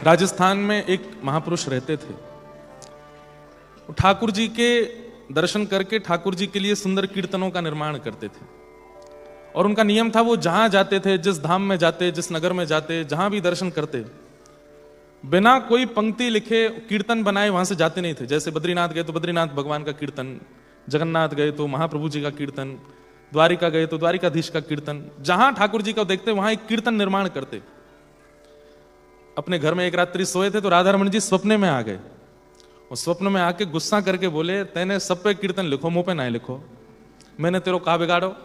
राजस्थान में एक महापुरुष रहते थे। ठाकुर जी के दर्शन करके ठाकुर जी के लिए सुंदर कीर्तनों का निर्माण करते थे। और उनका नियम था, वो जहां जाते थे, जिस धाम में जाते, जिस नगर में जाते, जहां भी दर्शन करते, बिना कोई पंक्ति लिखे कीर्तन बनाए वहां से जाते नहीं थे। जैसे बद्रीनाथ गए तो बद्रीनाथ भगवान का कीर्तन, जगन्नाथ गए तो महाप्रभु जी का कीर्तन, द्वारिका गए तो द्वारिकाधीश का कीर्तन, जहां ठाकुर जी को देखते वहां एक कीर्तन निर्माण करते। अपने घर में एक रात्रि सोए थे तो राधा रमन जी स्वप्न में आ गए और स्वप्न में आके गुस्सा करके बोले, तेने सब पे कीर्तन लिखो, मुंह पे ना लिखो, मैंने तेरो का बिगाड़ो।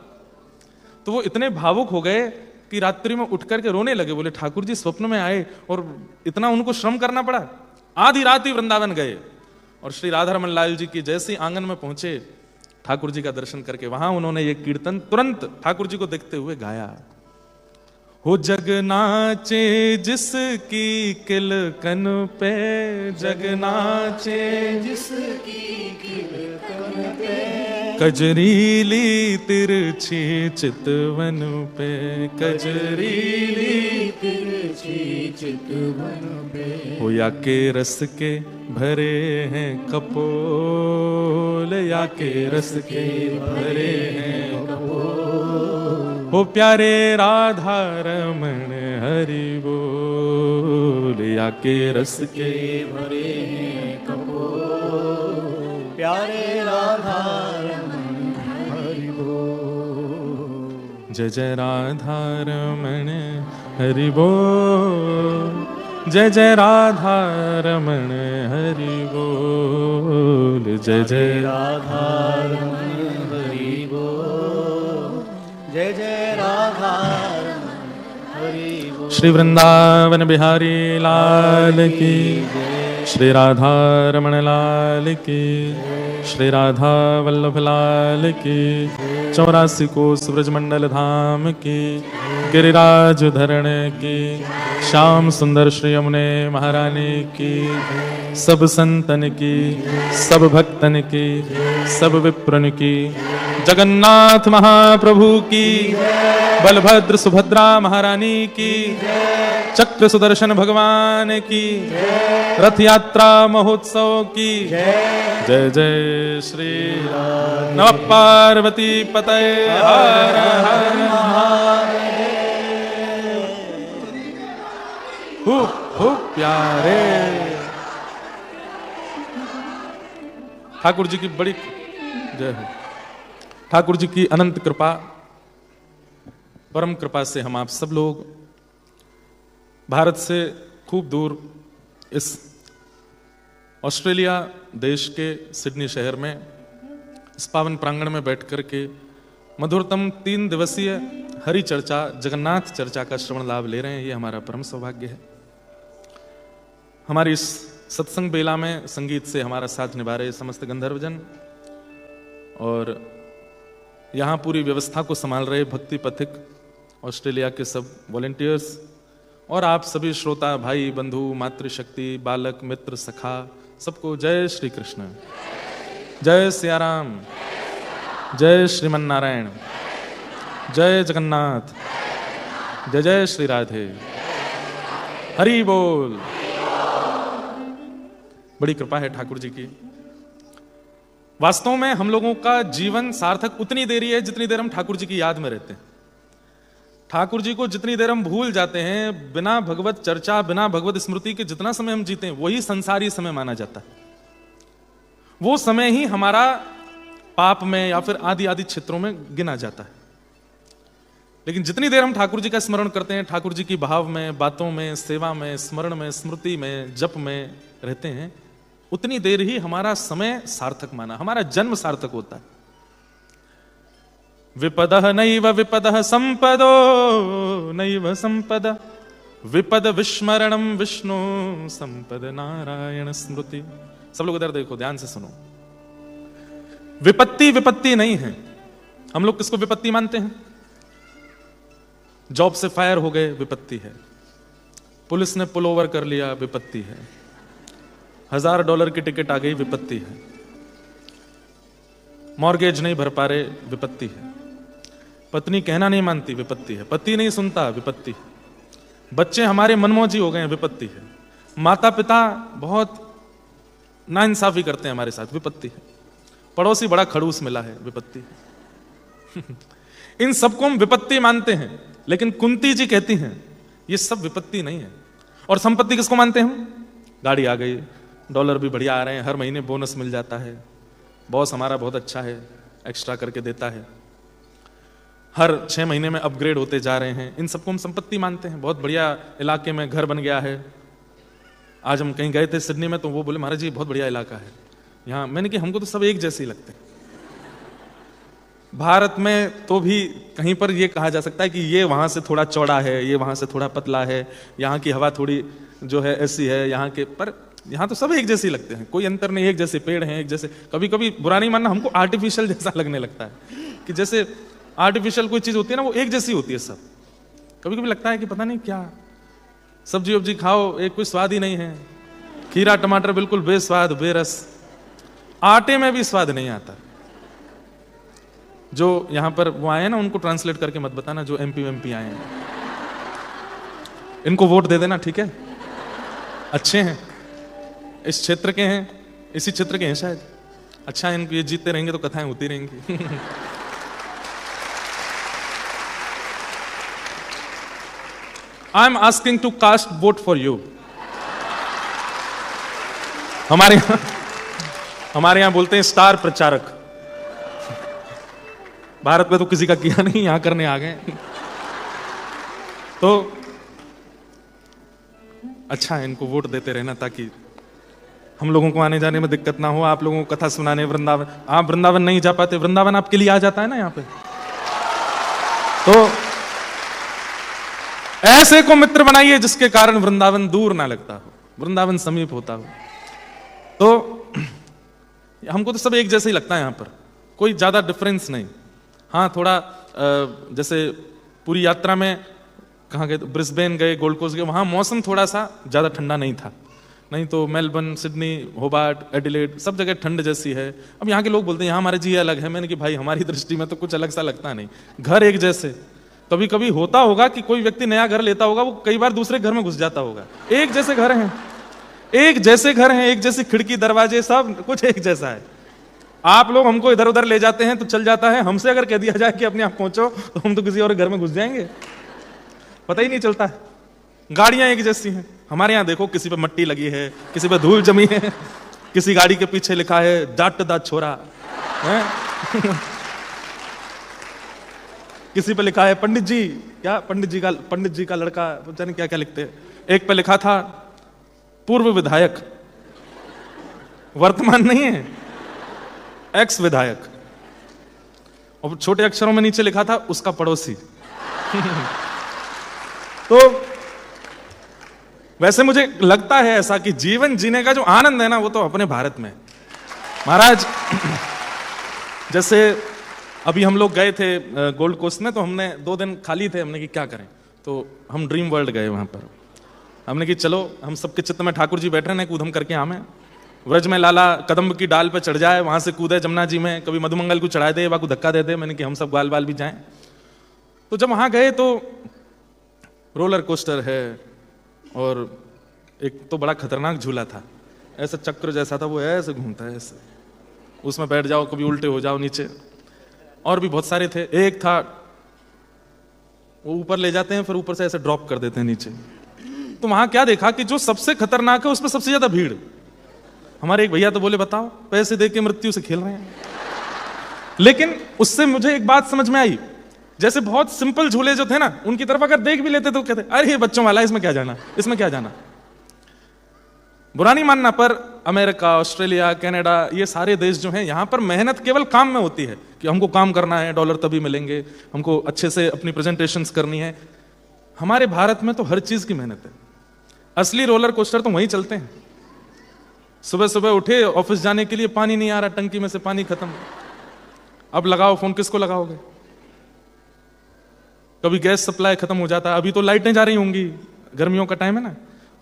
तो वो इतने भावुक हो गए कि रात्रि में उठ करके रोने लगे। बोले ठाकुर जी स्वप्न में आए और इतना उनको श्रम करना पड़ा। आधी रात ही वृंदावन गए और श्री राधा रमन लाल जी की जैसे आंगन में पहुंचे, ठाकुर जी का दर्शन करके वहां उन्होंने ये कीर्तन तुरंत ठाकुर जी को देखते हुए गाया। हो जग नाचे जिसकी किलकन पे, जग नाचे जिसकी किलकन पे, कजरीली तिरछी चितवन पे, कजरीली तिरछी चितवन पे, हो या के रस के भरे हैं कपोल, या के रस के भरे हैं कपोल, हो प्यारे राधा रमण हरि बोल, या के रस के भरे हैं कपोल, प्यारे राधा रमण हरि बोल। जय जय राधा रमण हरि बोल, जय जय राधा रमण हरि बोल, जय जय राधा रमण हरि बोल, जय जय राधा रमण हरि बोल। श्री वृंदावन बिहारी लाल की, श्री राधा रमण लाल की, श्री राधा वल्लभ लाल की, 84 कोस ब्रजमंडल धाम की, गिरिराज धरण की, श्याम सुंदर श्री यमुने महारानी की, सब संतन की, सब भक्तन की, सब विप्रन की, जगन्नाथ महाप्रभु की, बलभद्र सुभद्रा महारानी की, चक्र सुदर्शन भगवान की, रथ यात्रा महोत्सव की, जय जय श्री नमः पार्वती पतये हर हर महादेव। खूब प्यारे ठाकुर जी की बड़ी जय हो। ठाकुर जी की अनंत कृपा, परम कृपा से हम आप सब लोग भारत से खूब दूर इस ऑस्ट्रेलिया देश के सिडनी शहर में इस पावन प्रांगण में बैठ कर के मधुरतम 3 दिवसीय हरि चर्चा, जगन्नाथ चर्चा का श्रवण लाभ ले रहे हैं। ये हमारा परम सौभाग्य है। हमारी इस सत्संग बेला में संगीत से हमारा साथ निभा रहे समस्त गंधर्वजन और यहाँ पूरी व्यवस्था को संभाल रहे भक्ति पथिक ऑस्ट्रेलिया के सब वॉलेंटियर्स और आप सभी श्रोता भाई बंधु मातृशक्ति बालक मित्र सखा सबको जय श्री कृष्ण, जय सियाराम, जय श्रीमन नारायण, जय जगन्नाथ, जय जय श्री राधे, हरि बोल। बड़ी कृपा है ठाकुर जी की। वास्तव में हम लोगों का जीवन सार्थक उतनी देर ही है जितनी देर हम ठाकुर जी की याद में रहते हैं। ठाकुर जी को जितनी देर हम भूल जाते हैं, बिना भगवत चर्चा, बिना भगवत स्मृति के जितना समय हम जीते हैं वही संसारी समय माना जाता है। वो समय ही हमारा पाप में या फिर आदि आदि क्षेत्रों में गिना जाता है। लेकिन जितनी देर हम ठाकुर जी का स्मरण करते हैं, ठाकुर जी की भाव में, बातों में, सेवा में, स्मरण में, स्मृति में, जप में रहते हैं, उतनी देर ही हमारा समय सार्थक माना, हमारा जन्म सार्थक होता है। विपदः नैव विपदः संपदो नैव संपद, विपद विस्मरणं विष्णु संपद नारायण स्मृति। सब लोग इधर देखो, ध्यान से सुनो। विपत्ति विपत्ति नहीं है। हम लोग किसको विपत्ति मानते हैं? जॉब से फायर हो गए, विपत्ति है। पुलिस ने पुल ओवर कर लिया, विपत्ति है। $1000 की टिकट आ गई, विपत्ति है। मॉर्गेज नहीं भर पा रहे, विपत्ति है। पत्नी कहना नहीं मानती, विपत्ति है। पति नहीं सुनता, विपत्ति है। बच्चे हमारे मनमौजी हो गए, विपत्ति है। माता पिता बहुत नाइंसाफी करते हैं हमारे साथ, विपत्ति है। पड़ोसी बड़ा खड़ूस मिला है, विपत्ति है। इन सबको हम विपत्ति मानते हैं, लेकिन कुंती जी कहती हैं ये सब विपत्ति नहीं है। और संपत्ति किसको मानते हैं हम? गाड़ी आ गई, डॉलर भी बढ़िया आ रहे हैं, हर महीने बोनस मिल जाता है, बॉस हमारा बहुत अच्छा है, एक्स्ट्रा करके देता है, हर 6 महीने में अपग्रेड होते जा रहे हैं, इन सबको हम संपत्ति मानते हैं। बहुत बढ़िया इलाके में घर बन गया है। आज हम कहीं गए थे सिडनी में, तो वो बोले महाराज जी बहुत बढ़िया इलाका है यहाँ। मैंने कहा हमको तो सब एक जैसे ही लगते हैं। भारत में तो भी कहीं पर ये कहा जा सकता है कि ये वहां से थोड़ा चौड़ा है, ये वहां से थोड़ा पतला है, यहाँ की हवा थोड़ी जो है ऐसी है, यहाँ के पर यहाँ तो सब एक जैसे ही लगते हैं, कोई अंतर नहीं, एक जैसे पेड़ हैं, एक जैसे। कभी कभी बुरा नहीं मानना, हमको आर्टिफिशियल जैसा लगने लगता है कि जैसे आर्टिफिशियल कोई चीज होती है ना, वो एक जैसी होती है सब। कभी कभी लगता है कि पता नहीं क्या सब्जी वब्जी खाओ, एक कोई स्वाद ही नहीं है। खीरा टमाटर बिल्कुल बेस्वाद बेरस, आटे में भी स्वाद नहीं आता। जो यहां पर वो आए ना, उनको ट्रांसलेट करके मत बताना, जो एमपी आए हैं, इनको वोट दे देना, ठीक है? अच्छे हैं, इस क्षेत्र के हैं, इसी क्षेत्र के हैं शायद। अच्छा, इनको ये जीतते रहेंगे तो कथाएं होती रहेंगी। I am asking to cast vote for you. हमारे यहां बोलते हैं स्टार प्रचारक। भारत में तो किसी का किया नहीं, यहां करने आ गए। तो अच्छा है, इनको वोट देते रहना ताकि हम लोगों को आने जाने में दिक्कत ना हो। आप लोगों को कथा सुनाने वृंदावन, आप वृंदावन नहीं जा पाते, वृंदावन आपके लिए आ जाता है ना यहाँ पे। तो ऐसे को मित्र बनाइए जिसके कारण वृंदावन दूर ना लगता हो, वृंदावन समीप होता हो। तो हमको तो सब एक जैसे ही लगता है, यहां पर कोई ज्यादा डिफरेंस नहीं। हाँ, थोड़ा जैसे पूरी यात्रा में कहाँ गए, ब्रिस्बेन गए, गोल्ड कोस्ट गए, वहां मौसम थोड़ा सा ज्यादा ठंडा नहीं था। नहीं तो मेलबर्न, सिडनी, होबार्ट, एडिलेड, सब जगह ठंड जैसी है। अब यहाँ के लोग बोलते हैं यहाँ हमारे जी अलग है। मैंने कि भाई हमारी दृष्टि में तो कुछ अलग सा लगता नहीं, घर एक जैसे। कभी कभी होता होगा कि कोई व्यक्ति नया घर लेता होगा, वो कई बार दूसरे घर में घुस जाता होगा। एक जैसे घर हैं, एक जैसे घर हैं, एक जैसी खिड़की दरवाजे, सब कुछ एक जैसा है। आप लोग हमको इधर उधर ले जाते हैं तो चल जाता है, हमसे अगर कह दिया जाए कि अपने आप पहुंचो तो हम तो किसी और घर में घुस जाएंगे, पता ही नहीं चलता है। गाड़ियां एक जैसी हैं। हमारे यहां देखो, किसी पे मट्टी लगी है, किसी पे धूल जमी है, किसी गाड़ी के पीछे लिखा है डाट दा छोरा है। किसी पे लिखा है पंडित जी, क्या पंडित जी का लड़का, पता नहीं क्या क्या लिखते हैं। एक पे लिखा था पूर्व विधायक, वर्तमान नहीं है, एक्स विधायक। और छोटे अक्षरों में नीचे लिखा था उसका पड़ोसी। तो वैसे मुझे लगता है ऐसा कि जीवन जीने का जो आनंद है ना, वो तो अपने भारत में महाराज। जैसे अभी हम लोग गए थे गोल्ड कोस्ट में, तो हमने 2 दिन खाली थे, हमने कि क्या करें, तो हम ड्रीम वर्ल्ड गए। वहां पर हमने कि चलो, हम सबके चित्त में ठाकुर जी बैठ रहे हैं, कूद हम करके आमे। व्रज में लाला कदम्ब की डाल पे चढ़ जाए, वहां से कूदे जमुना जी में, कभी मधुमंगल को चढ़ा दे, वहां को धक्का दे दे। मैंने कि हम सब ग्वाल बाल भी जाएं। तो जब वहां गए तो रोलर कोस्टर है, और एक तो बड़ा खतरनाक झूला था, ऐसा चक्र जैसा था, वो ऐसे घूमता है ऐसे, उसमें बैठ जाओ, कभी उल्टे हो जाओ नीचे। और भी बहुत सारे थे। एक था वो ऊपर ले जाते हैं, फिर ऊपर से ऐसे ड्रॉप कर देते हैं नीचे। तो वहां क्या देखा कि जो सबसे खतरनाक है उसमें सबसे ज्यादा भीड़। हमारे एक भैया तो बोले बताओ, पैसे दे के मृत्यु से खेल रहे हैं। लेकिन उससे मुझे एक बात समझ में आई, जैसे बहुत सिंपल झूले जो थे ना, उनकी तरफ अगर देख भी लेते तो कहते अरे ये बच्चों वाला, इसमें क्या जाना, इसमें क्या जाना। बुरा नहीं मानना, पर अमेरिका, ऑस्ट्रेलिया, कनाडा, ये सारे देश जो हैं, यहां पर मेहनत केवल काम में होती है कि हमको काम करना है, डॉलर तभी मिलेंगे, हमको अच्छे से अपनी प्रेजेंटेशंस करनी है। हमारे भारत में तो हर चीज की मेहनत है। असली रोलर कोस्टर तो वहीं चलते हैं। सुबह सुबह उठे ऑफिस जाने के लिए, पानी नहीं आ रहा, टंकी में से पानी खत्म, अब लगाओ फोन, किसको लगाओगे। कभी गैस सप्लाई खत्म हो जाता है, अभी तो लाइटें जा रही होंगी, गर्मियों का टाइम है ना।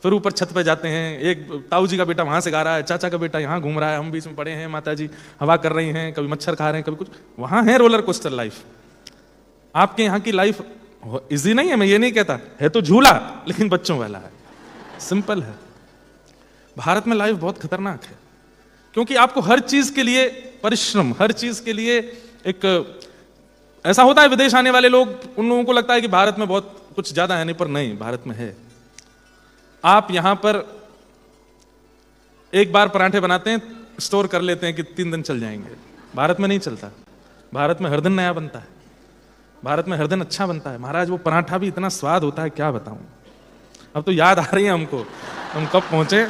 फिर ऊपर छत पे जाते हैं, एक ताऊ जी का बेटा वहां से गा रहा है, चाचा का बेटा यहाँ घूम रहा है, हम बीच में पड़े हैं, माता जी हवा कर रही हैं, कभी मच्छर खा रहे हैं, कभी कुछ। वहां है रोलर कोस्टर लाइफ। आपके यहाँ की लाइफ इजी नहीं है, मैं ये नहीं कहता, है तो झूला, लेकिन बच्चों वाला है, सिंपल है। भारत में लाइफ बहुत खतरनाक है, क्योंकि आपको हर चीज के लिए परिश्रम, हर चीज के लिए एक ऐसा होता है, विदेश आने वाले लोग, उन लोगों को लगता है कि भारत में बहुत कुछ ज्यादा है, नहीं, पर नहीं, भारत में है। आप यहां पर एक बार पराठे बनाते हैं, स्टोर कर लेते हैं कि 3 दिन चल जाएंगे। भारत में नहीं चलता। भारत में हर दिन नया बनता है, भारत में हर दिन अच्छा बनता है। महाराज वो पराठा भी इतना स्वाद होता है, क्या बताऊं। अब तो याद आ रही है हमको, हम कब पहुंचे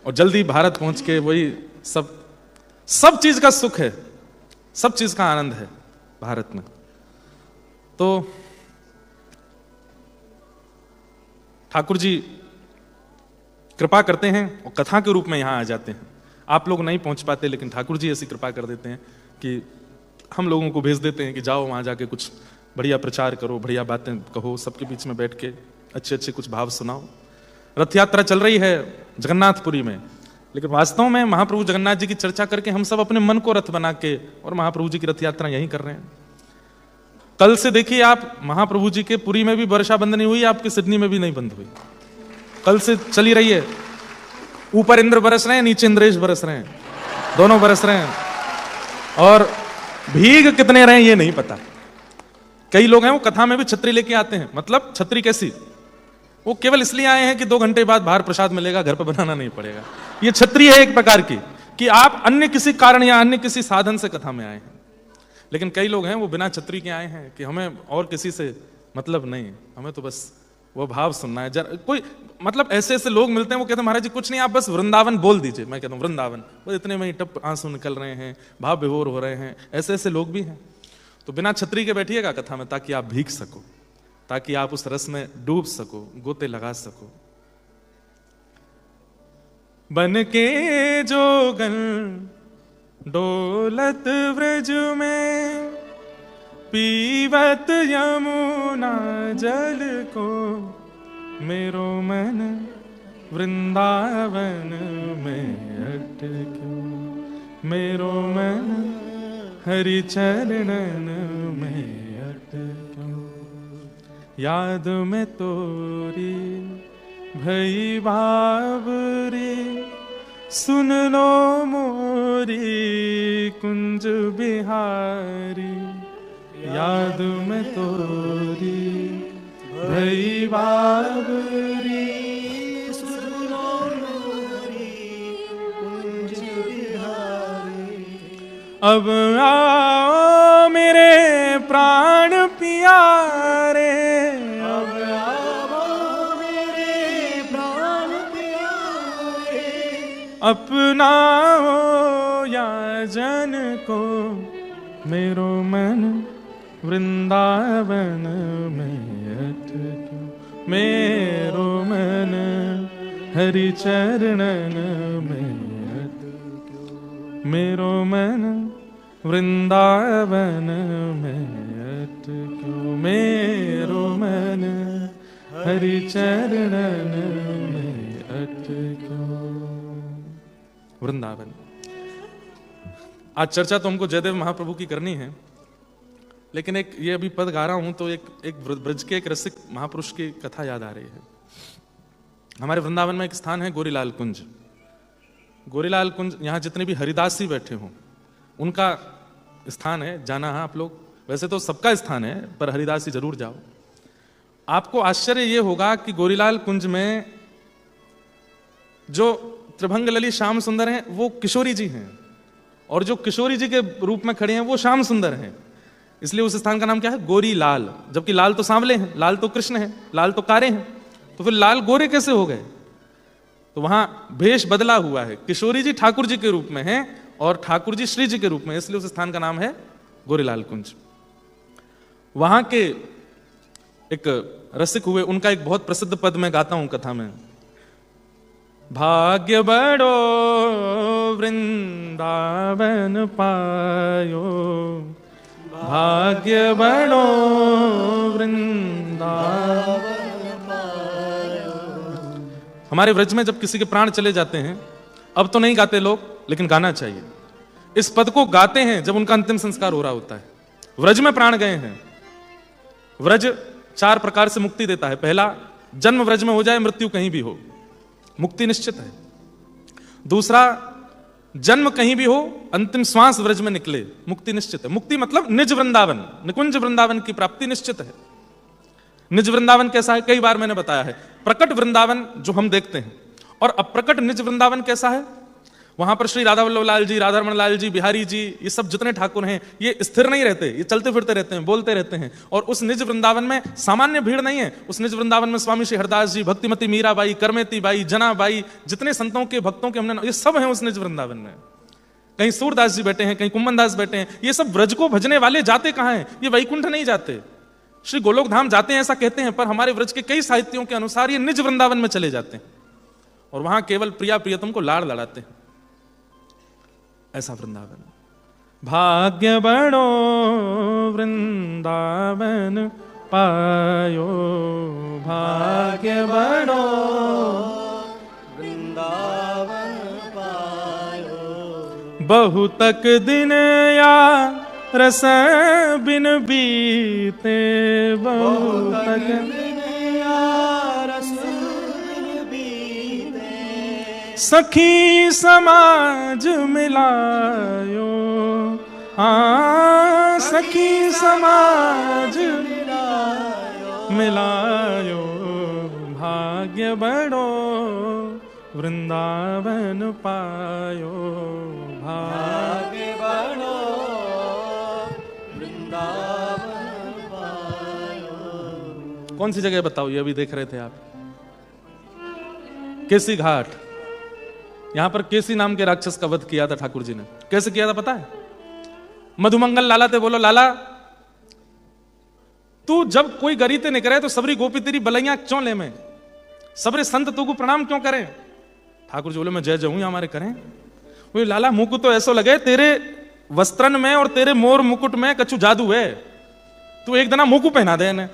और जल्दी भारत पहुंच के वही सब चीज का सुख है, सब चीज का आनंद है भारत में। तो ठाकुर जी कृपा करते हैं और कथा के रूप में यहां आ जाते हैं। आप लोग नहीं पहुंच पाते, लेकिन ठाकुर जी ऐसी कृपा कर देते हैं कि हम लोगों को भेज देते हैं कि जाओ वहां जाके कुछ बढ़िया प्रचार करो, बढ़िया बातें कहो, सबके बीच में बैठ के अच्छे अच्छे कुछ भाव सुनाओ। रथ यात्रा चल रही है जगन्नाथपुरी में, लेकिन वास्तव में महाप्रभु जगन्नाथ जी की चर्चा करके हम सब अपने मन को रथ बना के और महाप्रभु जी की रथ यात्रा यहीं कर रहे हैं। कल से देखिए आप, महाप्रभु जी के पुरी में भी वर्षा बंद नहीं हुई, आपके सिडनी में भी नहीं बंद हुई, कल से चली रही है। ऊपर इंद्र बरस रहे हैं, नीचे इंद्रेश बरस रहे हैं, दोनों बरस रहे हैं, और भीग कितने रहे ये नहीं पता। कई लोग हैं वो कथा में भी छतरी लेके आते हैं, मतलब छतरी कैसी, वो केवल इसलिए आए हैं कि 2 घंटे बाद बाहर प्रसाद मिलेगा, घर पे बनाना नहीं पड़ेगा। ये छतरी है एक प्रकार की, कि आप अन्य किसी कारण या अन्य किसी साधन से कथा में आए हैं। लेकिन कई लोग हैं वो बिना छतरी के आए हैं कि हमें और किसी से मतलब नहीं, हमें तो बस वो भाव सुनना है। कोई मतलब ऐसे ऐसे लोग मिलते हैं, वो कहते हैं महाराज जी कुछ नहीं, आप बस वृंदावन बोल दीजिए। मैं कहता हूँ वृंदावन, वो इतने में ही टप आंसू निकल रहे हैं, भाव विभोर हो रहे हैं। ऐसे ऐसे लोग भी हैं। तो बिना छतरी के बैठिएगा कथा में, ताकि आप भीग सको, ताकि आप उस रस में डूब सको, गोते लगा सको। बन के जोगन डोलत व्रज में, पीवत यमुना जल को, मेरो मन वृंदावन में अटक्यो, मेरो मन हरि चरणन में अटक्यो। याद में तोरी भई बाबरी, सुन लो मोरी कुंज बिहारी। याद में तोरी भई बाबरी, सुन लो मोरी कुंज बिहारी। अब आओ मेरे प्राण प्यारे, अब आओ मेरे प्राण प्यारे। अपनाओ या जन को, मेरो मन वृंदावन में अटक्यो, मेरो मन हरि चरणन में अटक्यो, मेरो मन वृंदावन में अटक्यो, मेरो मन हरि चरणन में अटक्यो। वृंदावन। आज चर्चा तो हमको जयदेव महाप्रभु की करनी है, लेकिन एक ये अभी पद गा रहा हूं तो एक ब्रज के एक रसिक महापुरुष की कथा याद आ रही है। हमारे वृंदावन में एक स्थान है गोरीलाल कुंज। गोरीलाल कुंज, यहाँ जितने भी हरिदासी बैठे हों उनका स्थान है, जाना है आप लोग। वैसे तो सबका स्थान है, पर हरिदासी जरूर जाओ। आपको आश्चर्य ये होगा कि गोरीलाल कुंज में जो त्रिभंग ललित श्याम सुंदर हैं वो किशोरी जी हैं, और जो किशोरी जी के रूप में खड़े हैं वो श्याम सुंदर हैं। इसलिए उस स्थान का नाम क्या है? गोरी लाल। जबकि लाल तो सांवले हैं, लाल तो कृष्ण है, लाल तो कारे हैं, तो फिर लाल गोरे कैसे हो गए? तो वहां भेष बदला हुआ है। किशोरी जी ठाकुर जी के रूप में हैं और ठाकुर जी श्री जी के रूप में, इसलिए उस स्थान का नाम है गोरीलाल कुंज। वहां के एक रसिक हुए, उनका एक बहुत प्रसिद्ध पद मैं गाता हूं कथा में। भाग्य बड़ो वृंदावन पायो, भाग्य बड़ो वृंदावन पायो। हमारे व्रज में जब किसी के प्राण चले जाते हैं, अब तो नहीं गाते लोग, लेकिन गाना चाहिए। इस पद को गाते हैं जब उनका अंतिम संस्कार हो रहा होता है। व्रज में प्राण गए हैं। व्रज 4 प्रकार से मुक्ति देता है। पहला, जन्म व्रज में हो जाए, मृत्यु कहीं भी हो। मुक्ति निश्चित है। दूसरा, जन्म कहीं भी हो, अंतिम श्वास व्रज में निकले, मुक्ति निश्चित है। मुक्ति मतलब निज वृंदावन, निकुंज वृंदावन की प्राप्ति निश्चित है। निज वृंदावन कैसा है, कई बार मैंने बताया है। प्रकट वृंदावन जो हम देखते हैं, और अप्रकट निज वृंदावन कैसा है, वहां पर श्री राधा वल्लभ लाल जी, राधारमण लाल जी, बिहारी जी, ये सब जितने ठाकुर हैं, ये स्थिर नहीं रहते, ये चलते फिरते रहते हैं, बोलते रहते हैं। और उस निज वृंदावन में सामान्य भीड़ नहीं है। उस निज वृंदावन में स्वामी श्री हरदास जी, भक्तिमती मीराबाई, करमेती बाई, जनाबाई, जितने संतों के भक्तों के हमने, ये सब हैं उस निज वृंदावन में। कहीं सूरदास जी बैठे हैं, कहीं कुंभनदास बैठे हैं। ये सब व्रज को भजने वाले जाते कहां हैं, ये वैकुंठ नहीं जाते, श्री गोलोक धाम जाते हैं ऐसा कहते हैं, पर हमारे व्रज के कई साहित्यों के अनुसार ये निज वृंदावन में चले जाते हैं और वहां केवल प्रिया प्रियतम को लाड़ लड़ाते हैं। ऐसा वृंदावन। भाग्य बड़ो वृंदावन पायो, भाग्य बड़ो वृंदावन पायो, बहुतक दिन या रस बिन बीते, बहुतक दिन या रस बिन बीते, सखी समाज मिलायो, हाँ सखी समाज मिलायो, भाग्य बड़ो वृंदावन पायो, भाग्य बड़ो वृंदावन पायो। कौन सी जगह बताओ, ये अभी देख रहे थे आप, केसी घाट। यहां पर केसी नाम के राक्षस का वध किया था ठाकुर जी ने। कैसे किया था पता है? मधुमंगल लाला ते बोलो, लाला तू जब कोई गरीते नहीं करे तो सबरी गोपी तेरी बलैया क्यों ले में, सबरे संत तू को प्रणाम क्यों करें? ठाकुर जी बोले, मैं जय जाऊं हमारे करें। बोले, लाला मुंह को तो ऐसा लगे तेरे वस्त्रन में और तेरे मोर मुकुट में कछु जादू है, तू एक दिना मुंह को पहना दे इन्हें,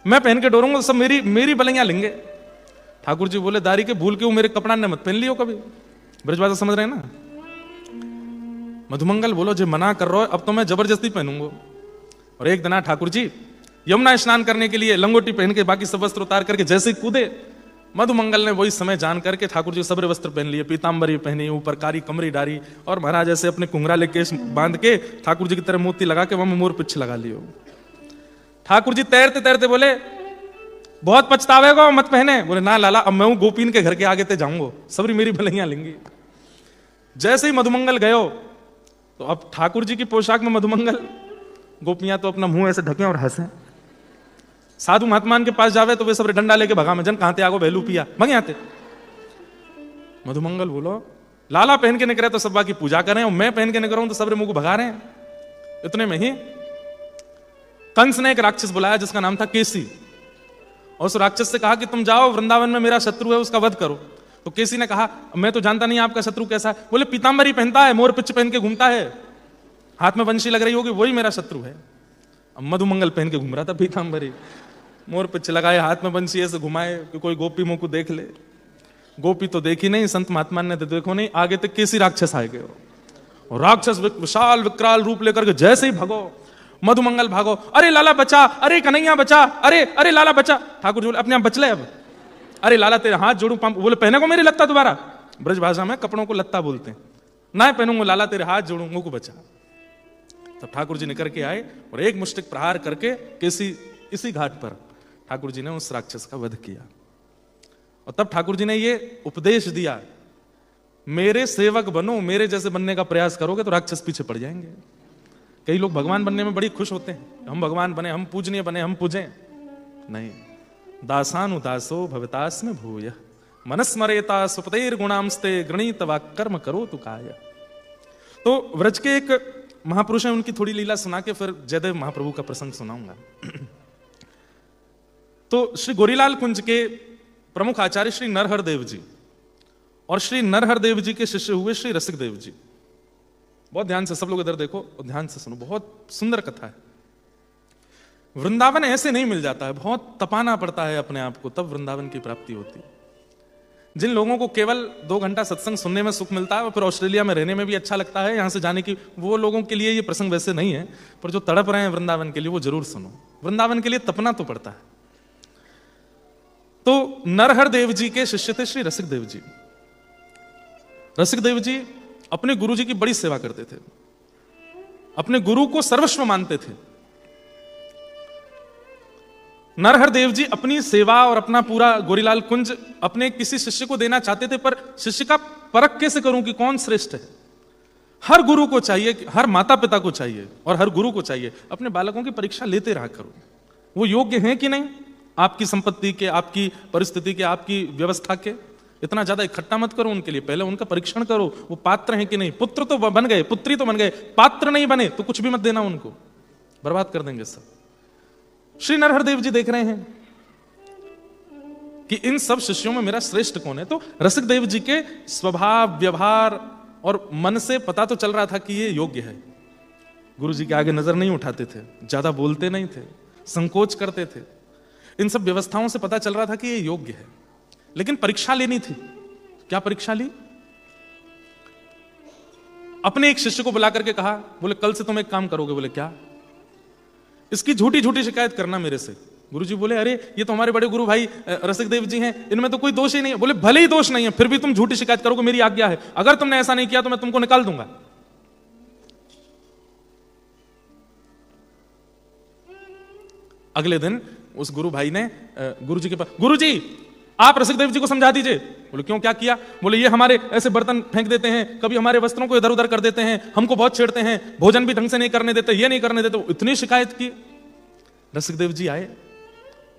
मैं पहन के डोरूंगा, सब मेरी बलैया लेंगे। ठाकुर जी बोले, दारी के भूल के वो मेरे कपड़ा ने मत पहन लियो कभी। ब्रजभाषा समझ रहे हैं ना? मधुमंगल बोलो, जो मना कर रहा हो अब तो मैं जबरदस्ती पहनूंगा। और एक दिन ठाकुर जी यमुना स्नान करने के लिए लंगोटी पहन के बाकी सब वस्त्र उतार करके जैसे ही कूदे, मधुमंगल ने वही समय जान करके ठाकुर जी सबरे वस्त्र पहन लिए, पीतांबरी पहनी, ऊपर कारी कमरी डारी, और महाराज ऐसे अपने कुंगराले केश बांध के ठाकुर जी की तरह मोती लगा के वहां मोर पिछ लगा लियो। ठाकुर जी तैरते तैरते बोले, बहुत पछतावेगा मत पहने। बोले, ना लाला अब मैं गोपीन के घर के आगे ते जाऊंगा, सबरी मेरी भलैया लेंगी। जैसे ही मधुमंगल गयो तो अब ठाकुर जी की पोशाक में मधुमंगल, गोपियां तो अपना मुंह ऐसे ढके और हंसे। साधु महात्मान के पास जावे तो वे सब डंडा लेके भगा में, जन कहते आगो बहलू पिया भगे आते। मधुमंगल बोलो, लाला पहन के निकले तो सब की पूजा करें और मैं पहन के निकल रहा हूं तो सबरे मुंह को भगा रहे हैं। इतने में ही कंस ने एक राक्षस बुलाया जिसका नाम था केसी, और उस राक्षस से कहा कि तुम जाओ वृंदावन में मेरा शत्रु है उसका वध करो। तो केसी ने कहा, मैं तो जानता नहीं आपका शत्रु कैसा है। बोले, पीतांबरी पहनता है, मोर पिच पहन के घूमता है, हाथ में बंशी लग रही होगी, वही मेरा शत्रु है। अब मधुमंगल पहन के घूम रहा था पीतांबरी, मोर पिच लगाए, हाथ में बंशी ऐसे घुमाए कि कोई गोपी मुंह को देख ले। गोपी तो देखी नहीं, संत महात्मा ने तो देखो नहीं, आगे तक केसी राक्षस आए गए। और राक्षस विशाल विकराल रूप लेकर के जैसे ही भगो, मधुमंगल भागो, अरे लाला बचा, अरे कन्हैया बचा, अरे अरे लाला बचा। ठाकुर जी बोले, अपने आप बच ले अब। अरे लाला तेरे हाथ जोड़ू पंप। बोले, पहने को मेरी लत्ता दोबारा। ब्रज भाषा में कपड़ों को लत्ता बोलते हैं। ना पहनूंगा लाला, तेरे हाथ जोड़ू, मुंह को बचा। तब ठाकुर जी निकल के आए और एक मुष्टिक प्रहार करके केसी इसी घाट पर ठाकुर जी ने उस राक्षस का वध किया। और तब ठाकुर जी ने ये उपदेश दिया, मेरे सेवक बनो, मेरे जैसे बनने का प्रयास करोगे तो राक्षस पीछे पड़ जाएंगे। कई लोग भगवान बनने में बड़ी खुश होते हैं, हम भगवान बने, हम पूजनीय बने, हम पूजें। नहीं, दासानुदासो भवतास में भूय मनस्मरेता सुपतेर गुणांस्ते गणित वा कर्म करो तु काय। तो व्रज के एक महापुरुष हैं, उनकी थोड़ी लीला सुना के फिर जयदेव महाप्रभु का प्रसंग सुनाऊंगा। तो श्री गोरीलाल कुंज के प्रमुख आचार्य श्री नरहर देव जी और श्री नरहर देव जी के शिष्य हुए श्री रसिक देव जी। बहुत ध्यान से सब लोग इधर देखो और ध्यान से सुनो, बहुत सुंदर कथा है। वृंदावन ऐसे नहीं मिल जाता है, बहुत तपाना पड़ता है अपने आप को, तब वृंदावन की प्राप्ति होती है। जिन लोगों को केवल 2 घंटा सत्संग सुनने में सुख मिलता है और फिर ऑस्ट्रेलिया में रहने में भी अच्छा लगता है, यहां से जाने की, वो लोगों के लिए ये प्रसंग वैसे नहीं है। पर जो तड़प रहे हैं वृंदावन के लिए वो जरूर सुनो, वृंदावन के लिए तपना तो पड़ता है। तो नरहर देव जी के शिष्य थे श्री रसिक देव जी। रसिक देव जी अपने गुरु जी की बड़ी सेवा करते थे, अपने गुरु को सर्वस्व मानते थे। नरहर देव जी अपनी सेवा और अपना पूरा गोरीलाल कुंज अपने किसी शिष्य को देना चाहते थे, पर शिष्य का परख कैसे करूं कि कौन श्रेष्ठ है। हर गुरु को चाहिए, हर माता पिता को चाहिए और हर गुरु को चाहिए अपने बालकों की परीक्षा लेते रहा करो, वो योग्य हैं कि नहीं, आपकी संपत्ति के, आपकी परिस्थिति के, आपकी व्यवस्था के। इतना ज्यादा इकट्ठा मत करो उनके लिए, पहले उनका परीक्षण करो, वो पात्र हैं कि नहीं। पुत्र तो बन गए, पुत्री तो बन गए, पात्र नहीं बने तो कुछ भी मत देना उनको, बर्बाद कर देंगे सब। श्री नरहर देव जी देख रहे हैं कि इन सब शिष्यों में मेरा श्रेष्ठ कौन है। तो रसिक देव जी के स्वभाव, व्यवहार और मन से पता तो चल रहा था कि ये योग्य है। गुरु जी के आगे नजर नहीं उठाते थे, ज्यादा बोलते नहीं थे, संकोच करते थे। इन सब व्यवस्थाओं से पता चल रहा था कि ये योग्य है। लेकिन परीक्षा लेनी थी। क्या परीक्षा ली? अपने एक शिष्य को बुला करके कहा, बोले कल से तुम एक काम करोगे। बोले क्या? इसकी झूठी झूठी शिकायत करना मेरे से। गुरुजी बोले अरे ये तो हमारे बड़े गुरु भाई रसिक देव जी हैं, इनमें तो कोई दोष ही नहीं है। बोले भले ही दोष नहीं है, फिर भी तुम झूठी शिकायत करोगे, मेरी आज्ञा है। अगर तुमने ऐसा नहीं किया तो मैं तुमको निकाल दूंगा। अगले दिन उस गुरु भाई ने गुरु जी के पास, गुरु जी आप रसिक देव जी को समझा दीजिए। बोले क्यों, क्या किया? बोले ये हमारे ऐसे बर्तन फेंक देते हैं, कभी हमारे वस्त्रों को इधर उधर कर देते हैं, हमको बहुत छेड़ते हैं, भोजन भी ढंग से नहीं करने देते, ये नहीं करने देते। इतनी शिकायत की। रसिक देव जी आए,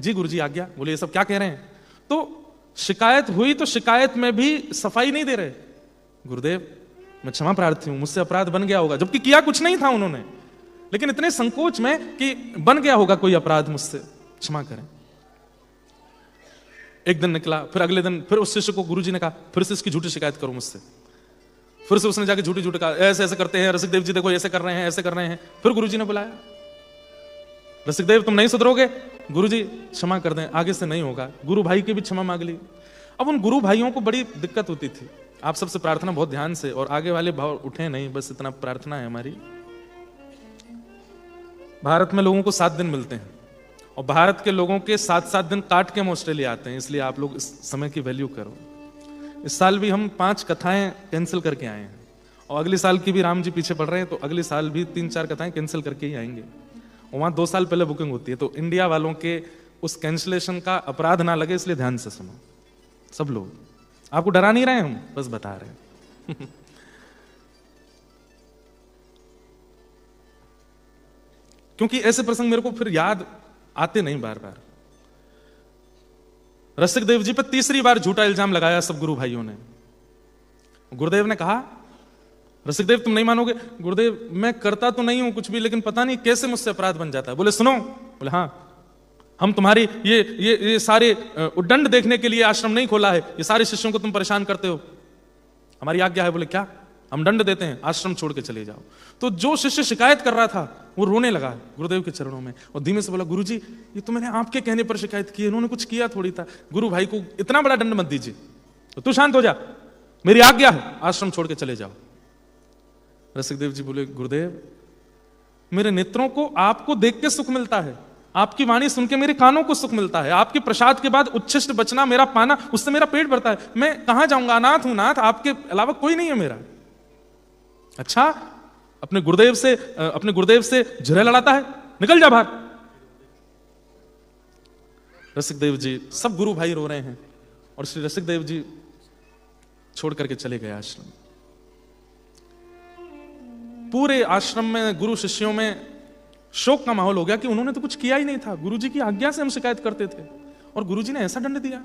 जी गुरु जी आज्ञा। बोले ये सब क्या कह रहे हैं? तो शिकायत हुई तो शिकायत में भी सफाई नहीं दे रहे। गुरुदेव मैं क्षमा प्रार्थी हूं, मुझसे अपराध बन गया होगा, जबकि किया कुछ नहीं था उन्होंने, लेकिन इतने संकोच में कि बन गया होगा कोई अपराध मुझसे, क्षमा करें। एक दिन निकला, फिर अगले दिन फिर उस शिष्य को गुरुजी ने कहा फिर से इसकी झूठी शिकायत करो मुझसे। फिर से उसने जाके झूठी झूठी कहा ऐसे ऐसे करते हैं रसिक देव जी, देखो ऐसे कर रहे हैं, ऐसे कर रहे हैं। फिर गुरुजी ने बुलाया, रसिक देव तुम नहीं सुधरोगे, गुरुजी क्षमा कर दें, आगे से नहीं होगा। गुरु भाई की भी क्षमा मांग ली। अब उन गुरु भाइयों को बड़ी दिक्कत होती थी। आप सबसे प्रार्थना बहुत ध्यान से, और आगे वाले भाव उठे नहीं, बस इतना प्रार्थना है हमारी। भारत में लोगों को 7 दिन मिलते हैं और भारत के लोगों के 7-7 दिन काट के हम ऑस्ट्रेलिया आते हैं, इसलिए आप लोग इस समय की वैल्यू करो। इस साल भी हम 5 कथाएं कैंसिल करके आए हैं और अगले साल की भी राम जी पीछे पड़ रहे हैं, तो अगले साल भी 3-4 कथाएं कैंसिल करके ही आएंगे। और वहां 2 साल पहले बुकिंग होती है, तो इंडिया वालों के उस कैंसिलेशन का अपराध ना लगे, इसलिए ध्यान से सुनो सब लोग। आपको डरा नहीं रहे, हम बस बता रहे हैं। क्योंकि ऐसे प्रसंग मेरे को फिर याद आते नहीं बार बार। रसिक देव जी पर तीसरी बार झूठा इल्जाम लगाया सब गुरु भाइयों ने। गुरुदेव ने कहा रसिक देव तुम नहीं मानोगे, गुरुदेव मैं करता तो नहीं हूं कुछ भी, लेकिन पता नहीं कैसे मुझसे अपराध बन जाता है। बोले सुनो, बोले हाँ हम तुम्हारी ये सारे उद्दंड देखने के लिए आश्रम नहीं खोला है, ये सारे शिष्यों को तुम परेशान करते हो, हमारी आज्ञा है। बोले क्या? हम दंड देते हैं, आश्रम छोड़ के चले जाओ। तो जो शिष्य शिकायत कर रहा था वो रोने लगा गुरुदेव के चरणों में और धीमे से बोला गुरुजी ये तो मैंने आपके कहने पर शिकायत की, इन्होंने कुछ किया थोड़ी था, गुरु भाई को इतना बड़ा दंड मत दीजिए, तो तू शांत हो जा, मेरी आज्ञा है, आश्रम छोड़ के चले जाओ। रसिक देव जी बोले गुरुदेव मेरे नेत्रों को आपको देख के सुख मिलता है, आपकी वाणी सुन के मेरे कानों को सुख मिलता है, आपके प्रसाद के बाद उच्छिष्ट बचना मेरा पाना, उससे मेरा पेट भरता है, मैं कहां जाऊंगा, अनाथ हूं नाथ, आपके अलावा कोई नहीं है मेरा। अच्छा अपने गुरुदेव से झुरे लड़ाता है, निकल जा बाहर। रसिक देव जी, सब गुरु भाई रो रहे हैं और श्री रसिक देव जी छोड़ करके चले गए आश्रम। पूरे आश्रम में गुरु शिष्यों में शोक का माहौल हो गया कि उन्होंने तो कुछ किया ही नहीं था, गुरुजी की आज्ञा से हम शिकायत करते थे और गुरुजी ने ऐसा दंड दिया।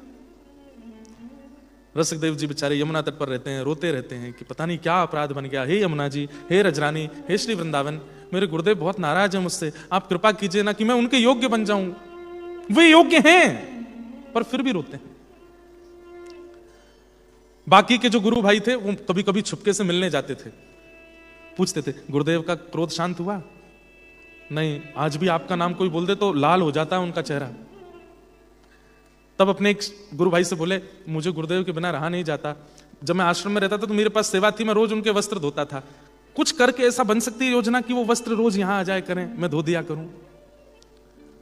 रसिक देव जी बेचारे यमुना तट पर रहते हैं, रोते रहते हैं कि पता नहीं क्या अपराध बन गया, हे यमुना जी, हे रजरानी, हे श्री वृंदावन, मेरे गुरुदेव बहुत नाराज हैं मुझसे, आप कृपा कीजिए ना कि मैं उनके योग्य बन जाऊं। वे योग्य हैं पर फिर भी रोते हैं। बाकी के जो गुरु भाई थे वो कभी कभी छुपके से मिलने जाते थे, पूछते थे गुरुदेव का क्रोध शांत हुआ? नहीं, आज भी आपका नाम कोई बोल दे तो लाल हो जाता है उनका चेहरा। तब अपने एक गुरु भाई से बोले मुझे गुरुदेव के बिना रहा नहीं जाता, जब मैं आश्रम में रहता था तो मेरे पास सेवा थी, मैं रोज उनके वस्त्र धोता था, कुछ करके ऐसा बन सकती है योजना कि वो वस्त्र रोज यहां आ जाए करें, मैं धो दिया करूं।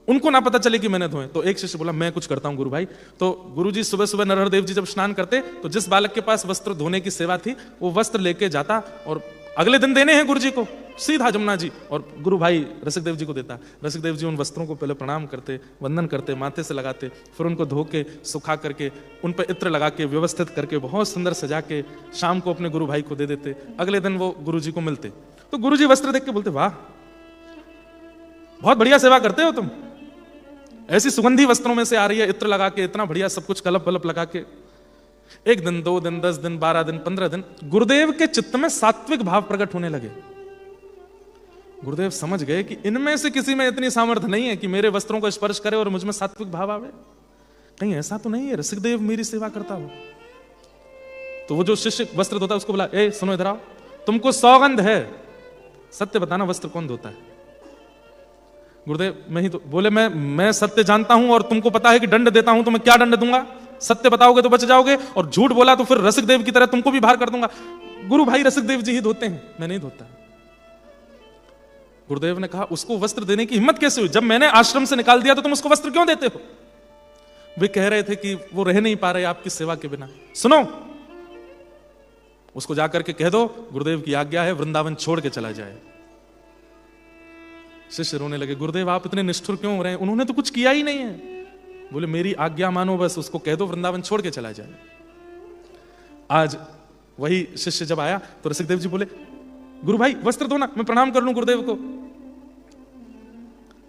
उनको ना पता चले कि मैंने धोए। तो एक शिष्य बोला मैं कुछ करता हूं गुरु भाई। तो गुरुजी सुबह सुबह नरहरदेव जी जब स्नान करते तो जिस बालक के पास वस्त्र धोने की सेवा थी वो वस्त्र लेके जाता और अगले दिन देने हैं गुरु जी को, सीधा जमुना जी, और गुरु भाई रसिक देव जी को देता। रसिक देव जी उन वस्त्रों को पहले प्रणाम करते, वंदन करते, माथे से लगाते, फिर उनको धो के सुखा करके उन पर इत्र लगा के व्यवस्थित करके बहुत सुंदर सजा के शाम को अपने गुरु भाई को दे देते। अगले दिन वो गुरु जी को मिलते तो गुरु जी वस्त्र देख के बोलते वाह बहुत बढ़िया सेवा करते हो तुम, ऐसी सुगंधी वस्त्रों में से आ रही है, इत्र लगा के इतना बढ़िया सब कुछ कलप वलप लगा के। एक दिन, 2 दिन, 10 दिन, 12 दिन, 15 दिन, गुरुदेव के चित्त में सात्विक भाव प्रकट होने लगे। गुरुदेव समझ गए कि इनमें से किसी में इतनी सामर्थ्य नहीं है कि मेरे वस्त्रों को स्पर्श करे और मुझ में सात्विक भाव आवे। कहीं ऐसा तो नहीं है रसिक देव मेरी सेवा करता हो। तो वो जो शिष्य वस्त्र धोता उसको बोला, ए सुनो इधर आओ, तुमको सौगंध है, सत्य बताना वस्त्र कौन धोता है? गुरुदेव मैं ही तो। बोले मैं सत्य जानता हूं और तुमको पता है कि दंड देता हूं, तो मैं क्या दंड दूंगा? सत्य बताओगे तो बच जाओगे और झूठ बोला तो फिर रसिक देव की तरह तुमको भी बाहर कर दूंगा। गुरु भाई रसिक देव जी ही धोते हैं, मैं नहीं धोता। गुरुदेव ने कहा उसको वस्त्र देने की हिम्मत कैसे हुई? जब मैंने आश्रम से निकाल दिया तो तुम उसको वस्त्र क्यों देते हो? वे कह रहे थे कि वो रह नहीं पा रहे आपकी सेवा के बिना। सुनो, उसको जाकर के कह दो गुरुदेव की आज्ञा है वृंदावन छोड़ के चला जाए। शिष्य रोने लगे, गुरुदेव आप इतने निष्ठुर क्यों हो रहे हैं? उन्होंने तो कुछ किया ही नहीं है। बोले मेरी आज्ञा मानो, बस उसको कह दो वृंदावन छोड़ के चला जाए। आज वही शिष्य जब आया तो रसिक देव जी बोले, गुरु भाई वस्त्र धोना, मैं प्रणाम कर लूं गुरुदेव को।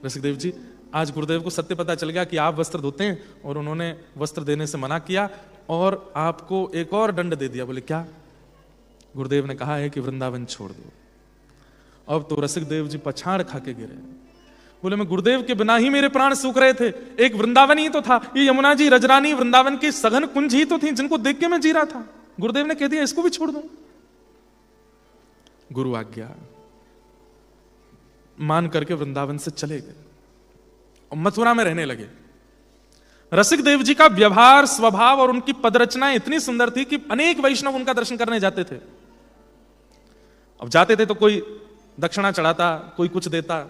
रसिक देव जी, आज गुरुदेव को सत्य पता चल गया कि आप वस्त्र धोते हैं और उन्होंने वस्त्र देने से मना किया और आपको एक और दंड दे दिया। बोले क्या? गुरुदेव ने कहा है कि वृंदावन छोड़ दो। अब तो रसिक देव जी पछाड़ खा के गिरे। बोले मैं गुरुदेव के बिना ही मेरे प्राण सूख रहे थे, एक वृंदावन ही तो था, ये यमुना जी रजरानी वृंदावन की सघन कुंज ही तो थी जिनको देख के मैं जी रहा था। गुरुदेव ने कह दिया इसको भी छोड़ दूं। गुरु आज्ञा मान करके वृंदावन से चले गए और मथुरा में रहने लगे। रसिक देव जी का व्यवहार, स्वभाव और उनकी पदरचनाएं इतनी सुंदर थी कि अनेक वैष्णव उनका दर्शन करने जाते थे। अब जाते थे तो कोई दक्षिणा चढ़ाता, कोई कुछ देता।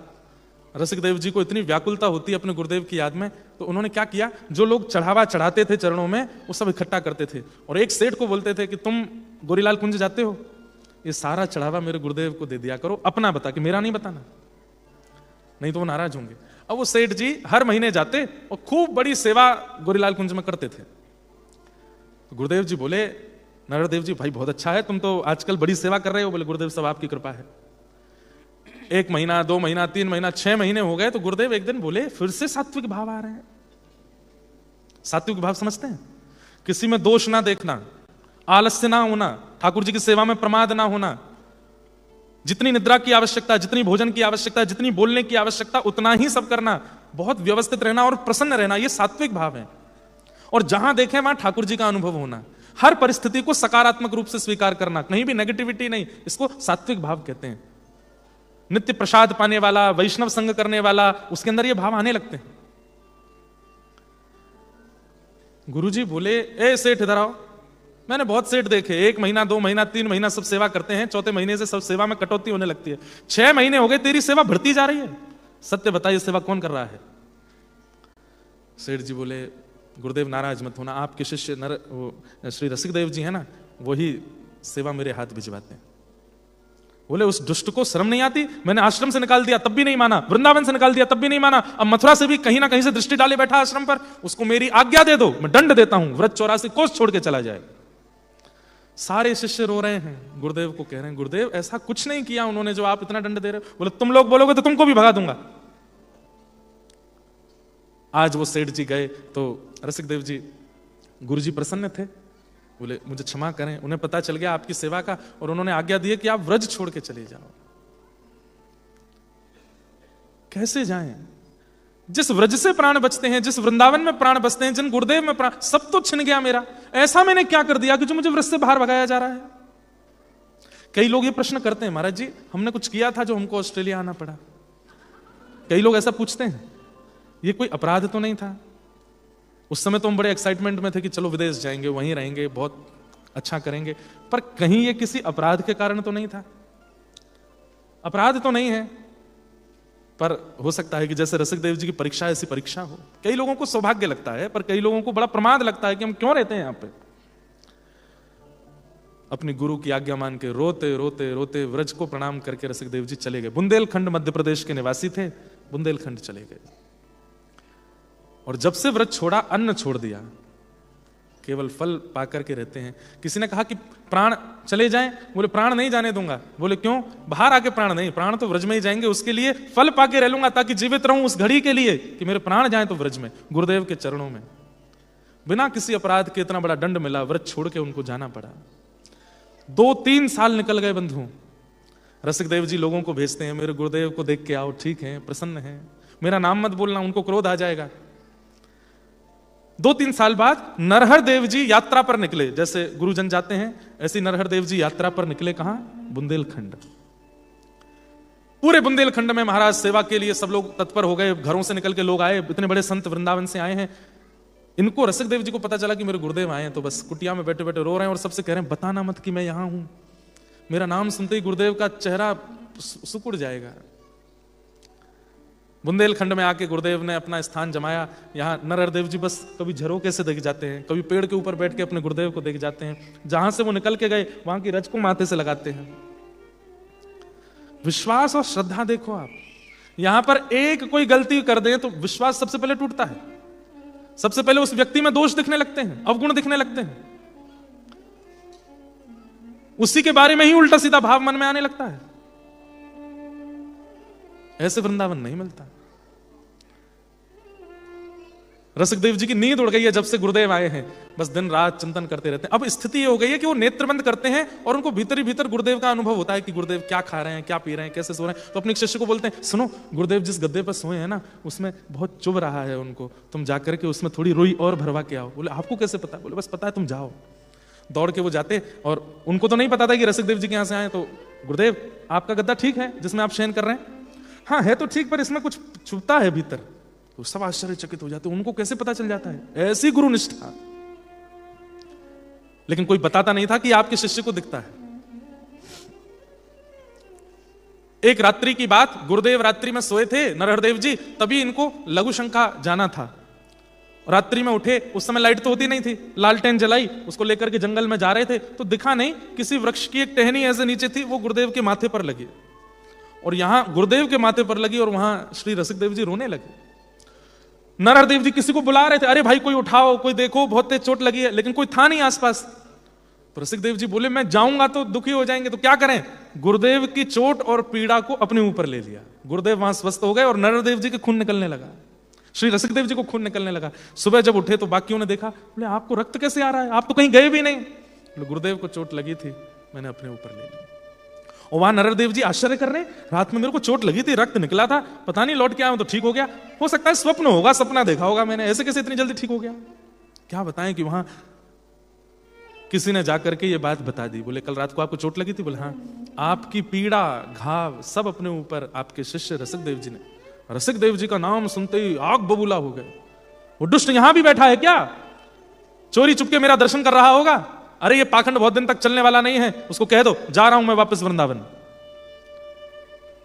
रसिक देव जी को इतनी व्याकुलता होती अपने गुरुदेव की याद में, तो उन्होंने क्या किया, जो लोग चढ़ावा चढ़ाते थे चरणों में वो सब इकट्ठा करते थे और एक सेठ को बोलते थे कि तुम गोरीलाल कुंज जाते हो, ये सारा चढ़ावा मेरे गुरुदेव को दे दिया करो, अपना बता के मेरा नहीं बताना, नहीं तो वो नाराज होंगे। अब वो सेठ जी हर महीने जाते और खूब बड़ी सेवा गोरीलाल कुंज में करते थे। तो गुरुदेव जी बोले, नरदेव जी भाई बहुत अच्छा है, तुम तो आजकल बड़ी सेवा कर रहे हो। बोले गुरुदेव सब आपकी कृपा है। 1 महीना, 2 महीना, 3 महीना, 6 महीने हो गए तो गुरुदेव एक दिन बोले फिर से सात्विक भाव आ रहे हैं। सात्विक भाव समझते हैं? किसी में दोष ना देखना, आलस्य ना होना, ठाकुर जी की सेवा में प्रमाद ना होना, जितनी निद्रा की आवश्यकता, जितनी भोजन की आवश्यकता, जितनी बोलने की आवश्यकता उतना ही सब करना, बहुत व्यवस्थित रहना और प्रसन्न रहना, ये सात्विक भाव है। और जहां देखें वहां ठाकुर जी का अनुभव होना, हर परिस्थिति को सकारात्मक रूप से स्वीकार करना, कहीं भी नेगेटिविटी नहीं, इसको सात्विक भाव कहते हैं। नित्य प्रसाद पाने वाला, वैष्णव संग करने वाला, उसके अंदर ये भाव आने लगते हैं। गुरुजी बोले, ए सेठ इधर आओ। मैंने बहुत सेठ देखे, 1 महीना, 2 महीना, 3 महीना सब सेवा करते हैं, 4थे महीने से सब सेवा में कटौती होने लगती है। 6 महीने हो गए तेरी सेवा बढ़ती जा रही है, सत्य बताइए सेवा कौन कर रहा है? सेठ जी बोले, गुरुदेव नाराज मत होना, आपके शिष्य श्री रसिक देव जी है ना, वही सेवा मेरे हाथ भिजवाते हैं। बोले उस दुष्ट को शर्म नहीं आती? मैंने आश्रम से निकाल दिया तब भी नहीं माना, वृंदावन से निकाल दिया तब भी नहीं माना, अब मथुरा से भी कहीं ना कहीं से दृष्टि डाले बैठा आश्रम पर, उसको मेरी आज्ञा दे दो, मैं दंड देता हूं, व्रत 84 कोस छोड़ के चला जाए। सारे शिष्य रो रहे हैं, गुरुदेव को कह रहे हैं, गुरुदेव ऐसा कुछ नहीं किया उन्होंने जो आप इतना दंड दे रहे हो। बोले तुम लोग बोलोगे तो तुमको भी भगा दूंगा। आज वो सेठ जी गए तो रसिक देव जी, गुरुजी प्रसन्न थे, बोले मुझे क्षमा करें, उन्हें पता चल गया आपकी सेवा का और उन्होंने आज्ञा दी कि आप व्रज छोड़ के चले जाओ। कैसे जाएं? जिस व्रज से प्राण बचते हैं, जिस वृंदावन में प्राण बचते हैं, जिन गुरुदेव में प्राण, सब तो छिन गया मेरा। ऐसा मैंने क्या कर दिया कि जो मुझे व्रज से बाहर भगाया जा रहा है? कई लोग ये प्रश्न करते हैं, महाराज जी हमने कुछ किया था जो हमको ऑस्ट्रेलिया आना पड़ा। कई लोग ऐसा पूछते हैं, ये कोई अपराध तो नहीं था? उस समय तो हम बड़े एक्साइटमेंट में थे कि चलो विदेश जाएंगे, वहीं रहेंगे, बहुत अच्छा करेंगे, पर कहीं ये किसी अपराध के कारण तो नहीं था? अपराध तो नहीं है। पर हो सकता है कि जैसे रसिक देव जी की परीक्षा ऐसी परीक्षा हो। कई लोगों को सौभाग्य लगता है, पर कई लोगों को बड़ा प्रमाद लगता है कि हम क्यों रहते हैं यहां पे। अपनी गुरु की आज्ञा मान के रोते रोते रोते व्रज को प्रणाम करके रसिक देव जी चले गए। बुंदेलखंड मध्य प्रदेश के निवासी थे, बुंदेलखंड चले गए। और जब से व्रज छोड़ा, अन्न छोड़ दिया, केवल फल पाकर के रहते हैं। किसी ने कहा कि प्राण चले जाएं, बोले प्राण नहीं जाने दूंगा। बोले क्यों? बाहर आके प्राण नहीं, प्राण तो व्रज में ही जाएंगे, उसके लिए फल पाके रह लूंगा ताकि जीवित रहूं उस घड़ी के लिए कि मेरे प्राण जाएं तो व्रज में, गुरुदेव के चरणों में। बिना किसी अपराध के इतना बड़ा दंड मिला, व्रज छोड़ के उनको जाना पड़ा। 2-3 साल निकल गए बंधु। रसिक देव जी लोगों को भेजते हैं, मेरे गुरुदेव को देख के आओ, ठीक है, प्रसन्न है, मेरा नाम मत बोलना, उनको क्रोध आ जाएगा। 2-3 साल बाद नरहर देव जी यात्रा पर निकले। जैसे गुरुजन जाते हैं, ऐसे नरहर देव जी यात्रा पर निकले। कहां? बुंदेलखंड। पूरे बुंदेलखंड में महाराज सेवा के लिए सब लोग तत्पर हो गए, घरों से निकल के लोग आए, इतने बड़े संत वृंदावन से आए हैं। इनको रसिक देव जी को पता चला कि मेरे गुरुदेव आए हैं, तो बस कुटिया में बैठे बैठे रो रहे हैं और सबसे कह रहे हैं बताना मत कि मैं यहां हूं। मेरा नाम सुनते ही गुरुदेव का चेहरा सुकुड़ जाएगा। बुंदेलखंड में आके गुरुदेव ने अपना स्थान जमाया। यहाँ नरहर देव जी बस कभी झरोके से देख जाते हैं, कभी पेड़ के ऊपर बैठ के अपने गुरुदेव को देख जाते हैं। जहां से वो निकल के गए वहां की रज को माथे से लगाते हैं। विश्वास और श्रद्धा देखो आप, यहां पर एक कोई गलती कर दे तो विश्वास सबसे पहले टूटता है। सबसे पहले उस व्यक्ति में दोष दिखने लगते हैं, अवगुण दिखने लगते हैं, उसी के बारे में ही उल्टा सीधा भाव मन में आने लगता है। ऐसे वृंदावन नहीं मिलता। रसिक देव जी की नींद उड़ गई है जब से गुरुदेव आए हैं, बस दिन रात चिंतन करते रहते हैं। अब स्थिति ये हो गई है कि वो नेत्र बंद करते हैं और उनको भीतर ही भीतर गुरुदेव का अनुभव होता है कि गुरुदेव क्या खा रहे हैं, क्या पी रहे हैं, कैसे सो रहे हैं। तो अपने शिष्य को बोलते हैं, सुनो गुरुदेव जिस गद्दे पर सोए हैं ना, उसमें बहुत चुभ रहा है उनको, तुम जाकर के उसमें थोड़ी रुई और भरवा के आओ। बोले आपको कैसे पता? बोले बस पता है, तुम जाओ। दौड़ के वो जाते, और उनको तो नहीं पता था कि रसिक देव जी के यहां से आए। तो गुरुदेव आपका गद्दा ठीक है जिसमें आप शयन कर रहे हैं? हाँ है तो ठीक, पर इसमें कुछ चुभता है भीतर। तो सब आश्चर्यचकित हो जाते, उनको कैसे पता चल जाता है? ऐसी गुरु निष्ठा। लेकिन कोई बताता नहीं था कि आपके शिष्य को दिखता है। एक रात्रि की बात, गुरुदेव रात्रि में सोए थे नरहर देव जी, तभी इनको लघु शंका जाना था। रात्रि में उठे, उस समय लाइट तो होती नहीं थी, लालटेन जलाई, उसको लेकर के जंगल में जा रहे थे तो दिखा नहीं, किसी वृक्ष की एक टहनी ऐसे नीचे थी, वो गुरुदेव के माथे पर लगी, और यहां गुरुदेव के माथे पर लगी और वहां श्री रसिक देव जी रोने लगे। नरहर देव जी किसी को बुला रहे थे, अरे भाई कोई उठाओ, कोई देखो, बहुत तेज चोट लगी है, लेकिन कोई था नहीं आसपास। तो रसिक देव जी बोले मैं जाऊंगा तो दुखी हो जाएंगे, तो क्या करें? गुरुदेव की चोट और पीड़ा को अपने ऊपर ले लिया। गुरुदेव वहां स्वस्थ हो गए और नरहर देव जी के खून निकलने लगा, श्री रसिक देव जी को खून निकलने लगा। सुबह जब उठे तो बाकियों ने देखा, बोले आपको रक्त कैसे आ रहा है, आप तो कहीं गए भी नहीं। बोले गुरुदेव को चोट लगी थी, मैंने अपने ऊपर ले ली। और वहां नरहर देव जी आश्चर्य कर रहे, रात में मेरे को चोट लगी थी, रक्त निकला था, पता नहीं लौट के आया तो ठीक हो गया। हो सकता है स्वप्न होगा, सपना देखा होगा मैंने, ऐसे कैसे इतनी जल्दी ठीक हो गया? क्या बताएं कि वहां किसी ने जाकर के ये बात बता दी। बोले कल रात को आपको चोट लगी थी? बोले हाँ। आपकी पीड़ा, घाव सब अपने ऊपर आपके शिष्य रसिक देव जी ने, रसिक देव जी का नाम सुनते ही आग बबूला हो गए। वो दुष्ट यहां भी बैठा है क्या? चोरी चुपके मेरा दर्शन कर रहा होगा? अरे ये पाखंड बहुत दिन तक चलने वाला नहीं है, उसको कह दो जा रहा हूं मैं वापस वृंदावन।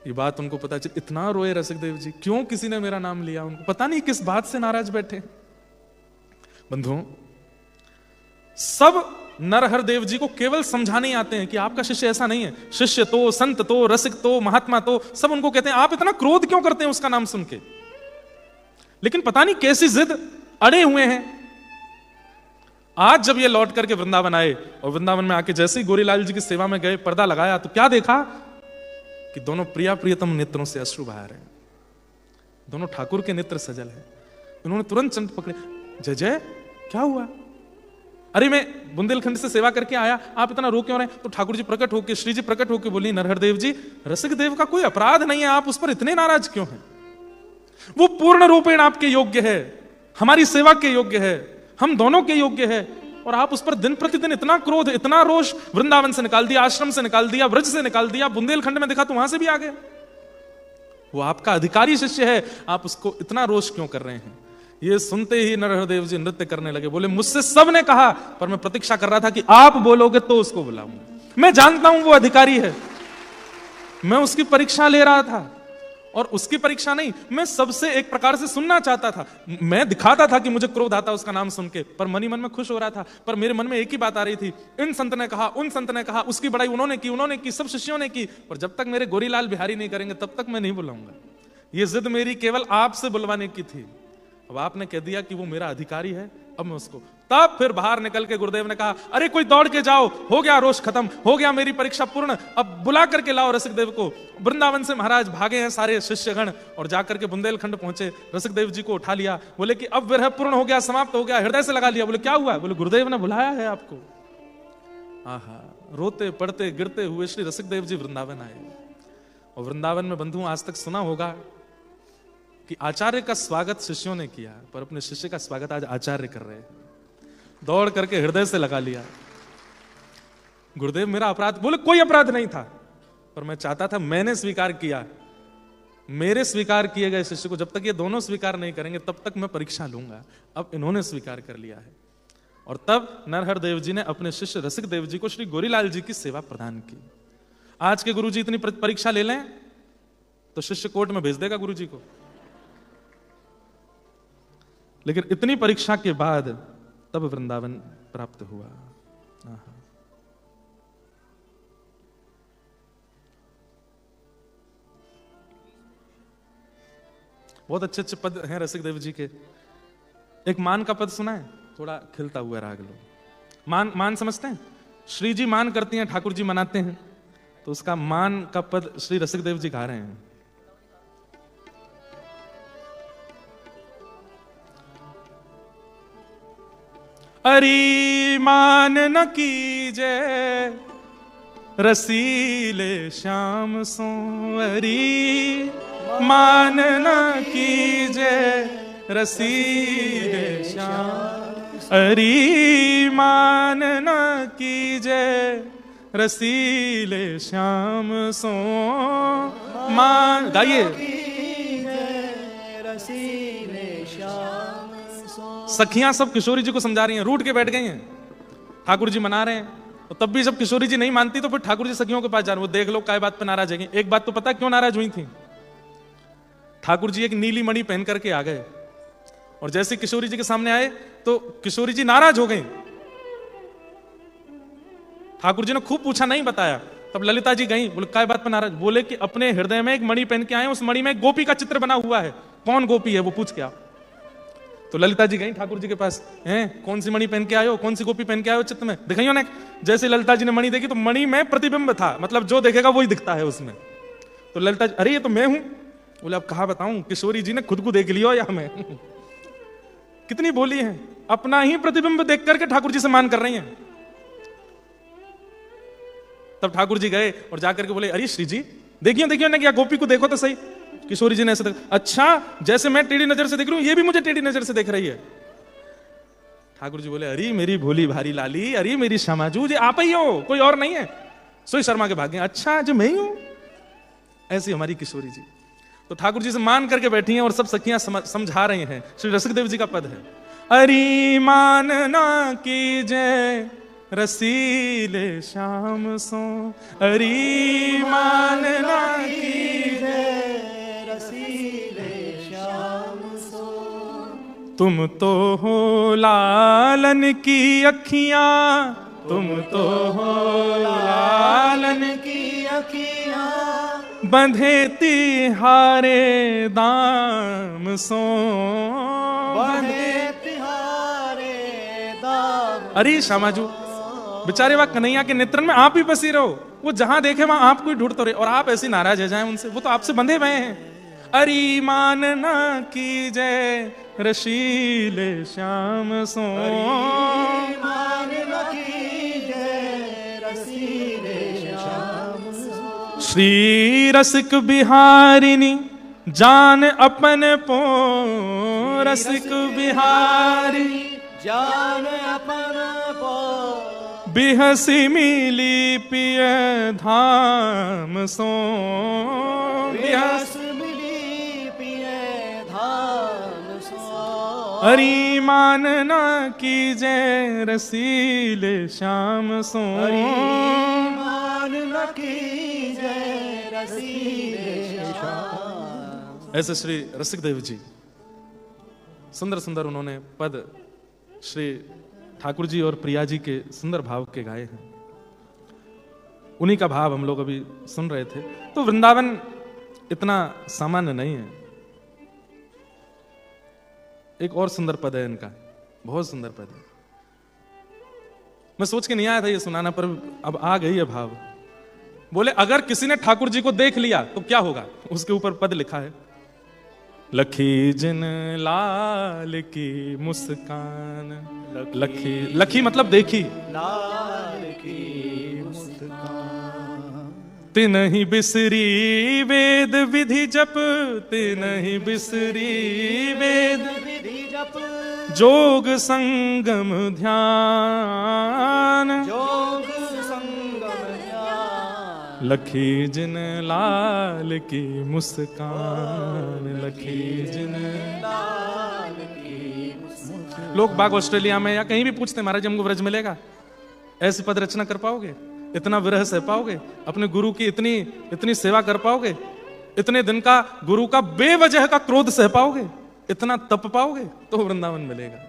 ये बात उनको पता चल, इतना रोए रसिक देव जी, क्यों किसी ने मेरा नाम लिया? उनको पता नहीं किस बात से नाराज बैठे। बंधुओं, सब नरहर देव जी को केवल समझाने ही आते हैं कि आपका शिष्य ऐसा नहीं है। शिष्य तो, संत तो, रसिक तो, महात्मा तो, सब उनको कहते हैं आप इतना क्रोध क्यों करते हैं उसका नाम सुन के? लेकिन पता नहीं कैसी जिद अड़े हुए हैं। आज जब ये लौट करके वृंदावन आए और वृंदावन में आके जैसे ही गोरीलाल जी की सेवा में गए, पर्दा लगाया तो क्या देखा कि दोनों प्रिया प्रियतम नेत्रों से अश्रु बहा रहे हैं, दोनों ठाकुर के नेत्र सजल है। उन्होंने तुरंत चंद पकड़े, जय जय क्या हुआ? अरे मैं बुंदेलखंड से सेवा करके आया, आप इतना रो क्यों रहे? तो ठाकुर जी प्रकट होकर, श्री जी प्रकट होकर बोली, नरहर देव जी, रसिक देव का कोई अपराध नहीं है, आप उस पर इतने नाराज क्यों हैं? वो पूर्ण रूपेण आपके योग्य है, हमारी सेवा के योग्य है, हम दोनों के योग्य है, और आप उस पर दिन प्रतिदिन इतना क्रोध, इतना रोष, वृंदावन से निकाल दिया, आश्रम से निकाल दिया, व्रज से निकाल दिया, बुंदेलखंड में देखा तो वहां से भी आ गए। वो आपका अधिकारी शिष्य है, आप उसको इतना रोष क्यों कर रहे हैं? ये सुनते ही नरहर देव जी नृत्य करने लगे। बोले मुझसे सब ने कहा, पर मैं प्रतीक्षा कर रहा था कि आप बोलोगे तो उसको बुलाऊंगा। मैं जानता हूं वो अधिकारी है, मैं उसकी परीक्षा ले रहा था। और उसकी परीक्षा नहीं, मैं सबसे एक प्रकार से सुनना चाहता था। मैं दिखाता था कि मुझे क्रोध आता उसका नाम सुन के, पर मनी मन में खुश हो रहा था। पर मेरे मन में एक ही बात आ रही थी, इन संत ने कहा, उन संत ने कहा, उसकी बड़ाई उन्होंने की, सब शिष्यों ने की, पर जब तक मेरे गोरीलाल बिहारी नहीं करेंगे तब तक मैं नहीं बुलाऊंगा। ये जिद मेरी केवल आपसे बुलवाने की थी। अब आपने कह दिया कि वो मेरा अधिकारी है, अब मैं उसको। तब फिर बाहर निकल के गुरुदेव ने कहा, अरे कोई दौड़ के जाओ, हो गया रोष खत्म, हो गया मेरी परीक्षा पूर्ण, अब बुला करके लाओ रसिक देव को। वृंदावन से महाराज भागे हैं सारे शिष्यगण और जाकर के बुंदेलखंड पहुंचे। रसिक देव जी को उठा लिया, बोले कि अब विरह पूर्ण हो गया, समाप्त हो गया, हृदय से लगा लिया। बोले क्या हुआ? बोले गुरुदेव ने बुलाया है आपको। आहा, रोते पड़ते गिरते हुए श्री रसिक देव जी वृंदावन आए। और वृंदावन में बंधु आज तक सुना होगा कि आचार्य का स्वागत शिष्यों ने किया, पर अपने शिष्य का स्वागत आज आचार्य कर रहे हैं। दौड़ करके हृदय से लगा लिया, गुरुदेव मेरा अपराध। बोले कोई अपराध नहीं था, पर मैं चाहता था, मैंने स्वीकार किया। मेरे स्वीकार किए गए शिष्य को जब तक ये दोनों स्वीकार नहीं करेंगे तब तक मैं परीक्षा लूंगा। अब इन्होंने स्वीकार कर लिया है। और तब नरहर देव जी ने अपने शिष्य रसिक देव जी को श्री गोरीलाल जी की सेवा प्रदान की। आज के गुरु जी इतनी परीक्षा ले लें तो शिष्य कोर्ट में भेज देगा गुरु जी को, लेकिन इतनी परीक्षा के बाद तब वृंदावन प्राप्त हुआ। बहुत अच्छे अच्छे पद हैं रसिक देव जी के। एक मान का पद सुना है, थोड़ा खिलता हुआ राग लो। मान समझते हैं? श्री जी मान करती हैं, ठाकुर जी मनाते हैं, तो उसका मान का पद श्री रसिक देव जी गा रहे हैं। अरी मान न कीजे रसीले श्याम सो, अरी मान न कीजे रसीले श्याम, अरी मान न कीजे रसीले श्याम सो। मान गाइए, रसीले श्याम सो। सखियां सब किशोरी जी को समझा रही हैं, रूठ के बैठ गई हैं। ठाकुर जी मना रहे हैं, और तब भी जब किशोरी जी नहीं मानती तो फिर ठाकुर जी सखियों के पास जा रहे, वो देख लो काय बात पे नाराज है। एक बात तो पता क्यों नाराज हुई थी? ठाकुर जी एक नीली मणि पहन करके आ गए, और जैसे किशोरी जी के सामने आए तो किशोरी जी नाराज हो गई। ठाकुर जी ने खूब पूछा, नहीं बताया। तब ललिता जी गई, बोले काय बात पे नाराज? बोले कि अपने हृदय में एक मणि पहन के आए, उस मणि में एक गोपी का चित्र बना हुआ है, कौन गोपी है वो पूछ के आओ। तो ललिता जी गई ठाकुर जी के पास, हैं कौन सी मणि पहन के आयो, कौन सी गोपी पहन के आयो चित्र में, दिखाइयो ना। जैसे ललिता जी ने मणि देखी तो मणि में प्रतिबिंब था, मतलब जो देखेगा वही दिखता है उसमें। तो ललिता जी, अरे ये तो मैं हूं। बोले अब कहा बताऊं, किशोरी जी ने खुद को देख लियो या हमें। कितनी बोली है, अपना ही प्रतिबिंब देख करके ठाकुर जी से मान कर रही हैं। तब ठाकुर जी गए और जाकर के बोले, अरे श्री जी देखिए ना, क्या गोपी को देखो तो सही। किशोरी जी ने ऐसे देखा, अच्छा जैसे मैं टेढ़ी नजर से देख रही हूं, ये भी मुझे टेढ़ी नजर से देख रही है। ठाकुर जी बोले, अरे मेरी भोली भारी लाली, अरे मेरी श्यामाजू, जी आप ही हो, कोई और नहीं है। सोई शर्मा के भाग गए, अच्छा जो मैं ही हूं। ऐसी हमारी किशोरी जी तो ठाकुर जी से मान करके बैठी हैं और सब सखियां समझा रही हैं। श्री रसिक देव जी का पद है, अरी मान ना कीजे रसीले श्याम सो, अरी मान ना कीजे रसीले श्याम सो। तुम तो हो लालन की अखियां, तुम तो हो लालन की अखियां, बंधे तिहारे दाम सो, बंधे तिहारे दाम। अरे श्यामाजू बेचारे वह कन्हैया के नेत्रन में आप ही बसी रहो, वो जहां देखे वहां आपको ही ढूंढते रहे, और आप ऐसी नाराज हो जाए उनसे, वो तो आपसे बंधे हुए हैं। अरी मान ना की जय रशीले श्याम सो, मान ना की जय रसीले श्याम सो। श्री रसिक बिहारिनी जान अपन पो, रसिक बिहारी जान अपन पो, बिहसी मिली पिय धाम सो, बिहस मिली पिय धाम सो। अरी मान ना कीजे रसीले श्याम सो, मान न कीजे रसीले श्याम ऐसे श्री रसिकदेव जी सुंदर सुंदर उन्होंने पद श्री ठाकुर जी और प्रिया जी के सुंदर भाव के गाए हैं। उन्हीं का भाव हम लोग अभी सुन रहे थे। तो वृंदावन इतना सामान्य नहीं है। एक और सुंदर पद है इनका, बहुत सुंदर पद है। मैं सोच के नहीं आया था ये सुनाना, पर अब आ गई है भाव। बोले अगर किसी ने ठाकुर जी को देख लिया तो क्या होगा। उसके ऊपर पद लिखा है, लखी जिन लाल की मुस्कान। लखी, लखी मतलब देखी, लाल की मुस्कान। तिनहि बिसरी वेद विधि जप, तिनहि बिसरी वेद विधि जप, जोग संगम ध्यान। जोग संगम ध्यान। लखी जिन लाल की मुस्कान, लखी जिन लाल की मुस्कान। लोग बाग ऑस्ट्रेलिया में या कहीं भी पूछते महाराज हमको व्रज मिलेगा, ऐसी पद रचना कर पाओगे, इतना विरह सह पाओगे, अपने गुरु की इतनी इतनी सेवा कर पाओगे, इतने दिन का गुरु का बेवजह का क्रोध सह पाओगे, इतना तप पाओगे, तो वृंदावन मिलेगा।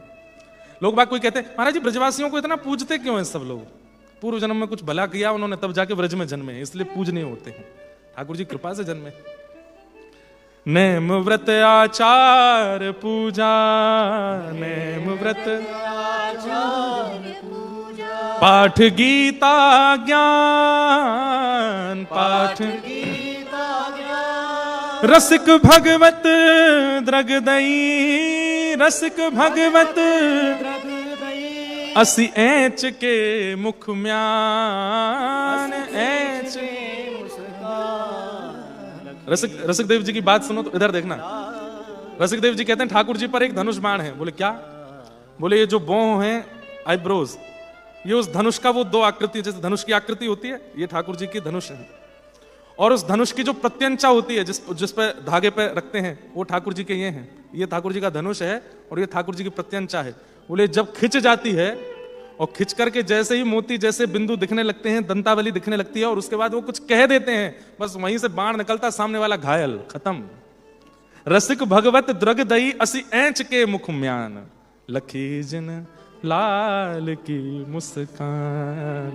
लोग बाग कोई कहते हैं महाराज जी ब्रजवासियों को इतना पूजते क्यों हैं सब लोग, पूर्व जन्म में कुछ भला किया उन्होंने तब जाके व्रज में जन्मे हैं, इसलिए पूजनीय होते हैं। ठाकुर जी कृपा से जन्मे। नेम व्रत आचार पूजा, नेम व्रत पाठ गीता ज्ञान, पाठ गीता ज्ञान। रसिक भगवत द्रगदई, रसिक भगवत द्रगदई। असि ऐच के मुख म्यान, ऐच। रसिक देव जी की बात सुनो तो इधर देखना। रसिक देव जी कहते हैं ठाकुर जी पर एक धनुष बाण है। बोले क्या? बोले ये जो बोह है आईब्रोज, ये उस धनुष का वो दो आकृति, जैसे धनुष की आकृति होती है, ये ठाकुर जी की धनुष है। और उस धनुष की जो प्रत्यंचा होती है, जिस पे धागे पे रखते हैं, वो ठाकुर जी के ये हैं। ये ठाकुर जी का धनुष है और ये ठाकुर जी की प्रत्यंचा है। बोले जब खिंच जाती है और खिंच करके जैसे ही मोती जैसे बिंदु दिखने लगते हैं, दंतावली दिखने लगती है, और उसके बाद वो कुछ कह देते हैं, बस वहीं से बाण निकलता, सामने वाला घायल, खत्म। रसिक भगवत द्रगदई असि ऐंच के मुख म्यान, लखी जिन लाल की मुस्कान,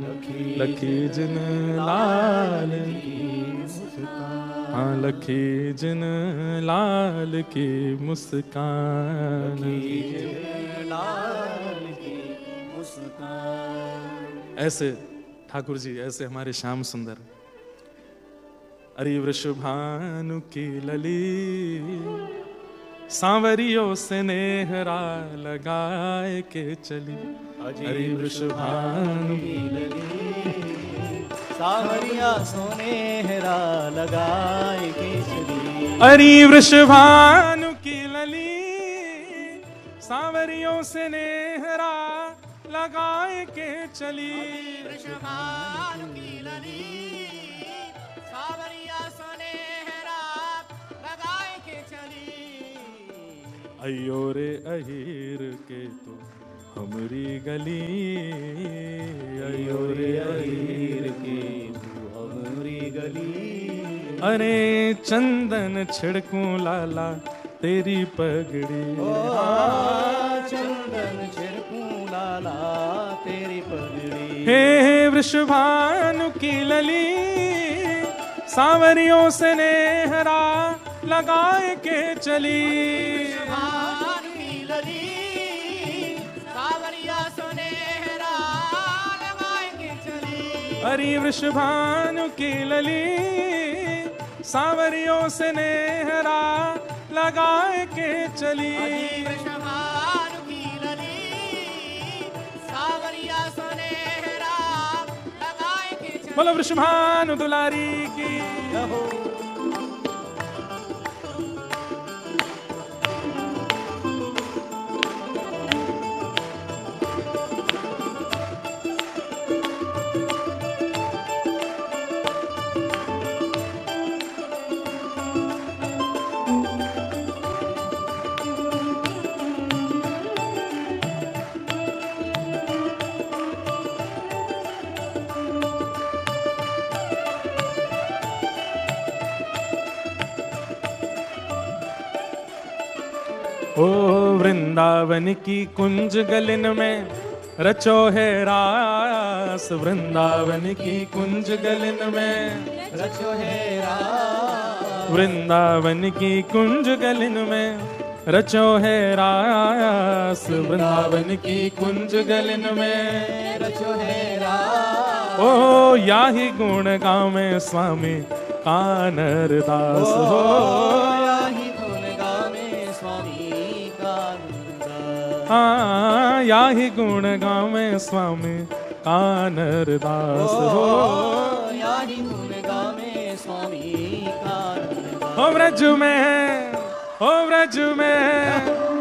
लखी जिन लाल की मुस्कान, हाँ लखी जिन लाल की मुस्कान, लाल की मुस्कान। ऐसे ठाकुर जी, ऐसे हमारे श्याम सुंदर। अरे वृषभानु की लली, सांवरियों से नेहरा लगाए के चली। अरे वृषभानु की लली, सांवरिया सोनेहरा लगाए के चली। अरे वृषभानु की लली, सांवरियों से नेहरा लगाए के चली। वृषभानु की लली, सांवरिया सोनेहरा लगाए के चली। अयो रे अहीर के तो हमरी गली, अयो रे अहीर के तू हमरी गली। अरे चंदन छिड़कूं लाला तेरी पगड़ी, चंदन छिड़कूं लाला तेरी पगड़ी। हे वृषभानु की लली, सांवरियों से नेहरा लगाए के चली। वृषभानु की लली, सांवरिया सोनेहरा लगाए के चली। अरे वृषभानु की लली, सांवरियों से नेहरा लगाए के चली। वृषभानु की लली, सांवरिया सोनेहरा लगाए के चली। बोलो वृषभानु दुलारी की। ओ वृंदावन की कुंज गलिन में रचो है रास, वृंदावन की कुंज गलिन में रचो है रास, वृंदावन की कुंज गलिन में रचो है रास, वृंदावन की कुंज गलिन में रचो है रास। ओ याही गुण गावे स्वामी कानर दास हो, याही गुण गावे स्वामी कानरदास। हाँ याही गुण गावे स्वामी कानर दास हो, याही गुण गावे स्वामी कानरदास। ओ व्रज में, ओ व्रज में,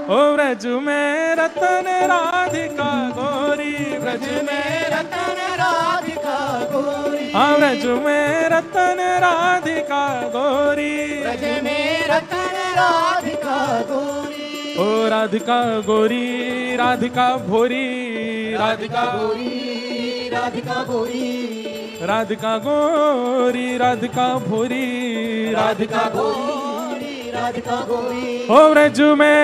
ओ व्रज में रतन राधिका गोरी, व्रज में रतन राधिका गोरी, हाँ व्रज में रतन राधिका गोरी, ब्रज में रतन राधिका गोरी। ओ राधिका गोरी, राधिका भोरी, राधिका गोरी, राधिका गोरी, राधिका गोरी, राधिका भोरी, राधिका गोरी, राधिका गोरी। ओ व्रज में,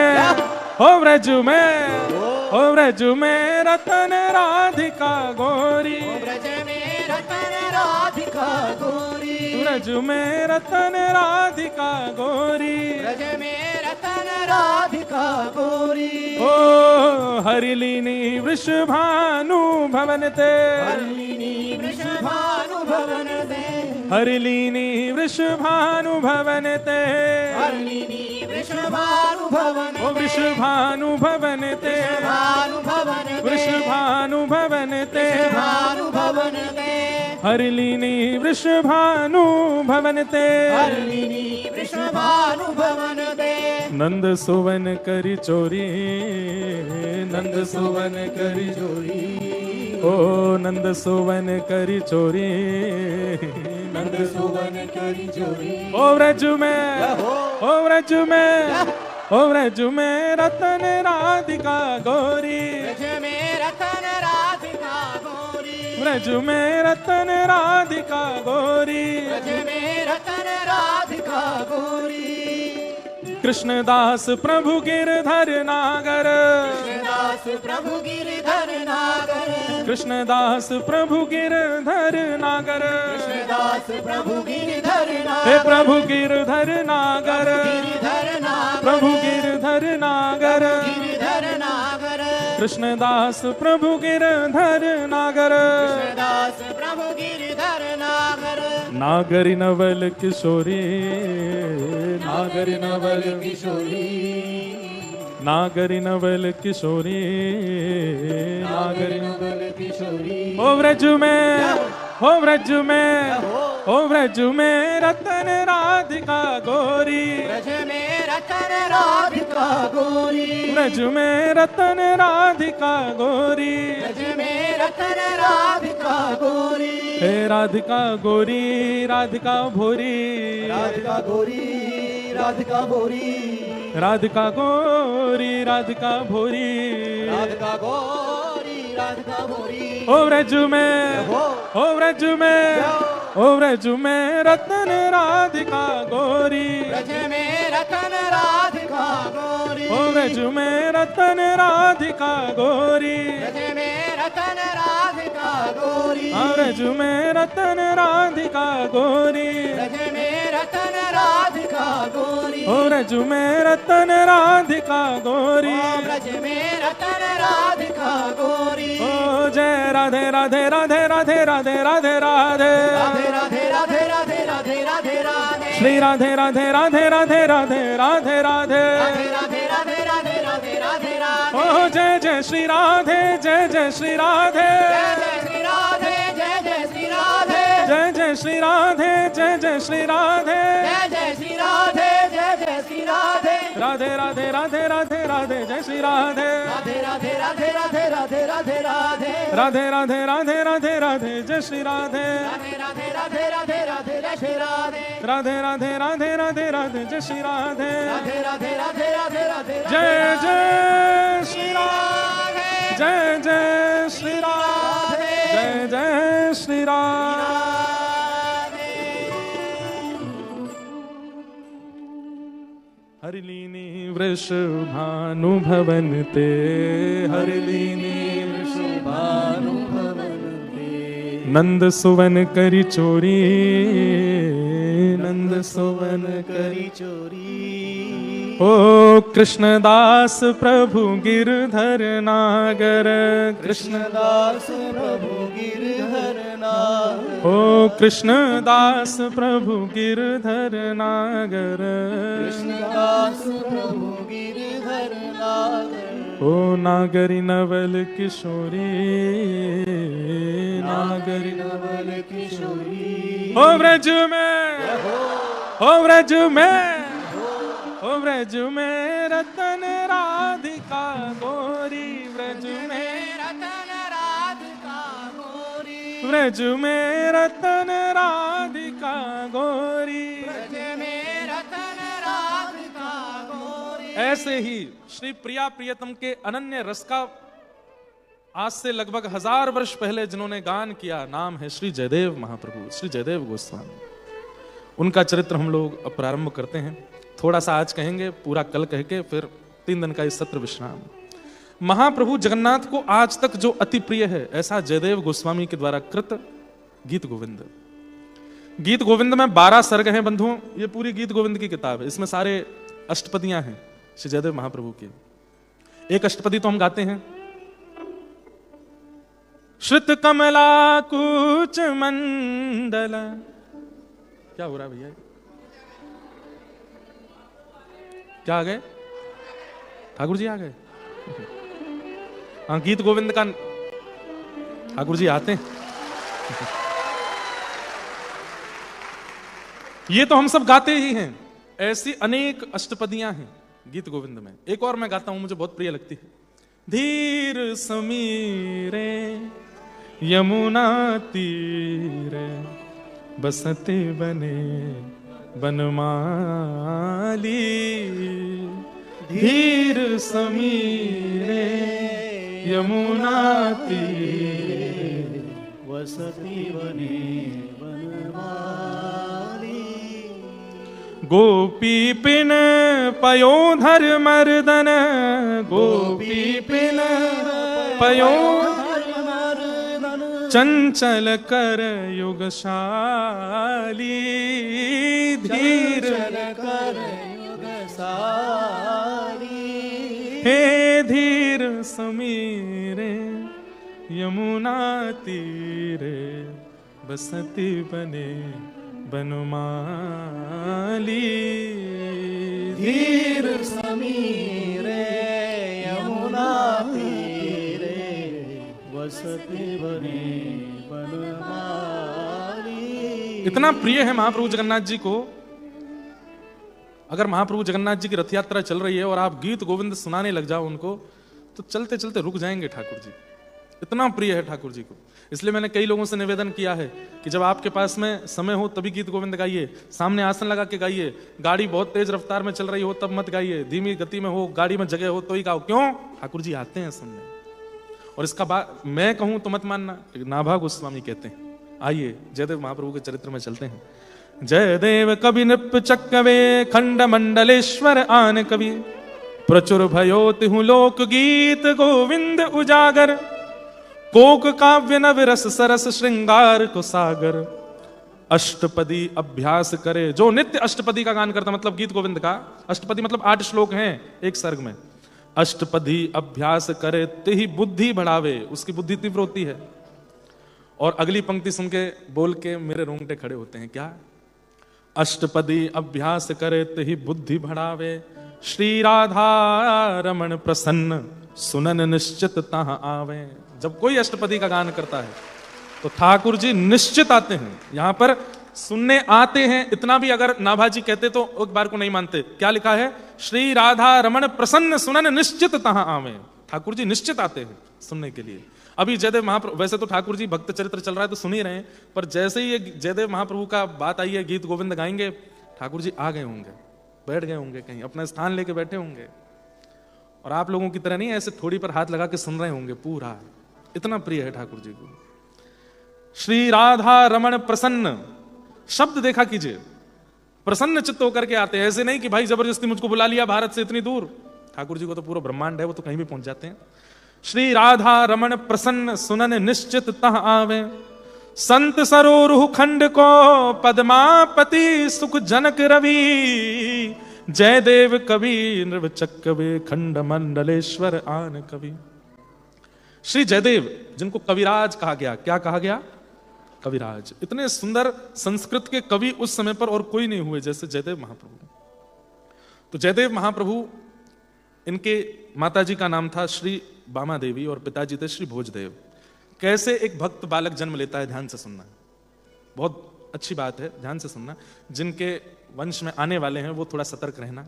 ओ व्रज में, ओ व्रज में रतन राधिका गोरी, ब्रज में रतन राधिका गोरी, व्रज में रतन राधिका गोरी, ब्रज में रतन राधिका गोरी। ओ हरिलीनी वृषभानु भवन ते, हरिणी वृषभानु भवन दे, हरिलीनी वृषभानु भवन ते, हरिणी वृषभानु भवन ओ वृषभानु भवन ते, भानु भवन दे, वृषभानु भवन ते, भानु भवन दे, हरिलीनी वृषभानु भवन ते, हरिणी वृषभानु भवन दे। नंद सुवन करी चोरी, नंद सुवन करी चोरी, ओ नंद सुवन करी चोरी, नंद सुवन करी चोरी। ओ व्रज में, ओ व्रज में, ओ व्रज में रतन राधिका गोरी, ब्रज में रतन राधिका गोरी, व्रज में रतन राधिका गोरी, ब्रज में रतन राधिका गोरी। कृष्णदास प्रभु गिरधर नागर, कृष्णदास प्रभु गिरधर नागर, कृष्णदास प्रभु गिरधर नागर, कृष्णदास प्रभु गिरधर हे नागर, प्रभु गिरधर नागर, गिरधर नागर, प्रभु गिरधर नागर, गिरधर नागर, कृष्णदास प्रभु गिरधर नागर, कृष्णदास प्रभु गिरधर नागर। नागरी नवल किशोरी, नागरी नवल किशोरी, नागरी नवल किशोरी, नागरी नवल किशोरी। ओ व्रज में, ओ व्रज में, ओ व्रज में रतन राधिका गोरी, ब्रज में रतन राधिका गोरी, व्रज में रतन राधिका गोरी, ब्रज में रतन राधिका गोरी। हे राधिका गोरी, राधिका भोरी, राधिका गोरी, राधिका गोरी, राधिका गोरी, राधिका भोरी, राधिका गोरी, राधिका गोरी। ओ व्रज में, ओ व्रज में, ओ व्रज में रतन राधिका गोरी, ब्रज में रतन राधिका गोरी, ओ व्रज में रतन राधिका गोरी, ब्रज में रतन राधिका गोरी, हाँ व्रज में रतन राधिका गोरी, ब्रज में रतन राधिका गोरी, ओ व्रज में रतन राधिका गोरी, ब्रज में रतन राधिका गोरी। ओ जय राधे राधे राधे राधे राधे राधे राधे, राधे राधे राधे राधे राधे राधे राधे, श्री राधे राधे राधे राधे राधे राधे राधे, राधे राधे राधे राधे राधे राधे राधे। ओ जय जय श्री राधे, जय जय श्री राधे, जय जय श्री राधे, जय जय श्री राधे, जय जय श्री राधे, जय जय श्री राधे, जय जय श्री राधे, जय जय श्री राधे। राधे राधे राधे राधे राधे जय श्री राधे, राधे राधे राधे राधे राधे राधे राधे, राधे राधे राधे राधे राधे जय श्री राधे, राधे राधे राधे राधे राधे जय श्री राधे, राधे राधे राधे राधे राधे जय श्री राधे, राधे राधे राधे राधे राधे जय जय श्री राधे, राधे, जय जय श्री राधे, जय जय श्री राधे। राधे। हरिलीनी वृषभानुभवन ते, हरिलीनी वृषभानुभवन ते, नंद सुवन करी चोरी, नंद सुवन करी चोरी। ओ कृष्णदास प्रभु गिरधर नागर, कृष्णदास प्रभु गिरधर नागर, ओ कृष्णदास प्रभु गिरधर नागर, कृष्णदास प्रभु गिरधर नागर। ओ नागरी नवल किशोरी, नागरी नवल किशोरी। ओ व्रज में, ओ व्रज में, ओ व्रज में रतन राधिका गोरी, व्रज में रतन राधिका गोरी, व्रज में रतन राधिका गोरी। व्रज में रतन राधिका गोरी। ऐसे ही श्री प्रिया प्रियतम के अनन्य रस का आज से लगभग 1000 वर्ष पहले जिन्होंने गान किया, नाम है श्री जयदेव महाप्रभु, श्री जयदेव गोस्वामी। उनका चरित्र हम लोग अब प्रारंभ करते हैं। थोड़ा सा आज कहेंगे, पूरा कल कह के फिर 3 दिन का इस सत्र विश्राम। महाप्रभु जगन्नाथ को आज तक जो अति प्रिय है, ऐसा जयदेव गोस्वामी के द्वारा कृत गीत गोविंद। गीत गोविंद में 12 सर्ग हैं बंधुओं। ये पूरी गीत गोविंद की किताब है। इसमें सारे अष्टपदियां हैं श्री जयदेव महाप्रभु की। एक अष्टपदी तो हम गाते हैं, श्रुत कमला कुच मंडल। क्या हो रहा है भैया? क्या आ गए? ठाकुर जी आ गए? हाँ, गीत गोविंद का ठाकुर जी आते हैं। ये तो हम सब गाते ही हैं। ऐसी अनेक अष्टपदियां हैं गीत गोविंद में। एक और मैं गाता हूं, मुझे बहुत प्रिय लगती है। धीर समीरे यमुना तीरे, बसते बने बनमाली। धीर समीरे यमुना तीरे, वसती बने बनमाली। गोपी पिन पयोधर मर्दन, गोपी पिन पयोधर मर्दन, चंचल कर युगशाली। धीर कर युगशाली। हे धीर समीरे यमुना तीरे, बसती बने बनमाली। धीर समीरे यमुना तीरे, वसती बने बनमाली। इतना प्रिय है महाप्रभु जगन्नाथ जी को। अगर महाप्रभु जगन्नाथ जी की रथ यात्रा चल रही है और आप गीत गोविंद सुनाने लग जाओ उनको, तो चलते चलते रुक जाएंगे ठाकुर जी। इतना प्रिय है ठाकुर जी को। इसलिए मैंने कई लोगों से निवेदन किया है कि जब आपके पास में समय हो तभी गीत गोविंद गाइए, सामने आसन लगा के गाइए। गाड़ी बहुत तेज रफ्तार में चल रही हो तब मत गाइए, धीमी गति में हो, गाड़ी में जगह हो तो ही गाओ। क्यों? ठाकुर जी आते हैं सुनने। और इसका बात मैं कहूं तो मत मानना, नाभा गोस्वामी कहते हैं। आइए जयदेव महाप्रभु के चरित्र में चलते हैं। जयदेव कवि नृप चक्कवे, खंड मंडलेश्वर आन कवि। प्रचुर भयो तिहु लोक गीत गोविंद उजागर। कोक काव्य नव रस सरस श्रृंगार को सागर। अष्टपदी अभ्यास करे, जो नित्य अष्टपदी का गान करता, मतलब गीत गोविंद का। अष्टपदी मतलब 8 श्लोक हैं एक सर्ग में। अष्टपदी अभ्यास करे तिहि बुद्धि बढ़ावे, उसकी बुद्धि तीव्र होती है। और अगली पंक्ति सुन के बोल के मेरे रोंगटे खड़े होते हैं। क्या? अष्टपदी अभ्यास करे तिहि बुद्धि बढ़ावे। श्री राधा रमण प्रसन्न सुनन निश्चित तहाँ आवे। जब कोई अष्टपदी का गान करता है तो ठाकुर जी निश्चित आते हैं, यहां पर सुनने आते हैं। इतना भी अगर नाभाजी कहते तो एक बार को नहीं मानते। क्या लिखा है? श्री राधा रमण प्रसन्न सुनन निश्चित तहाँ आवे। ठाकुर जी निश्चित आते हैं सुनने के लिए। अभी जयदेव महाप्रभु, वैसे तो ठाकुर जी भक्त चरित्र चल रहा है तो सुन ही रहे हैं, पर जैसे ही ये जयदेव महाप्रभु का बात आई है, गीत गोविंद गाएंगे, ठाकुर जी आ गए होंगे, बैठ गए होंगे, कहीं अपना स्थान लेके बैठे होंगे। और आप लोगों की तरह नहीं ऐसे थोड़ी पर हाथ लगा के सुन रहे होंगे पूरा। इतना प्रिय है ठाकुर जी को। श्री राधा रमण प्रसन्न शब्द देखा कीजिए। प्रसन्न चित्त होकर के आते हैं। ऐसे नहीं कि भाई जबरदस्ती मुझको बुला लिया भारत से इतनी दूर। ठाकुर जी को तो पूरा ब्रह्मांड है, वो तो कहीं भी पहुंच जाते हैं। श्री राधा रमण प्रसन्न सुनन निश्चित तह आवे, संत सरोरुह खंड को पद्मापति सुख जनक रवि, जय देव कवि नृवचक्कवे खंड मंडलेश्वर आन कवि। श्री जयदेव जिनको कविराज कहा गया, क्या कहा गया? कविराज। इतने सुंदर संस्कृत के कवि उस समय पर और कोई नहीं हुए जैसे जयदेव महाप्रभु। तो जयदेव महाप्रभु, इनके माताजी का नाम था श्री बामा देवी और पिताजी थे श्री भोजदेव। कैसे एक भक्त बालक जन्म लेता है, ध्यान से सुनना, बहुत अच्छी बात है, ध्यान से सुनना। जिनके वंश में आने वाले हैं वो थोड़ा सतर्क रहना।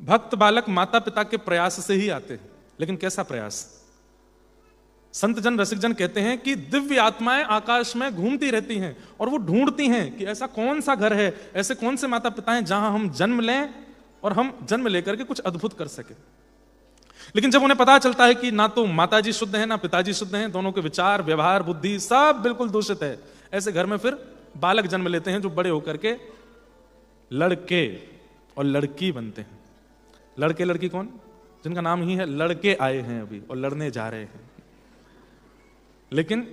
भक्त बालक माता पिता के प्रयास से ही आते हैं, लेकिन कैसा प्रयास? संत जन रसिक जन कहते हैं कि दिव्य आत्माएं आकाश में घूमती रहती हैं और वो ढूंढती हैं कि ऐसा कौन सा घर है, ऐसे कौन से माता पिता हैं जहां हम जन्म लें और हम जन्म लेकर के कुछ अद्भुत कर सके। लेकिन जब उन्हें पता चलता है कि ना तो माताजी शुद्ध है ना पिताजी शुद्ध हैं, दोनों के विचार व्यवहार बुद्धि सब बिल्कुल दूषित है, ऐसे घर में फिर बालक जन्म लेते हैं जो बड़े होकर के लड़के और लड़की बनते हैं। लड़के लड़की कौन? जिनका नाम ही है लड़के आए हैं अभी और लड़ने जा रहे हैं। लेकिन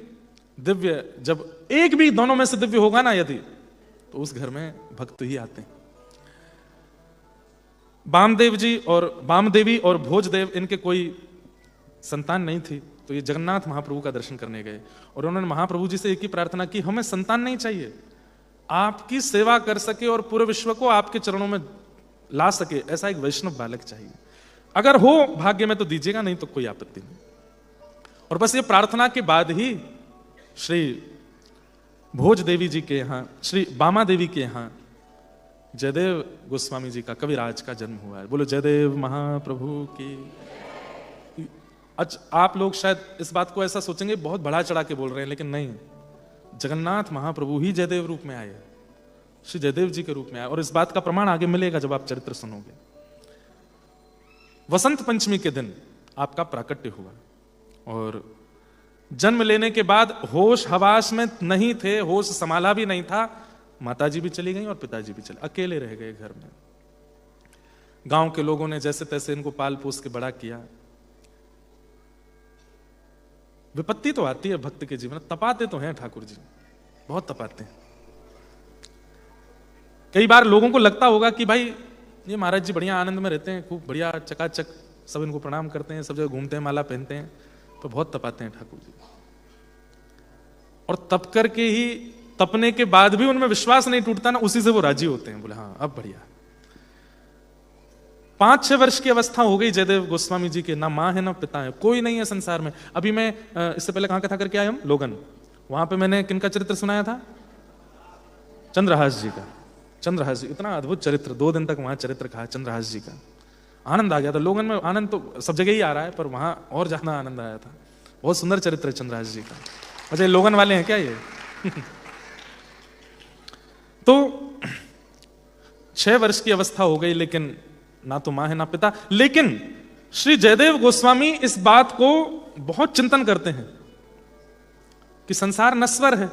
दिव्य, जब एक भी दोनों में से दिव्य होगा ना यदि, तो उस घर में भक्त ही आते हैं। बामदेव जी और बामदेवी और भोजदेव, इनके कोई संतान नहीं थी, तो ये जगन्नाथ महाप्रभु का दर्शन करने गए और उन्होंने महाप्रभु जी से एक ही प्रार्थना की, हमें संतान नहीं चाहिए, आपकी सेवा कर सके और पूरे विश्व को आपके चरणों में ला सके, ऐसा एक वैष्णव बालक चाहिए। अगर हो भाग्य में तो दीजिएगा, नहीं तो कोई आपत्ति नहीं। और बस ये प्रार्थना के बाद ही श्री भोज देवी जी के यहाँ, श्री बामा देवी के यहाँ जयदेव गोस्वामी जी का, कविराज का जन्म हुआ है। बोलो जयदेव महाप्रभु की। अच्छा, आप लोग शायद इस बात को ऐसा सोचेंगे बहुत बढ़ा चढ़ा के बोल रहे हैं, लेकिन नहीं, जगन्नाथ महाप्रभु ही जयदेव रूप में आए, श्री जयदेव जी के रूप में आए। और इस बात का प्रमाण आगे मिलेगा जब आप चरित्र सुनोगे। वसंत पंचमी के दिन आपका प्राकट्य हुआ और जन्म लेने के बाद होश हवास में नहीं थे, होश संभाला भी नहीं था, माताजी भी चली गई और पिताजी भी चले, अकेले रह गए घर में। गांव के लोगों ने जैसे तैसे इनको पाल पोस के बड़ा किया। विपत्ति तो आती है भक्त के जीवन, तपाते तो हैं ठाकुर जी, बहुत तपाते हैं। कई बार लोगों को लगता होगा कि भाई ये महाराज जी बढ़िया आनंद में रहते हैं, खूब बढ़िया चकाचक, सब इनको प्रणाम करते हैं, सब जगह घूमते हैं, माला पहनते हैं, तो बहुत तपाते हैं ठाकुर जी। और तप करके ही, तपने के बाद भी उनमें विश्वास नहीं टूटता ना, उसी से वो राजी होते हैं, बोले हाँ अब बढ़िया। 5-6 वर्ष की अवस्था हो गई जयदेव गोस्वामी जी के, ना माँ है ना पिता है, कोई नहीं है संसार में। अभी मैं इससे पहले कहां कथा करके आए हम, लोगन, वहां पे मैंने किनका चरित्र सुनाया था? चंद्रहास जी का। चंद्रहास जी, इतना अद्भुत चरित्र, 2 दिन तक वहां चरित्र कहा चंद्रहास जी का, आनंद आ गया था। लोगन में आनंद तो सब जगह ही आ रहा है, पर वहां और ज्यादा आनंद आया था। बहुत सुंदर चरित्र है चंद्रहास जी का। अच्छा, लोगन वाले हैं क्या ये? तो 6 वर्ष की अवस्था हो गई, लेकिन ना तो मां है ना पिता। लेकिन श्री जयदेव गोस्वामी इस बात को बहुत चिंतन करते हैं कि संसार नश्वर है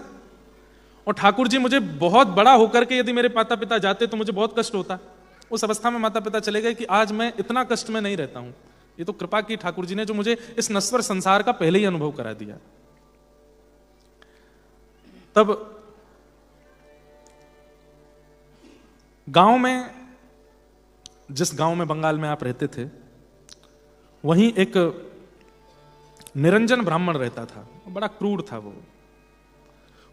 और ठाकुर जी मुझे बहुत बड़ा होकर के यदि मेरे माता पिता जाते तो मुझे बहुत कष्ट होता। उस अवस्था में माता पिता चले गए कि आज मैं इतना कष्ट में नहीं रहता हूं। ये तो कृपा की ठाकुर जी ने, जो मुझे इस नश्वर संसार का पहले ही अनुभव करा दिया। तब गांव में, जिस गांव में बंगाल में आप रहते थे, वहीं एक निरंजन ब्राह्मण रहता था, बड़ा क्रूर था वो।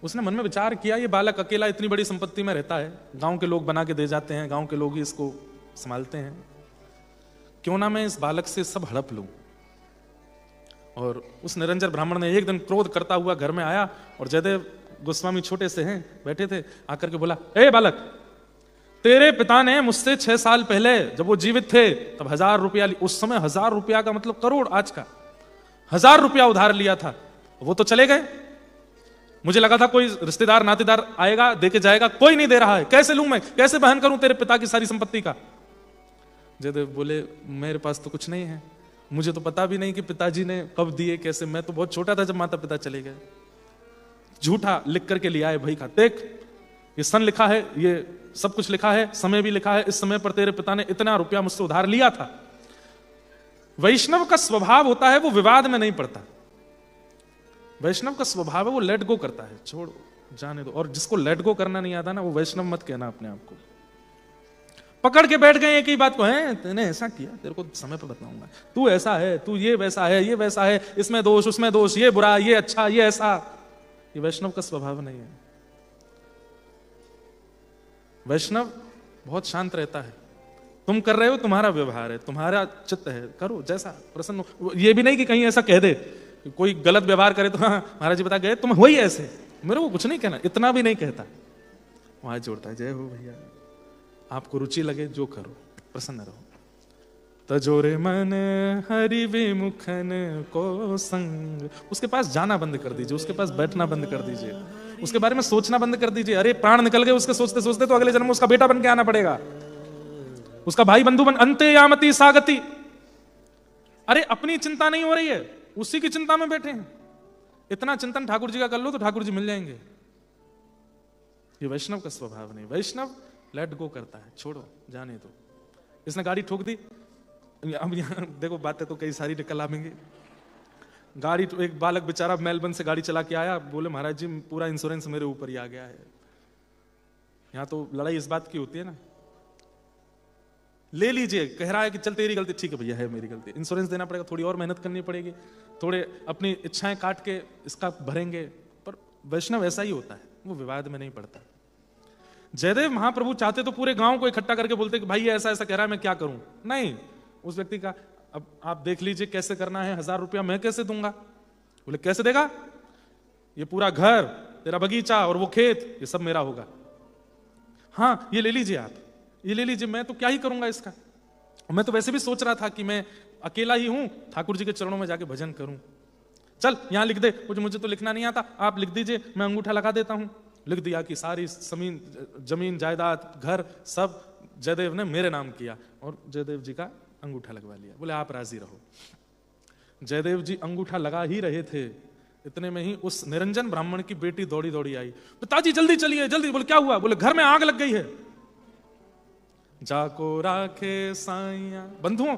उसने मन में विचार किया, ये बालक अकेला इतनी बड़ी संपत्ति में रहता है, गांव के लोग बना के दे जाते हैं, गांव के लोग ही इसको संभालते हैं, क्यों ना मैं इस बालक से सब हड़प लूं। और उस निरंजन ब्राह्मण ने एक दिन क्रोध करता हुआ घर में आया और जयदेव गोस्वामी छोटे से हैं, बैठे थे, आकर के बोला, ए बालक, तेरे पिता ने मुझसे 6 साल पहले जब वो जीवित थे तब 1000 रुपया, उस समय 1000 रुपया का मतलब करोड़, आज का 1000 रुपया उधार लिया था, वो तो चले गए। मुझे लगा था कोई रिश्तेदार नातेदार आएगा देके जाएगा, कोई नहीं दे रहा है, कैसे लूं मैं, कैसे वहन करूं तेरे पिता की सारी संपत्ति का। जयदेव बोले, मेरे पास तो कुछ नहीं है, मुझे तो पता भी नहीं कि पिताजी ने कब दिए, कैसे, मैं तो बहुत छोटा था जब माता पिता चले गए। झूठा लिख करके लिया है भाई का, देख ये सन लिखा है, ये सब कुछ लिखा है, समय भी लिखा है, इस समय पर तेरे पिता ने इतना रुपया मुझसे उधार लिया था। वैष्णव का स्वभाव होता है वो विवाद में नहीं पड़ता। वैष्णव का स्वभाव है वो लेट गो करता है, छोड़ो जाने दो। और जिसको लेट गो करना नहीं आता ना, वो वैष्णव मत कहना अपने आप को। पकड़ के बैठ गए एक ही बात को, है तूने ऐसा किया, तेरे को समय पर बताऊंगा, तू ऐसा है, तू ये वैसा है, ये वैसा है, इसमें दोष उसमें दोष, ये बुरा ये अच्छा ये ऐसा। ये वैष्णव का स्वभाव नहीं है। वैष्णव बहुत शांत रहता है। तुम कर रहे हो, तुम्हारा व्यवहार है, तुम्हारा चित्त है, करो जैसा प्रसन्न हो। ये भी नहीं कि कहीं ऐसा कह दे, कोई गलत व्यवहार करे तो हाँ महाराज जी बता गए तुम वही ऐसे, मेरे को कुछ नहीं कहना, इतना भी नहीं कहता। वहां जोड़ता है, जय हो भैया, आपको रुचि लगे जो करो, प्रसन्न रहो। तजोरे मन हरि विमुखन को संग, उसके पास जाना बंद कर दीजिए, उसके पास बैठना बंद कर दीजिए, उसके बारे में सोचना बंद कर दीजिए। अरे प्राण निकल गए उसके सोचते सोचते, तो अगले जन्म में उसका बेटा बन के आना पड़ेगा, उसका भाई बंधु बन, अंते यामति सागति। अरे अपनी चिंता नहीं हो रही है, उसी की चिंता में बैठे हैं। इतना चिंतन ठाकुर जी का कर लो तो ठाकुर जी मिल जाएंगे। ये वैष्णव का स्वभाव नहीं। वैष्णव लेट गो करता है, छोड़ो जाने दो। इसने गाड़ी ठोक दी, अब यहां देखो बातें तो कई सारी निकल आएंगी। गाड़ी तो एक बालक बेचारा मेलबर्न से गाड़ी चला के आया, बोले महाराज जी पूरा इंश्योरेंस मेरे ऊपर ही आ गया है। यहां तो लड़ाई इस बात की होती है ना, ले लीजिए, कह रहा है कि चल तेरी गलती, ठीक है भैया है मेरी गलती, इंश्योरेंस देना पड़ेगा, थोड़ी और मेहनत करनी पड़ेगी, थोड़े अपनी इच्छाएं काट के इसका भरेंगे। पर वैष्णव ऐसा ही होता है, वो विवाद में नहीं पड़ता। जयदेव महाप्रभु चाहते तो पूरे गांव को इकट्ठा करके बोलते कि भाई ये ऐसा ऐसा कह रहा है, मैं क्या करूं। नहीं, उस व्यक्ति का अब आप देख लीजिए कैसे करना है, 1000 रुपया मैं कैसे दूंगा। बोले कैसे देगा, ये पूरा घर तेरा बगीचा और वो खेत ये सब मेरा होगा। हाँ ये ले लीजिए, आप ये ले लीजिए, मैं तो क्या ही करूंगा इसका। मैं तो वैसे भी सोच रहा था कि मैं अकेला ही हूं, ठाकुर जी के चरणों में जाके भजन करूं। चल यहां लिख दे, मुझे तो लिखना नहीं आता, आप लिख दीजिए, मैं अंगूठा लगा देता हूं। लिख दिया कि सारी जमीन जायदाद घर सब जयदेव ने मेरे नाम किया, और जयदेव जी का अंगूठा लगवा लिया। बोले आप राजी रहो। जयदेव जी अंगूठा लगा ही रहे थे, इतने में ही उस निरंजन ब्राह्मण की बेटी दौड़ी दौड़ी आई, पिताजी जल्दी चलिए जल्दी। बोले क्या हुआ। बोले घर में आग लग गई है। जाको राखे साइया। बंधुओं,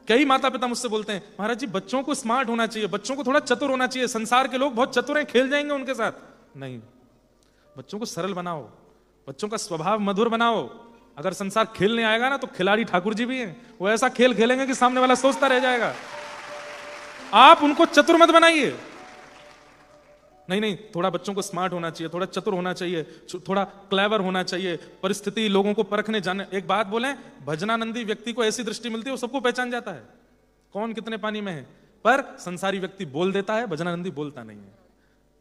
कई माता पिता मुझसे बोलते हैं महाराज जी बच्चों को स्मार्ट होना चाहिए, बच्चों को थोड़ा चतुर होना चाहिए, संसार के लोग बहुत चतुर हैं, खेल जाएंगे उनके साथ। नहीं, बच्चों को सरल बनाओ, बच्चों का स्वभाव मधुर बनाओ। अगर संसार खेलने आएगा ना तो खिलाड़ी ठाकुर जी भी हैं, वो ऐसा खेल खेलेंगे कि सामने वाला सोचता रह जाएगा। आप उनको चतुर मत बनाइए। नहीं, थोड़ा बच्चों को स्मार्ट होना चाहिए, थोड़ा चतुर होना चाहिए, थोड़ा क्लेवर होना चाहिए, परिस्थिति लोगों को परखने जाने। एक बात बोले, भजनानंदी व्यक्ति को ऐसी दृष्टि मिलती है वो सबको पहचान जाता है कौन कितने पानी में है। पर संसारी व्यक्ति बोल देता है, भजनानंदी बोलता नहीं है।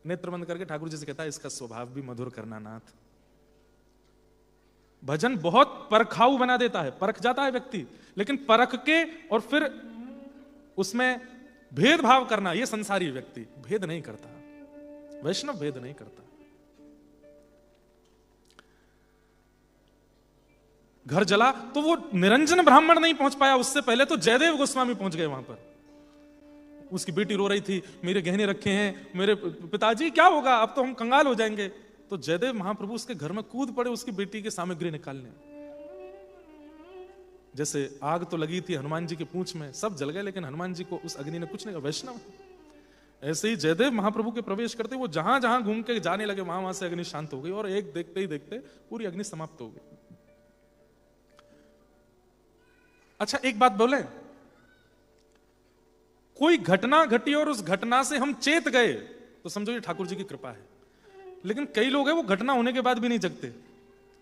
नेत्र बंद करके ठाकुर जी से कहता है इसका स्वभाव भी मधुर करना नाथ। भजन बहुत परखाऊ बना देता है, परख जाता है व्यक्ति, लेकिन परख के और फिर उसमें भेदभाव करना, यह संसारी व्यक्ति भेद नहीं करता, वैष्णव भेद नहीं करता। घर जला तो वो निरंजन ब्राह्मण नहीं पहुंच पाया, उससे पहले तो जयदेव गोस्वामी पहुंच गए वहां पर। उसकी बेटी रो रही थी, मेरे गहने रखे हैं, मेरे पिताजी क्या होगा, अब तो हम कंगाल हो जाएंगे। तो जयदेव महाप्रभु उसके घर में कूद पड़े उसकी बेटी की सामग्री निकालने। जैसे आग तो लगी थी हनुमान जी के पूंछ में, सब जल गए, लेकिन हनुमान जी को उस अग्नि ने कुछ नहीं कहा, वैष्णव। ऐसे ही जयदेव महाप्रभु के प्रवेश करते वो जहां जहां घूम के जाने लगे वहां से अग्नि शांत हो गई, और एक देखते ही देखते पूरी अग्नि समाप्त हो गई। अच्छा एक बात बोले, कोई घटना घटी और उस घटना से हम चेत गए तो समझो ये ठाकुर जी की कृपा है। लेकिन कई लोग हैं वो घटना होने के बाद भी नहीं जगते,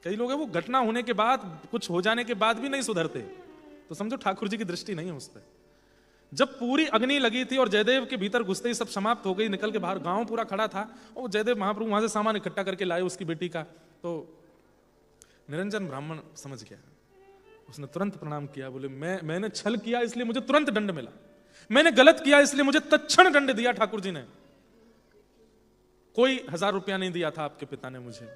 कई लोग हैं वो घटना होने के बाद कुछ हो जाने के बाद भी नहीं सुधरते, तो समझो ठाकुर जी की दृष्टि नहीं है उस पर। जब पूरी अग्नि लगी थी और जयदेव के भीतर घुसते ही सब समाप्त हो गई, निकल के बाहर गांव पूरा खड़ा था, और जयदेव महाप्रभु वहां से सामान इकट्ठा करके लाए उसकी बेटी का, तो निरंजन ब्राह्मण समझ गया, उसने तुरंत प्रणाम किया। बोले मैंने छल किया इसलिए मुझे तुरंत दंड मिला, मैंने गलत किया इसलिए मुझे तत्क्षण दंड दिया ठाकुर जी ने। कोई 1000 रुपया नहीं दिया था आपके पिता ने मुझे,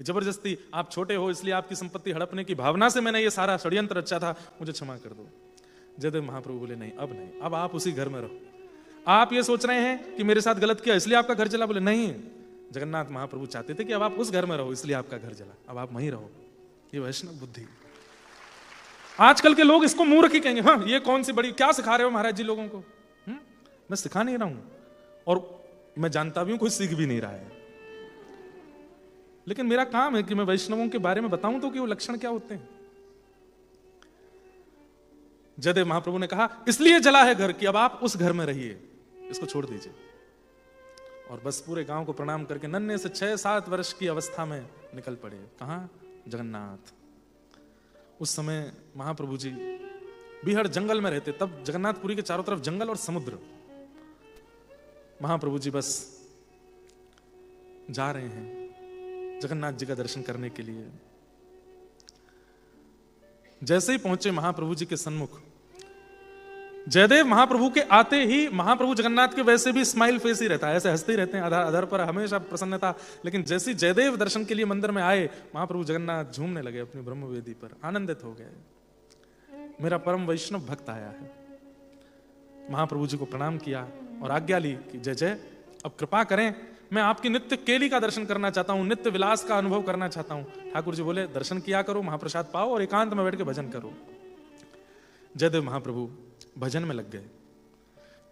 जबरदस्ती आप छोटे हो इसलिए आपकी संपत्ति हड़पने की भावना से मैंने ये सारा षड्यंत्र रचा था, मुझे क्षमा कर दो। जयदेव महाप्रभु बोले नहीं, अब आप उसी घर में रहो। आप ये सोच रहे हैं कि मेरे साथ गलत किया इसलिए आपका घर चला। बोले नहीं, जगन्नाथ महाप्रभु चाहते थे कि अब आप उस घर में रहो, इसलिए आपका घर जला, अब आप वहीं रहो। ये वैष्णव बुद्धि। आजकल के लोग इसको मूर्ख ही कहेंगे, हाँ ये कौन सी बड़ी, क्या सिखा रहे हो महाराज जी लोगों को। मैं सिखा नहीं रहा हूं, और मैं जानता भी हूं कोई सीख भी नहीं रहा है, लेकिन मेरा काम है कि मैं वैष्णवों के बारे में बताऊं तो कि वो लक्षण क्या होते हैं। जयदेव महाप्रभु ने कहा इसलिए जला है घर कि अब आप उस घर में रहिए, इसको छोड़ दीजिए। और बस पूरे गांव को प्रणाम करके नन्हे से 6-7 वर्ष की अवस्था में निकल पड़े। कहां? जगन्नाथ। उस समय महाप्रभु जी बीहड़ जंगल में रहते, तब जगन्नाथपुरी के चारों तरफ जंगल और समुद्र। महाप्रभु जी बस जा रहे हैं जगन्नाथ जी का दर्शन करने के लिए। जैसे ही पहुंचे महाप्रभु जी के सन्मुख, जयदेव महाप्रभु के आते ही, महाप्रभु जगन्नाथ के वैसे भी स्माइल फेस ही रहता है, ऐसे हंसते ही रहते हैं, अधर पर हमेशा प्रसन्नता। लेकिन जैसे ही जयदेव दर्शन के लिए मंदिर में आए, महाप्रभु जगन्नाथ झूमने लगे अपनी ब्रह्मवेदी पर, आनंदित हो गए। मेरा परम वैष्णव भक्त आया है। महाप्रभु जी को प्रणाम किया और आज्ञा ली कि जय जय, अब कृपा करें, मैं आपकी नित्य केली का दर्शन करना चाहता हूं, नित्य विलास का अनुभव करना चाहता हूं। ठाकुर जी बोले दर्शन किया करो, महाप्रसाद पाओ और एकांत में बैठ के भजन करो। जयदेव महाप्रभु भजन में लग गए।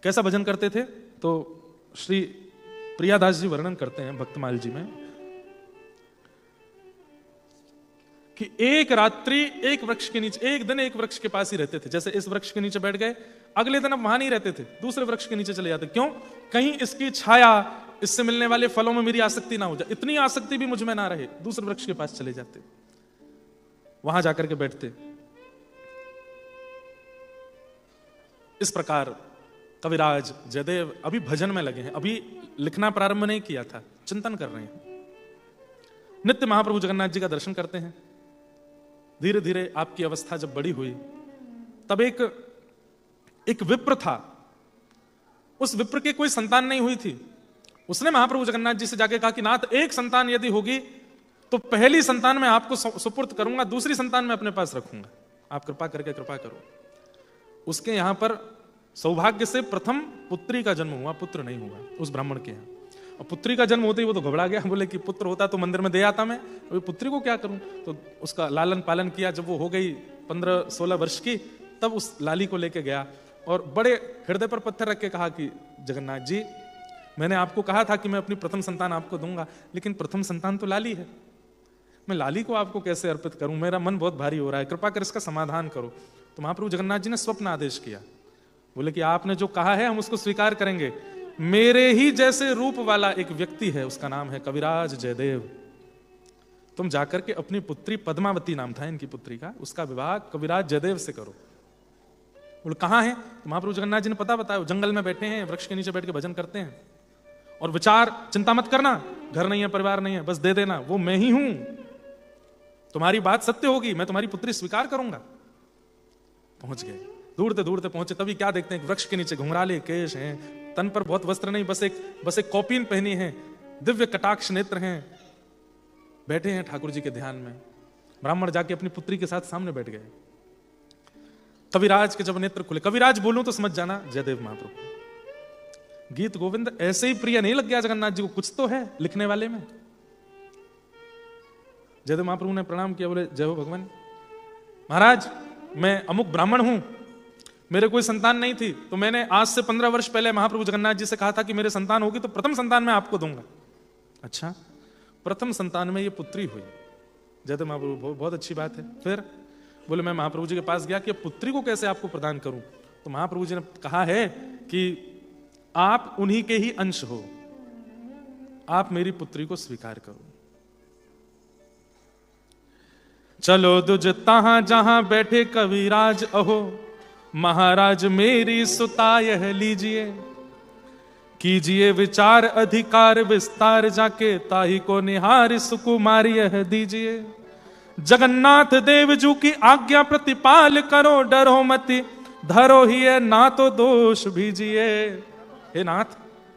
कैसा भजन करते थे? तो श्री प्रियादास जी वर्णन करते हैं भक्तमाल जी में कि एक रात्रि एक वृक्ष के नीचे, एक दिन एक वृक्ष के पास ही रहते थे। जैसे इस वृक्ष के नीचे बैठ गए, अगले दिन अब वहां नहीं रहते थे, दूसरे वृक्ष के नीचे चले जाते। क्यों? कहीं इसकी छाया, इससे मिलने वाले फलों में मेरी आसक्ति ना हो जाए, इतनी आसक्ति भी मुझ में ना रहे, दूसरे वृक्ष के पास चले जाते, वहां जाकर के बैठते। इस प्रकार कविराज जयदेव अभी भजन में लगे हैं, अभी लिखना प्रारंभ नहीं किया था, चिंतन कर रहे हैं। नित्य महाप्रभु जगन्नाथ जी का दर्शन करते हैं। धीरे धीरे आपकी अवस्था जब बड़ी हुई, तब एक विप्र था, उस विप्र के कोई संतान नहीं हुई थी। उसने महाप्रभु जगन्नाथ जी से जाके कहा कि नाथ, एक संतान यदि होगी तो पहली संतान मैं आपको सुपुर्द करूंगा, दूसरी संतान मैं अपने पास रखूंगा, आप कृपा करके कृपा करो। उसके यहां पर सौभाग्य से प्रथम पुत्री का जन्म हुआ, पुत्र नहीं हुआ उस ब्राह्मण के यहां। और पुत्री का जन्म होते ही वो तो घबरा गया, बोले कि पुत्र होता तो मंदिर में दे आता मैं, अभी पुत्री को क्या करूं। तो उसका लालन पालन किया। जब वो हो गई 15-16 वर्ष की, तब उस लाली को लेके गया और बड़े हृदय पर पत्थर रख के कहा कि जगन्नाथ जी, मैंने आपको कहा था कि मैं अपनी प्रथम संतान आपको दूंगा, लेकिन प्रथम संतान तो लाली है, मैं लाली को आपको कैसे अर्पित करूं, मेरा मन बहुत भारी हो रहा है, कृपा कर इसका समाधान करो। तो महाप्रभु जगन्नाथ जी ने स्वप्न आदेश किया, बोले कि आपने जो कहा है हम उसको स्वीकार करेंगे। मेरे ही जैसे रूप वाला एक व्यक्ति है, उसका नाम है कविराज जयदेव, तुम जाकर के अपनी पुत्री, पद्मावती नाम था इनकी पुत्री का, उसका विवाह कविराज जयदेव से करो। बोले कहां है? तो महाप्रभु जगन्नाथ जी ने पता बताया, जंगल में बैठे हैं, वृक्ष के नीचे बैठ के भजन करते हैं। और विचार, चिंता मत करना, घर नहीं है, परिवार नहीं है, बस दे देना, वो मैं ही हूं, तुम्हारी बात सत्य होगी, मैं तुम्हारी पुत्री स्वीकार करूंगा। पहुंच गए, दूरते दूरते पहुंचे, तभी क्या देखते हैं, वृक्ष के नीचे घुंघराले केश हैं, तन पर बहुत वस्त्र नहीं, बस एक कौपीन पहनी है, दिव्य कटाक्ष नेत्र हैं, बैठे हैं ठाकुर जी के ध्यान में। ब्राह्मण जाके अपनी पुत्री के साथ सामने बैठ गए। कविराज के जब नेत्र खुले, कविराज बोलूं तो समझ जाना जयदेव महाप्रभु। गीत गोविंद ऐसे ही प्रिय नहीं लग गया जगन्नाथ जी को, कुछ तो है लिखने वाले में। जयदेव महाप्रभु ने प्रणाम किया, बोले जय हो भगवान, महाराज मैं अमुक ब्राह्मण हूं, मेरे कोई संतान नहीं थी, तो मैंने आज से 15 वर्ष पहले महाप्रभु जगन्नाथ जी से कहा था कि मेरे संतान होगी तो प्रथम संतान मैं आपको दूंगा। अच्छा, प्रथम संतान में ये पुत्री हुई। जयदेव महाप्रभु, बहुत अच्छी बात है। फिर बोले मैं महाप्रभु जी के पास गया कि पुत्री को कैसे आपको प्रदान करूं। तो महाप्रभु जी ने कहा है कि आप उन्हीं के ही अंश हो, आप मेरी पुत्री को स्वीकार करो। चलो दुज तहां जहां बैठे कविराज अहो, महाराज मेरी सुता यह लीजिए, कीजिए विचार अधिकार विस्तार, जाके ताही को निहार सुकुमार यह दीजिए। जगन्नाथ देव जू की आज्ञा प्रतिपाल करो, डरो मति धरो ही है ना तो दोष भीजिए। हे नाथ,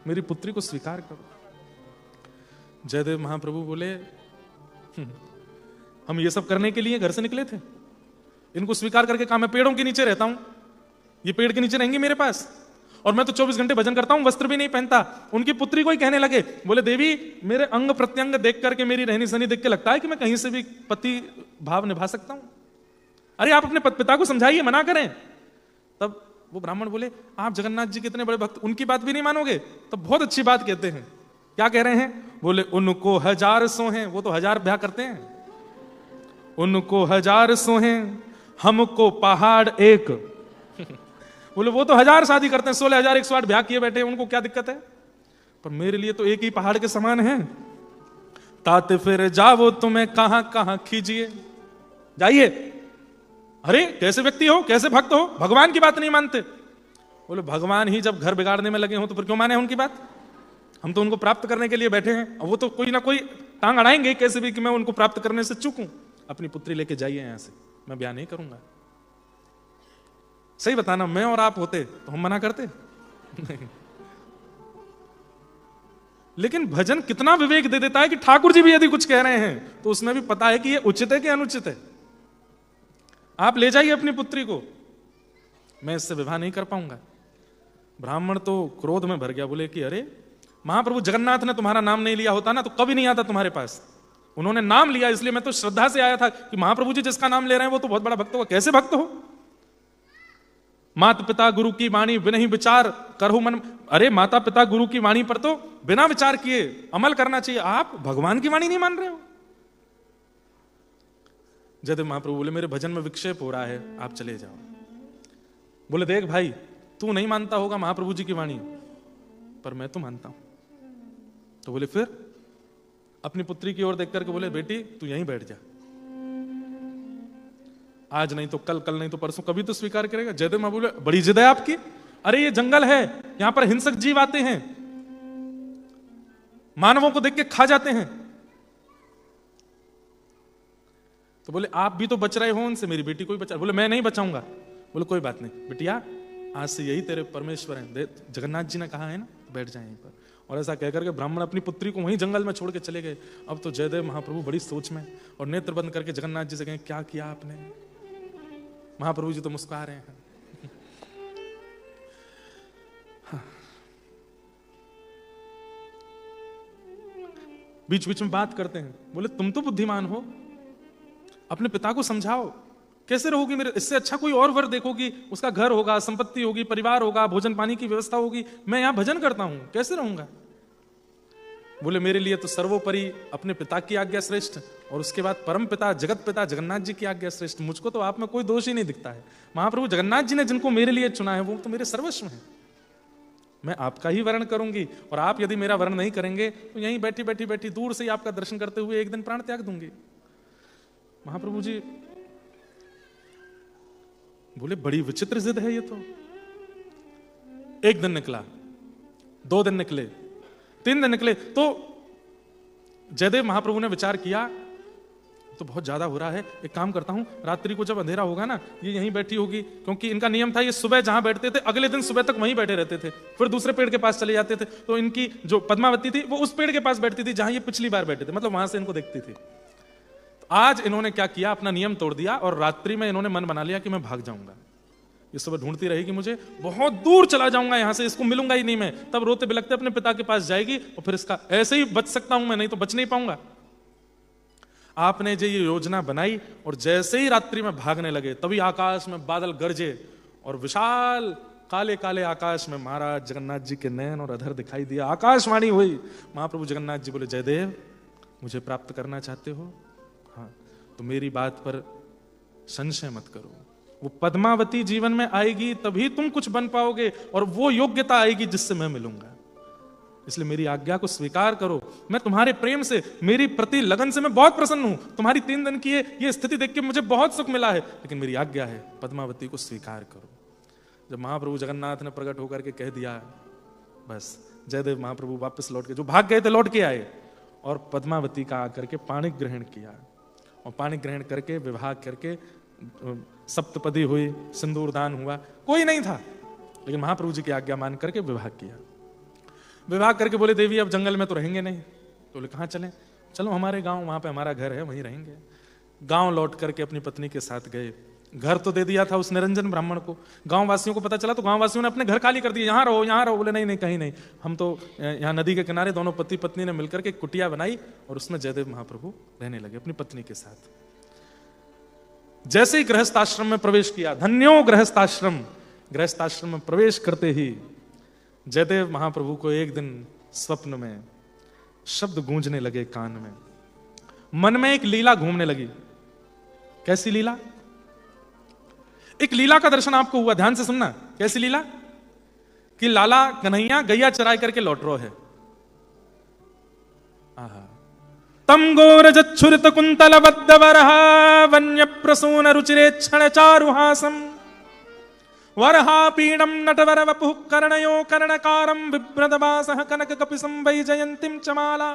मेरी पुत्री को स्वीकार करो। जयदेव महाप्रभु बोले हम ये सब करने के लिए घर से निकले थे, इनको स्वीकार करके कहा मैं पेड़ों के नीचे रहता हूं, ये पेड़ के नीचे रहेंगे मेरे पास, और मैं तो 24 घंटे भजन करता हूं, वस्त्र भी नहीं पहनता। उनकी पुत्री को ही कहने लगे, बोले देवी मेरे अंग प्रत्यंग देख करके, मेरी रहनी सहनी देख के लगता है कि मैं कहीं से भी पति भाव निभा सकता हूं। अरे आप अपने पिता को समझाइए, मना करें। तब वो ब्राह्मण बोले, आप जगन्नाथ जी के इतने बड़े भक्त, उनकी बात भी नहीं मानोगे? तो बहुत अच्छी बात कहते हैं। क्या कह रहे हैं? बोले उनको 1000 सोहें, वो तो 1000 ब्याह करते हैं। उनको 1000 सोहें, हमको पहाड़ एक। बोले वो तो 1000 शादी करते हैं, 16,108 ब्याह किए बैठे हैं, उनको क्या दिक्कत है? पर मेरे लिए तो एक ही पहाड़ के समान है। ताते फिर जाओ तुम्हें कहां कहां खींचिए, जाइए। अरे कैसे व्यक्ति हो, कैसे भक्त हो, भगवान की बात नहीं मानते? बोले भगवान ही जब घर बिगाड़ने में लगे हो तो फिर क्यों माने उनकी बात? हम तो उनको प्राप्त करने के लिए बैठे हैं, और वो तो कोई ना कोई टांग अड़ाएंगे कैसे भी कि मैं उनको प्राप्त करने से चूकूं। अपनी पुत्री लेके जाइए यहां से, मैं ब्याह नहीं करूंगा। सही बताना, मैं और आप होते तो हम मना करते? नहीं। लेकिन भजन कितना विवेक दे देता है कि ठाकुर जी भी यदि कुछ कह रहे हैं तो उसमें भी पता है कि ये उचित है कि अनुचित है। आप ले जाइए अपनी पुत्री को, मैं इससे विवाह नहीं कर पाऊंगा। ब्राह्मण तो क्रोध में भर गया, बोले कि अरे महाप्रभु जगन्नाथ ने तुम्हारा नाम नहीं लिया होता ना तो कभी नहीं आता तुम्हारे पास। उन्होंने नाम लिया, इसलिए मैं तो श्रद्धा से आया था कि महाप्रभु जी जिसका नाम ले रहे हैं वो तो बहुत बड़ा भक्त होगा। कैसे भक्त हो? माता पिता गुरु की वाणी बिना ही विचार करहु मन। अरे माता पिता गुरु की वाणी पर तो बिना विचार किए अमल करना चाहिए, आप भगवान की वाणी नहीं मान रहे हो। जयदेव महाप्रभु बोले मेरे भजन में विक्षेप हो रहा है, आप चले जाओ। बोले देख भाई, तू नहीं मानता होगा महाप्रभु जी की वाणी, पर मैं तो मानता हूं। तो बोले फिर? अपनी पुत्री की ओर देख करके बोले बेटी तू यहीं बैठ जा, आज नहीं तो कल, कल नहीं तो परसों, कभी तो स्वीकार करेगा। जयदेव महाप्रभु बोले बड़ी जिद है आपकी। अरे ये जंगल है, यहां पर हिंसक जीव आते हैं, मानवों को देख के खा जाते हैं। तो बोले आप भी तो बच रहे हो उनसे, मेरी बेटी को भी बचा। बोले मैं नहीं बचाऊंगा। बोले कोई बात नहीं बिटिया, आज से यही तेरे परमेश्वर हैं, जगन्नाथ जी ने कहा है ना, बैठ जाए यहीं पर। और ऐसा कहकर के ब्राह्मण अपनी पुत्री को वहीं जंगल में छोड़ के चले गए। अब तो जयदेव महाप्रभु बड़ी सोच में, और नेत्र बंद करके जगन्नाथ जी से कहें क्या किया आपने? महाप्रभु जी तो मुस्कुरा रहे हैं। हाँ। बीच बीच में बात करते हैं। बोले तुम तो बुद्धिमान हो, अपने पिता को समझाओ, कैसे रहोगी मेरे? इससे अच्छा कोई और वर देखोगी, उसका घर होगा, संपत्ति होगी, परिवार होगा, भोजन पानी की व्यवस्था होगी, मैं यहां भजन करता हूं, कैसे रहूंगा? बोले मेरे लिए तो सर्वोपरि अपने पिता की आज्ञा श्रेष्ठ, और उसके बाद परम पिता जगत पिता जगन्नाथ जी की आज्ञा श्रेष्ठ। मुझको तो आप में कोई दोष ही नहीं दिखता है। महाप्रभु जगन्नाथ जी ने जिनको मेरे लिए चुना है वो तो मेरे सर्वस्व हैं। मैं आपका ही वर्ण करूंगी, और आप यदि मेरा वर्ण नहीं करेंगे तो यहीं बैठी बैठी बैठी दूर से ही आपका दर्शन करते हुए एक दिन प्राण त्याग दूंगी। महाप्रभु जी बोले बड़ी विचित्र जिद है ये तो। एक दिन निकला, 2 दिन निकले, 3 दिन निकले, तो जयदेव महाप्रभु ने विचार किया तो बहुत ज्यादा हो रहा है, एक काम करता हूं, रात्रि को जब अंधेरा होगा ना, ये यहीं बैठी होगी, क्योंकि इनका नियम था ये सुबह जहां बैठते थे अगले दिन सुबह तक वहीं बैठे रहते थे, फिर दूसरे पेड़ के पास चले जाते थे। तो इनकी जो पद्मावती थी वो उस पेड़ के पास बैठती थी जहां ये पिछली बार बैठे थे, मतलब वहां से इनको देखती थी। तो आज इन्होंने क्या किया, अपना नियम तोड़ दिया, और रात्रि में इन्होंने मन बना लिया कि मैं भाग जाऊंगा, ये सुबह ढूंढती रहेगी मुझे, बहुत दूर चला जाऊंगा यहां से, इसको मिलूंगा ही नहीं मैं। तब रोते बिलखते अपने पिता के पास जाएगी, और फिर इसका ऐसे ही बच सकता हूं मैं, नहीं तो बच नहीं पाऊंगा। आपने जो ये योजना बनाई, और जैसे ही रात्रि में भागने लगे तभी आकाश में बादल गरजे, और विशाल काले काले आकाश में महाराज जगन्नाथ जी के नयन और अधर दिखाई दिया। आकाशवाणी हुई, महाप्रभु जगन्नाथ जी बोले जयदेव मुझे प्राप्त करना चाहते हो? हाँ, तो मेरी बात पर संशय मत करो, वो पद्मावती जीवन में आएगी तभी तुम कुछ बन पाओगे, और वो योग्यता आएगी जिससे मैं मिलूंगा। इसलिए मेरी आज्ञा को स्वीकार करो। मैं तुम्हारे प्रेम से, मेरी प्रति लगन से मैं बहुत प्रसन्न हूं। तुम्हारी 3 दिन की ये स्थिति देख के मुझे बहुत सुख मिला है, लेकिन मेरी आज्ञा है पद्मावती को स्वीकार करो। जब महाप्रभु जगन्नाथ ने प्रकट होकर के कह दिया, बस जयदेव महाप्रभु वापस लौट के, जो भाग गए थे लौट के आए, और पद्मावती का आकर के पाणी ग्रहण किया, और पाणी ग्रहण करके विवाह करके सप्तपदी हुई, सिंदूर दान हुआ। कोई नहीं था, लेकिन महाप्रभु जी की आज्ञा मान करके विवाह किया। विवाह करके बोले देवी अब जंगल में तो रहेंगे नहीं। तो बोले कहाँ चलें? चलो हमारे गांव, वहां पे हमारा घर है, वहीं रहेंगे। गांव लौट करके अपनी पत्नी के साथ गए, घर तो दे दिया था उस निरंजन ब्राह्मण को, गांव वासियों को पता चला तो गांव वासियों ने अपने घर खाली कर दिए, यहां रहो यहां रहो। बोले नहीं नहीं कहीं नहीं, हम तो यहाँ नदी के किनारे दोनों पति पत्नी ने मिलकर के कुटिया बनाई और उसमें जयदेव महाप्रभु रहने लगे अपनी पत्नी के साथ। जैसे ही गृहस्थ आश्रम में प्रवेश किया, धन्यो गृहस्थ आश्रम, गृहस्थ आश्रम में प्रवेश करते ही जयदेव महाप्रभु को एक दिन स्वप्न में शब्द गूंजने लगे कान में, मन में एक लीला घूमने लगी। कैसी लीला? एक लीला का दर्शन आपको हुआ, ध्यान से सुनना। कैसी लीला? कि लाला कन्हैया गैया चराई करके लौट रहा है। आहा, तम गोर जच्छुरित कुंतल बद्ध वरहा वन्य प्रसून रुचिरे क्षण चारुहासम वरहा पीडम नटवर वपुः कर्णयो कर्णकारम बिभ्रदवासः कनक कपिसं वैजयन्तीं चमाला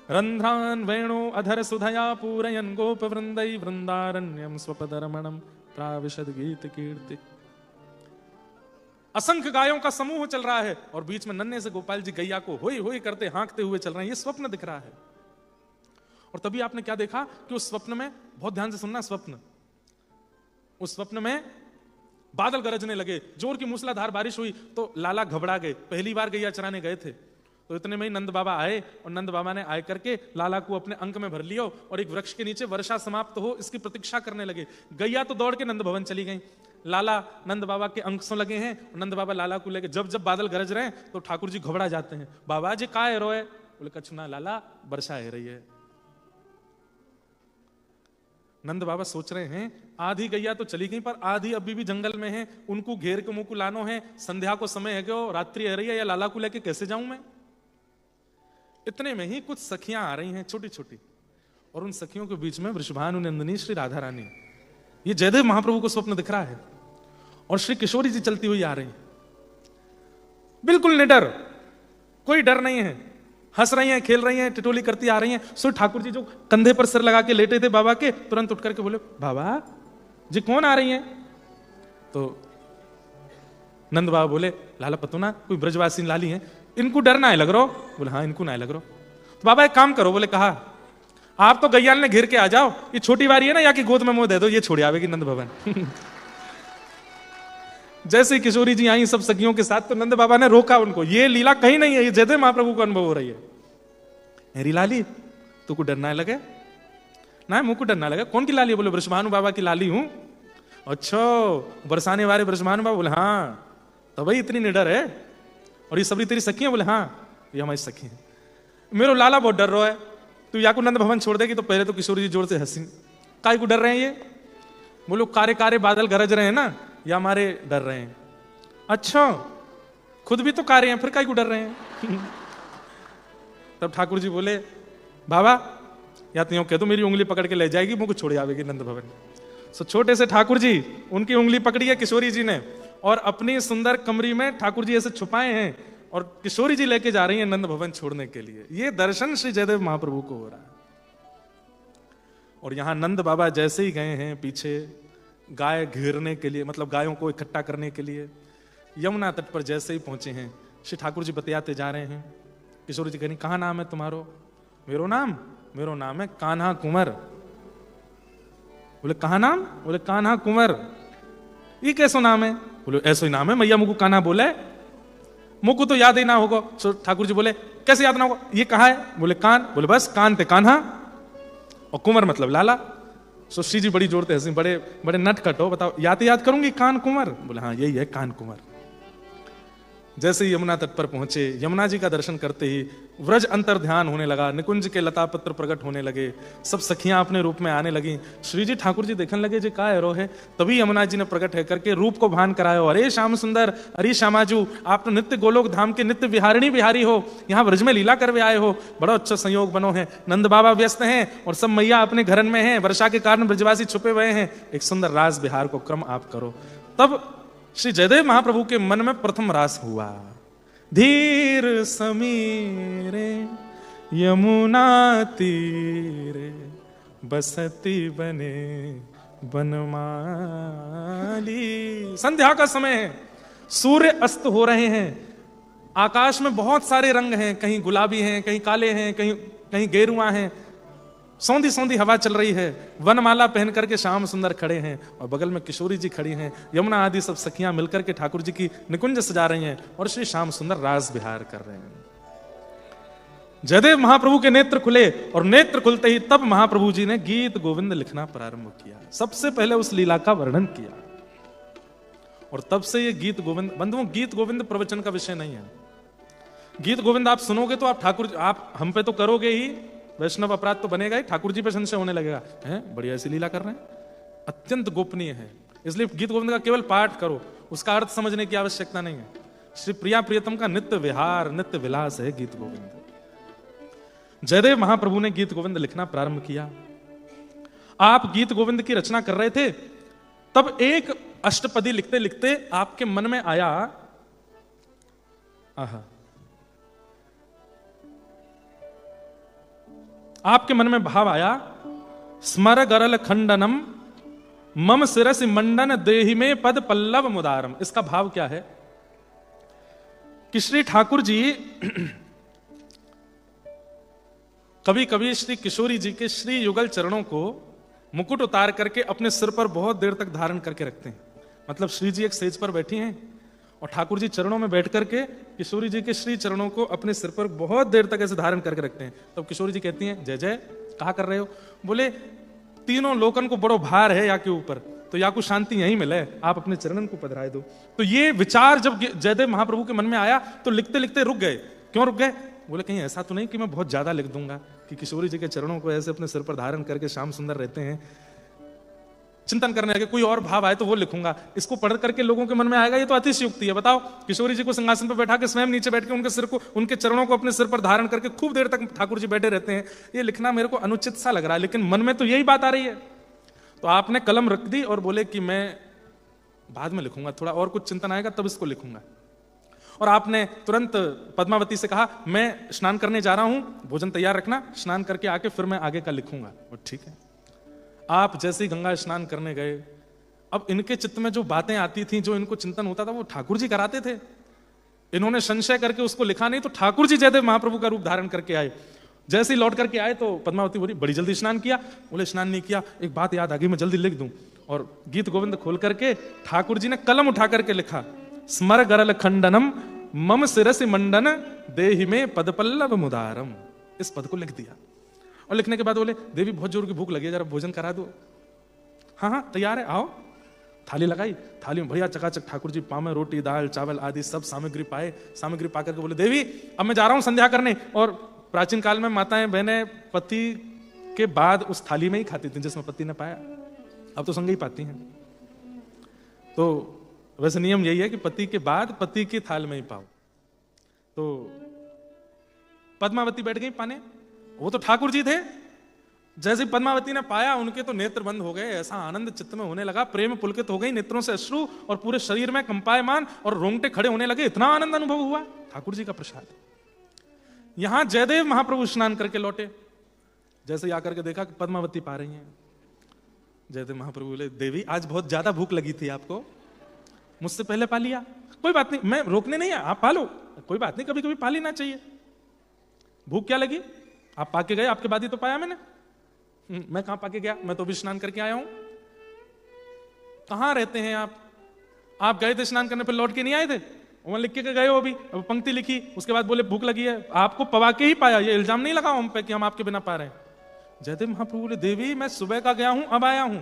रंध्रान वेणु अधर सुधया पूरयन् गोप वृंदै वृंदारण्यम स्वपदरमणम प्राविशद गीत कीर्ति। असंख्य गायों का समूह चल रहा है और बीच में नन्हे से गोपाल जी गैया को होई होई करते हाँकते हुए चल रहे हैं। ये स्वप्न दिख रहा है। और तभी आपने क्या देखा कि उस स्वप्न में, बहुत ध्यान से सुनना, स्वप्न, उस स्वप्न में बादल गरजने लगे, जोर की मूसलाधार बारिश हुई तो लाला घबरा गए। पहली बार गैया चराने गए थे तो इतने में ही नंद बाबा आए और नंद बाबा ने आए करके लाला को अपने अंक में भर लिया और एक वृक्ष के नीचे वर्षा समाप्त हो इसकी प्रतीक्षा करने लगे। गैया तो दौड़ के नंद भवन चली गई, लाला नंद बाबा के अंक सो लगे हैं और नंद बाबा लाला को लेके, जब जब बादल गरज रहे हैं तो ठाकुर जी घबरा जाते हैं। बाबा जी का है रोए? बोले कछुना लाला, वर्षा है रही है। नंद बाबा सोच रहे हैं आधी गैया तो चली गई पर आधी अभी भी जंगल में है, उनको घेर के मुंह को लानो है, संध्या को समय है क्यों, रात्रि है रही है, या लाला को लेके कैसे जाऊं मैं। इतने में ही कुछ सखियां आ रही हैं छोटी छोटी, और उन सखियों के बीच में वृषभानु नंदिनी श्री राधा रानी। ये जयदेव महाप्रभु को स्वप्न दिख रहा है और श्री किशोरी जी चलती हुई आ रही हैं, बिल्कुल निडर, कोई डर नहीं है, हंस रही हैं, खेल रही हैं, टिटोली करती आ रही हैं। सो ठाकुर जी जो कंधे पर सिर लगा के लेटे थे बाबा के, तुरंत उठ करके बोले बाबा जी कौन आ रही हैं? तो नंद बाबा बोले लाला पतुना कोई ब्रजवासी लाली हैं, इनको डर ना है लग रहा हो। बोले हाँ इनको ना है लग रहा हो। तो बाबा एक काम करो, बोले कहा आप तो गैयाल ने घेर के आ जाओ, ये छोटी बारी है ना, या कि गोद में मुंह दे दो, ये छोड़ आवेगी नंद भवन। जैसे ही किशोरी जी आई सब सखियों के साथ तो नंद बाबा ने रोका उनको, ये लीला कहीं नहीं है, ये जयदेव महाप्रभु को अनुभव हो रही है। मेरी लाली तू को डरना लगे ना, मुंह को डरना लगे, कौन की लाली? बोले वृषभानु बाबा की लाली हूं। अच्छा बरसाने वाले वृषभानु बाबा? बोले हाँ तभी इतनी निडर है। और ये सबरी तेरी सखी है? बोले हाँ ये हमारी सखी है। मेरा लाला बहुत डर रहा है, तू या को नंद भवन छोड़ देगी। तो पहले तो किशोरी जी जोर से हंसी, काय को डर रहे हैं ये? बोलो कारे कारे बादल गरज रहे हैं ना, या हमारे डर रहे हैं? अच्छा खुद भी तो कारे हैं, फिर काय को डर रहे हैं? तब ठाकुर जी बोले बाबा या तो यूं कह दो मेरी उंगली पकड़ के ले जाएगी, मुझको छोड़ आवेगी नंद भवन। सो छोटे से ठाकुर जी उनकी उंगली पकड़ी है किशोरी जी ने और अपनी सुंदर कमरी में ठाकुर जी ऐसे छुपाए हैं और किशोरी जी लेके जा रही हैं नंद भवन छोड़ने के लिए। ये दर्शन श्री जयदेव महाप्रभु को हो रहा है। और यहां नंद बाबा जैसे ही गए हैं पीछे गाय घेरने के लिए, मतलब गायों को इकट्ठा करने के लिए, यमुना तट पर जैसे ही पहुंचे हैं श्री ठाकुर जी बतियाते जा रहे हैं। किशोरी जी कह रही कहाँ नाम है तुम्हारो? मेरो नाम है कान्हा कुंवर। बोले कहाँ नाम? बोले कान्हा कुंवर। ये कैसो नाम है? बोले ऐसा ही नाम है, मैया मुझको कान्हा बोले, मुझको तो याद ही ना होगा। सो ठाकुर जी बोले कैसे याद ना होगा, ये कहाँ है? बोले कान। बोले बस कान पे कान्हा और कुंवर मतलब लाला। सो श्री जी बड़ी जोरते हंसी, बड़े बड़े नटखट हो, बताओ याद करूंगी कान कुंवर? बोले हाँ यही है कान कुंवर। जैसे ही यमुना तट पर पहुंचे, यमुना जी का दर्शन करते ही व्रज अंतर ध्यान होने लगा, निकुंज के लता पत्र प्रकट होने लगे, सब सखियां अपने रूप में आने लगी। श्री जी ठाकुर जी देखने लगे जी का है है, तभी यमुना जी ने प्रकट है करके रूप को भान करायो। अरे श्याम सुंदर, अरे श्यामाजू, आप तो नित्य गोलोक धाम के नित्य विहारिणी बिहारी हो, यहाँ व्रज में लीला करवे आए हो, बड़ा अच्छा संयोग बनो है। नंद बाबा व्यस्त हैं और सब मैया अपने घरन में हैं, वर्षा के कारण ब्रजवासी छुपे हुए हैं, एक सुंदर रास बिहार को क्रम आप करो। तब श्री जयदेव महाप्रभु के मन में प्रथम रास हुआ। धीर समीरे यमुना तीरे बसती बने बनमाली। संध्या का समय है, सूर्य अस्त हो रहे हैं, आकाश में बहुत सारे रंग हैं, कहीं गुलाबी हैं, कहीं काले हैं, कहीं गेरुआ हैं, सौंधी सौंधी हवा चल रही है, वनमाला पहन करके श्याम सुंदर खड़े हैं और बगल में किशोरी जी खड़ी हैं, यमुना आदि सब सखियां मिलकर के ठाकुर जी की निकुंज सजा रही हैं और श्री श्याम सुंदर रास विहार कर रहे हैं। जयदेव महाप्रभु के नेत्र खुले और नेत्र खुलते ही तब महाप्रभु जी ने गीत गोविंद लिखना प्रारंभ किया। सबसे पहले उस लीला का वर्णन किया और तब से ये गीत गोविंद, बंधुओं गीत गोविंद प्रवचन का विषय नहीं है। गीत गोविंद आप सुनोगे तो आप हम पे तो करोगे ही, वैष्णव अपराध तो बनेगा ही, ठाकुर जी पे संशय होने लगेगा, हैं बढ़िया ऐसी लीला कर रहे हैं, अत्यंत गोपनीय है। इसलिए गीत गोविंद का केवल पाठ करो, उसका अर्थ समझने की आवश्यकता नहीं है। श्री प्रिया प्रियतम का नित्य विहार, नित्य विलास है गीत गोविंद। जयदेव महाप्रभु ने गीत गोविंद लिखना प्रारंभ किया। आप गीत गोविंद की रचना कर रहे थे, तब एक अष्टपदी लिखते लिखते आपके मन में आया, आहा, आपके मन में भाव आया, स्मर गरल खंडनम मम सिरस मंडन देहि में पद पल्लव मुदारम। इसका भाव क्या है कि श्री ठाकुर जी कभी कभी श्री किशोरी जी के श्री युगल चरणों को मुकुट उतार करके अपने सिर पर बहुत देर तक धारण करके रखते हैं। मतलब श्री जी एक सेज पर बैठी हैं और ठाकुर जी चरणों में बैठ करके किशोरी जी के श्री चरणों को अपने सिर पर बहुत देर तक ऐसे धारण करके रखते हैं। तब किशोरी जी कहती हैं, जय जय कहा कर रहे हो? बोले तीनों लोकन को बड़ो भार है या के ऊपर, तो या को शांति यहीं मिले, आप अपने चरणन को पधराए दो। तो ये विचार जब जयदेव महाप्रभु के मन में आया तो लिखते लिखते रुक गए। क्यों रुक गए? बोले कहीं ऐसा तो नहीं कि मैं बहुत ज्यादा लिख दूंगा कि किशोरी जी के चरणों को ऐसे अपने सिर पर धारण करके श्याम सुंदर रहते हैं, चिंतन करने लगे, कोई और भाव आए तो वो लिखूंगा। इसको पढ़ करके लोगों के मन में आएगा ये तो अतिशयोक्ति है। बताओ, किशोरी जी को सिंहासन पर बैठा के स्वयं नीचे बैठ के उनके सिर को, उनके चरणों को अपने सिर पर धारण करके खूब देर तक ठाकुर जी बैठे रहते हैं, ये लिखना मेरे को अनुचित सा लग रहा है, लेकिन मन में तो यही बात आ रही है। तो आपने कलम रख दी और बोले कि मैं बाद में लिखूंगा, थोड़ा और कुछ चिंतन आएगा तब इसको लिखूंगा। और आपने तुरंत पद्मावती से कहा, मैं स्नान करने जा रहा हूं, भोजन तैयार रखना, स्नान करके आके फिर मैं आगे का लिखूंगा। और ठीक है। आप जैसे ही गंगा स्नान करने गए, अब इनके चित्त में जो बातें आती थी, जो इनको चिंतन होता था, वो ठाकुर जी कराते थे। इन्होंने संशय करके उसको लिखा नहीं, तो ठाकुर जी जयदेव महाप्रभु का रूप धारण करके आए। जैसे ही लौट करके आए तो पद्मावती बोली, बड़ी जल्दी स्नान किया? बोले स्नान नहीं किया, एक बात याद आ गई, मैं जल्दी लिख दूं। और गीत गोविंद खोल करके ठाकुर जी ने कलम उठा करके लिखा, स्मर गरल खंडनम मम सिरस मंडन देहि में पद पल्लव मुदारम। इस पद को लिख दिया और लिखने के बाद बोले, देवी बहुत जोर की भूख लगी है, जरा भोजन करा दो। हाँ हाँ तैयार है, आओ। थाली लगाई, थाली में बढ़िया चकाचक ठाकुर जी पामे रोटी दाल चावल आदि सब सामग्री पाए। सामग्री पाकर के बोले, देवी अब मैं जा रहा हूं संध्या करने। और प्राचीन काल में माताएं बहनें पति के बाद उस थाली में ही खाती थी जिसमें पति ने पाया, अब तो संग ही पाती हैं। तो वैसे नियम यही है कि पति के बाद पति की थाल में ही पाओ। तो पद्मावती बैठ गई पाने, वो तो ठाकुर जी थे। जैसे पद्मावती ने पाया, उनके तो नेत्र बंद हो गए, ऐसा आनंद चित्त में होने लगा, प्रेम पुलकित हो गई, नेत्रों से अश्रु और पूरे शरीर में कंपायमान और रोंगटे खड़े होने लगे। इतना आनंद अनुभव हुआ, ठाकुर जी का प्रसाद। यहां जयदेव महाप्रभु स्नान करके लौटे, जैसे ही आकर के देखा कि पद्मावती पा रही हैं। जयदेव महाप्रभु बोले, देवी आज बहुत ज्यादा भूख लगी थी आपको, मुझसे पहले पा लिया, कोई बात नहीं, मैं रोकने नहीं है, आप पा लो, कोई बात नहीं, कभी कभी पा लेना चाहिए। भूख क्या लगी, आप पाके गए, आपके बाद ही तो पाया मैंने। मैं कहां पाके गया, मैं तो भी स्नान करके आया हूं। कहां रहते हैं आप? आप गए थे स्नान करने पर, लौट के नहीं आए थे? वहां लिख के गए हो अभी, अब पंक्ति लिखी, उसके बाद बोले भूख लगी है। आपको पवा के ही पाया, ये इल्जाम नहीं लगाओ हम पे कि हम आपके बिना पा रहे हैं। जयदेव महाप्रभु बोले, देवी मैं सुबह का गया हूं, अब आया हूं।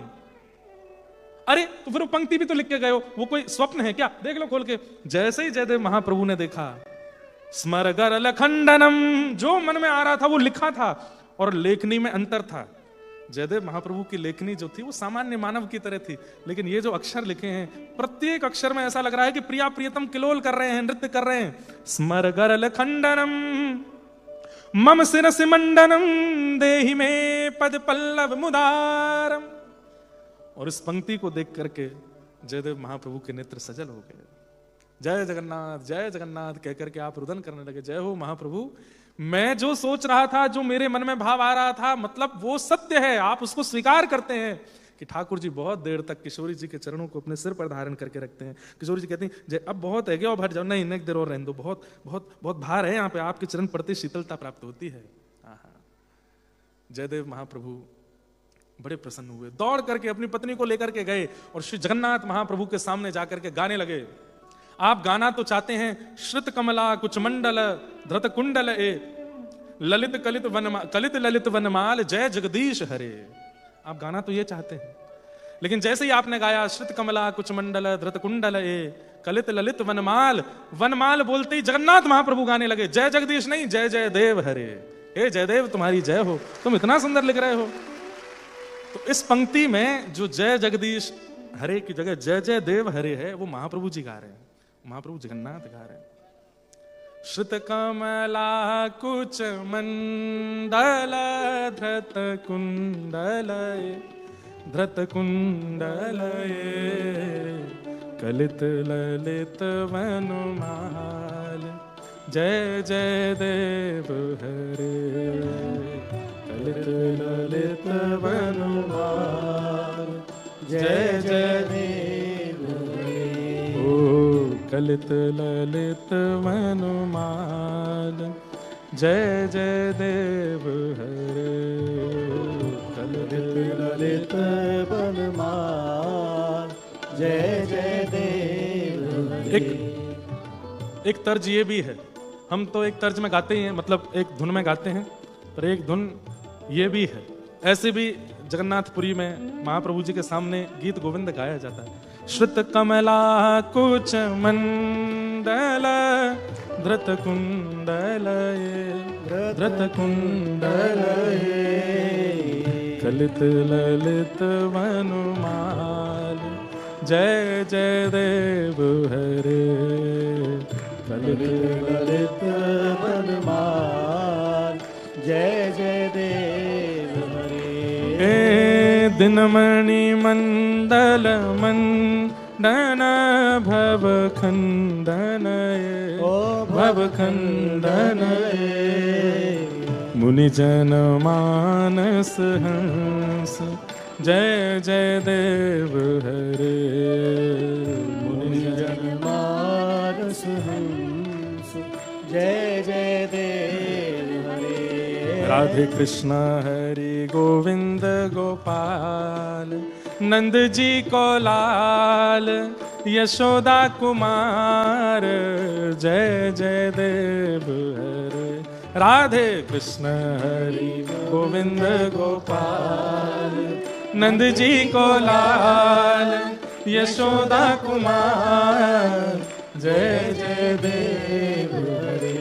अरे तो फिर वो पंक्ति भी तो लिख के गए हो, वो कोई स्वप्न है क्या? देख लो खोल के। जैसे ही जयदेव महाप्रभु ने देखा, स्मर गरल खंडनम, जो मन में आ रहा था वो लिखा था और लेखनी में अंतर था। जयदेव महाप्रभु की लेखनी जो थी वो सामान्य मानव की तरह थी, लेकिन ये जो अक्षर लिखे हैं, प्रत्येक अक्षर में ऐसा लग रहा है कि प्रिया प्रियतम किलोल कर रहे हैं, नृत्य कर रहे हैं। स्मर गरल खंडनम मम सिरस मंडनम देहि में पद पल्लव मुदारम। और इस पंक्ति को देख करके जयदेव महाप्रभु के नेत्र सजल हो गए। जय जगन्नाथ कहकर के आप रुदन करने लगे, जय हो महाप्रभु। मैं जो सोच रहा था, जो मेरे मन में भाव आ रहा था, मतलब वो सत्य है, आप उसको स्वीकार करते हैं कि ठाकुर जी बहुत देर तक किशोरी जी के चरणों को अपने सिर पर धारण करके रखते हैं। किशोरी जी कहती हैं, जय अब बहुत है, और भर जाओ, नहीं एक देर और रहने दो, बहुत बहुत बहुत भार है यहाँ पे, आपके चरण पड़ते शीतलता प्राप्त होती है। जयदेव महाप्रभु बड़े प्रसन्न हुए, दौड़ करके अपनी पत्नी को लेकर के गए और श्री जगन्नाथ महाप्रभु के सामने जाकर के गाने लगे। आप गाना तो चाहते हैं, श्रुत कमला कुच मंडल धृत कुंडल ए ललित कलित ललित वनमाल जय जगदीश हरे। आप गाना तो ये चाहते हैं, लेकिन जैसे ही आपने गाया श्रुत कमला कुच मंडल धृत कुंडल ए कलित ललित वनमाल, वनमाल बोलते ही जगन्नाथ महाप्रभु गाने लगे, जय जगदीश नहीं, जय जय देव हरे। हे जयदेव तुम्हारी जय हो, तुम इतना सुंदर लिख रहे हो। तो इस पंक्ति में जो जय जगदीश हरे की जगह जय जय देव हरे है, वो महाप्रभु जी गा रहे हैं, महाप्रभु जगन्नाथ गा रहे हैं। श्रुत कमला कुच मंडल धृत कुंडल धृत कुंडल कलित ललित वनमाल जय जय देव हरे। कलित ललित वनमाल जय जय देव हरे। ओ कलित ललित वनमाल जय जय देव हरे। कलित ललित वनमाल जय जय देव हरे। एक तर्ज ये भी है, हम तो एक तर्ज में गाते ही हैं, मतलब एक धुन में गाते हैं, पर एक धुन ये भी है। ऐसे भी जगन्नाथपुरी में महाप्रभु जी के सामने गीत गोविंद गाया जाता है। श्रुत कमला कुच मंडल धृत कुंडल धृत कुंडल कलित ललित वनमाल जय जय देव हरे। कलित ललित वनमाल जय जय देव हरे। दिनमणि मंडल मंडन भव खंडन भव खंडन मुनिजन मानस हंस जय जय देव हरे। मुनिजन मानस हंस जय जय देव हरे। राधे कृष्ण हरि गोविंद गोपाल नंद जी को लाल यशोदा कुमार जय जय देव हरे। राधे कृष्ण हरि गोविंद गोपाल नंद जी को लाल यशोदा कुमार जय जय देव हरे।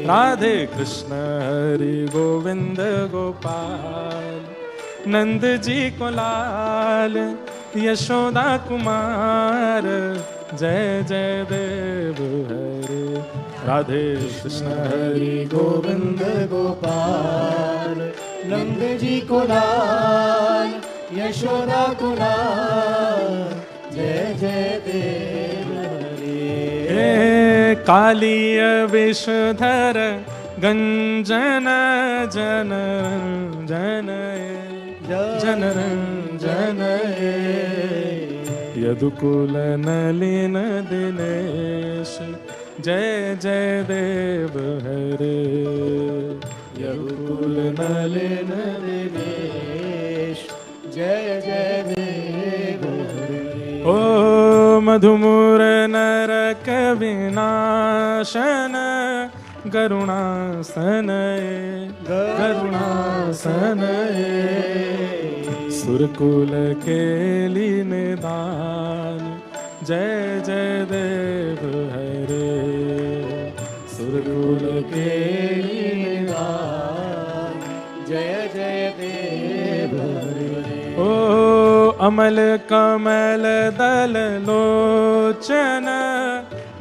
राधे कृष्ण हरि गोविंद गोपाल नंद जी को लाल यशोदा कुमार जय जय देव हरे। राधे कृष्ण हरि गोविंद गोपाल नंद जी को लाल यशोदा को लाल जय जय देव हरे। कालीय विषधर गंजन जन जन जन जन यदुकुल नलिन दिनेश जय जय देव हरे। यदुकुल नलिन दिनेश जय जय देव हरे। ओ मधुमुर नरक विनाशन गरुणासन गरुणासन सुरकुल केली निदान जय जय देव हरे। सुरकुल केली निदान जय जय देव हरे। ओ अमल कमल दल लोचन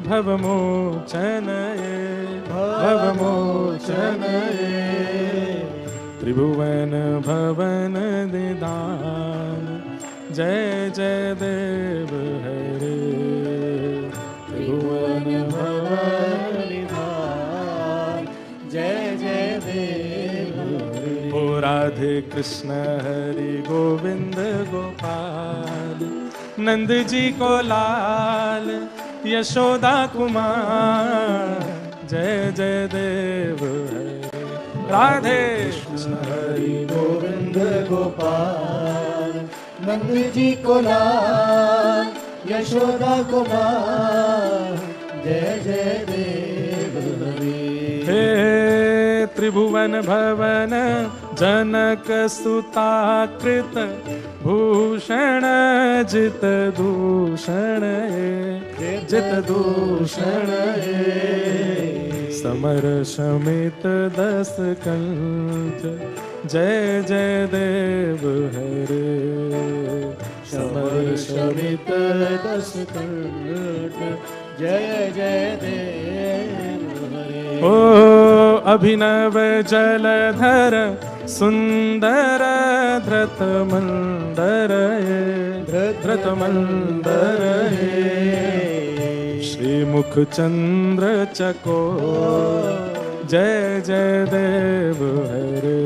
भवमोचन भवमोचन त्रिभुवन भवन निदान जय जय देव हरे। त्रिभुवन भवन निदान जय जय देव हरे। ओ राधे कृष्ण हरि गोविंद गोपाल नंद जी को लाल यशोदा कुमार जय जय देव हरे। राधे हरि गोविंद गोपाल नंद जी को लाल यशोदा को लाल जय जय देव हरि हे त्रिभुवन भवन जनक सुताकृत भूषण जित दूषण जित दूषण समर शमित दस कंठ जय जय देव हरे समर शमित दस कंठ जय जय देव हरे ओ अभिनव जलधर सुंदर धृत मंदर धृत मंदर श्रीमुख चंद्र चको जय जय देव हरे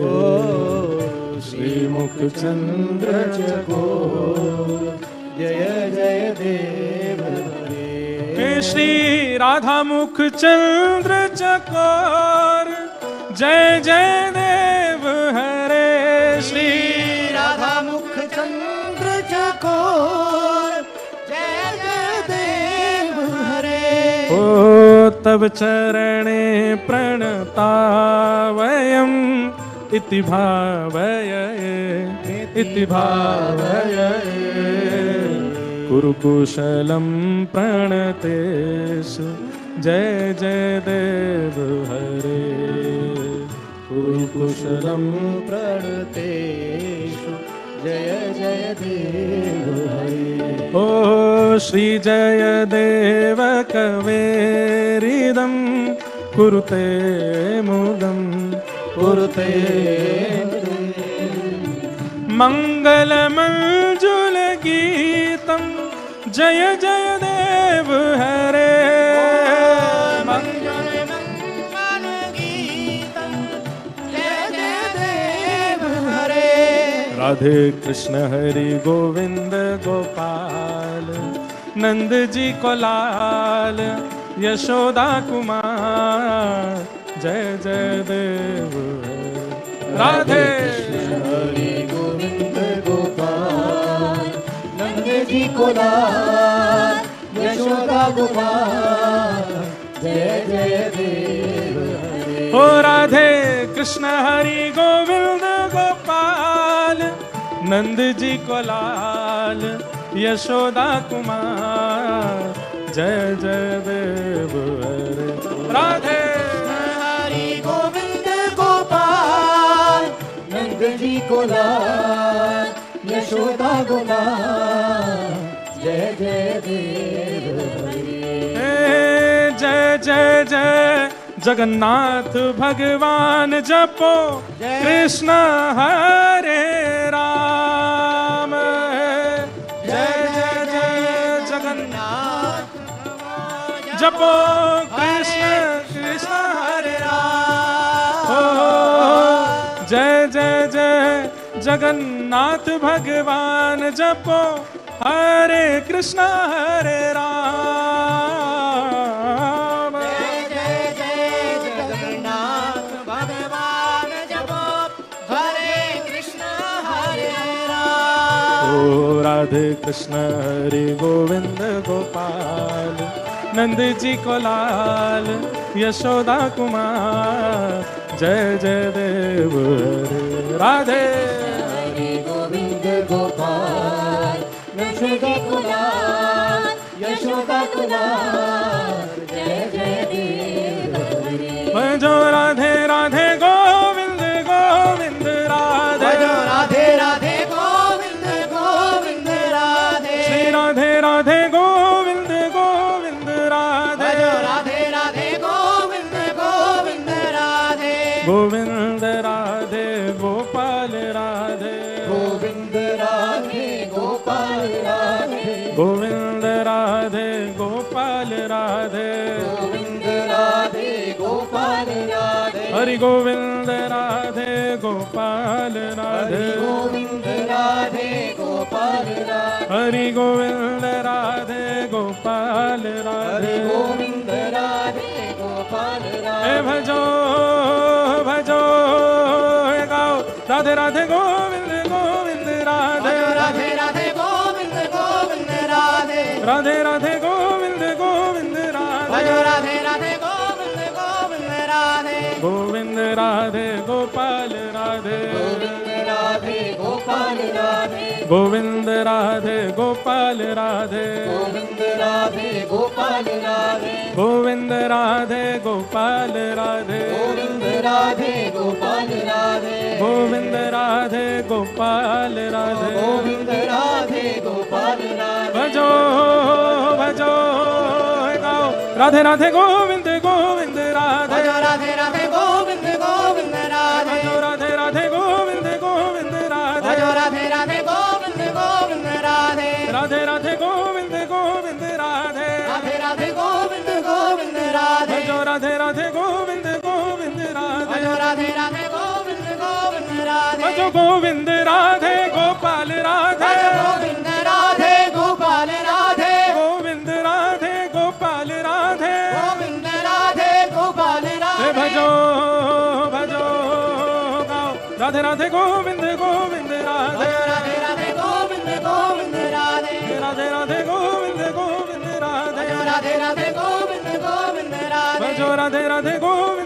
श्रीमुख चंद्र चको जय जय देव हरे श्री राधा मुख चंद्र चकोर जय जय देव हरे श्री राधा मुख चंद्र चकोर जय जय देव हरे ओ तव चरणे प्रणतावयम् इति भावये इति भावये कुरुकुशलं प्रणतेषु जय जय देव हरे कुरुकुशलं प्रणतेषु जय जय देव हरे ओ श्री जय देव कवेरिदं कुरुते मुदं कुरुते मंगलमंजुल गीतं जय जय देव हरे राधे कृष्ण हरि गोविंद गोपाल नंद जी को लाल यशोदा कुमार जय जय देव राधे हरि गोविंद गोपाल नंद जी को लाल यशोदा कुमार जय जय देव हरे ओ राधे कृष्ण हरि गोविंद गोपाल नंद जी को लाल यशोदा कुमार जय जय देव हरे राधे हरि गोविंद गोपाल नंद जी को लाल यशोदा को लाल जय जय देव हरे जय जय जय जगन्नाथ भगवान जपो कृष्ण हरे राम जय जय जय जगन्नाथ जपो कृष्ण कृष्ण हरे राम जय जय जय जगन्नाथ भगवान जपो हरे कृष्ण हरे राम राधे कृष्ण हरि गोविंद गोपाल नंद जी को लाल यशोदा कुमार जय जय देव हरे राधे हरि गोविंद गोपाल यशोदा को लाल यशोदा को लाल जय जय देव हरे भजो राधे राधे गोविंद गोविंद राधे राधे राधे गोविंद गोविंद राधे श्री राधे राधे गोविंद गोविंद राधे राधे राधे गोविंद गोविंद राधे गोविंद राधे गोपाल राधे गोविंद राधे गोपाल राधे गोविंद राधे गोपाल राधे गोविंद राधे गोपाल राधे हरि गोविंद राधे गोपाल राधे गोविंद राधे गोपाल राधे हरि गोविंद राधे गोपाल राधे गोविंद राधे गोपाल राधे भजो भजो राधे राधे गोविंद गोविंद राधे राधे राधे गोविंद गोविंद राधे राधे राधे गोविंद गोविंद राधे राधे राधे गोविंद गोविंद राधे गोविंद राधे गोपाल राधे राधे गोपाल राधे गोविंद राधे गोपाल राधे गोविंद राधे गोपाल राधे गोविंद राधे गोपाल राधे गोविंद राधे गोपाल राधे गोविंद राधे गोपाल राधे गोविंद राधे गोपाल राधे भजो भजो गाओ राधे राधे गोविंद गोविंद राधे राधे राधे गोविंद गोविंद राधे भजो राधे राधे गोविंद गोविंद राधे राधे राधे गोविंद गोविंद राधे राधे राधे गोविंद गोविंद राधे राधे राधे गोविंद गोविंद राधे भजो राधे राधे गोविंद गोविंद राधे राधे राधे गोविंद गोविंद राधे भजो गोविंद राधे गोपाल राधे गोविंद राधे गोपाल राधे गोविंद राधे गोपाल राधे गोविंद राधे गोपाल राधे भजो भजो गाओ राधे राधे गोविंद गोविंद राधे राधे राधे गोविंद गोविंद राधे राधे राधे गोविंद गोविंद राधे राधे राधे गोविंद गोविंद राधे भजो राधे राधे गोविंद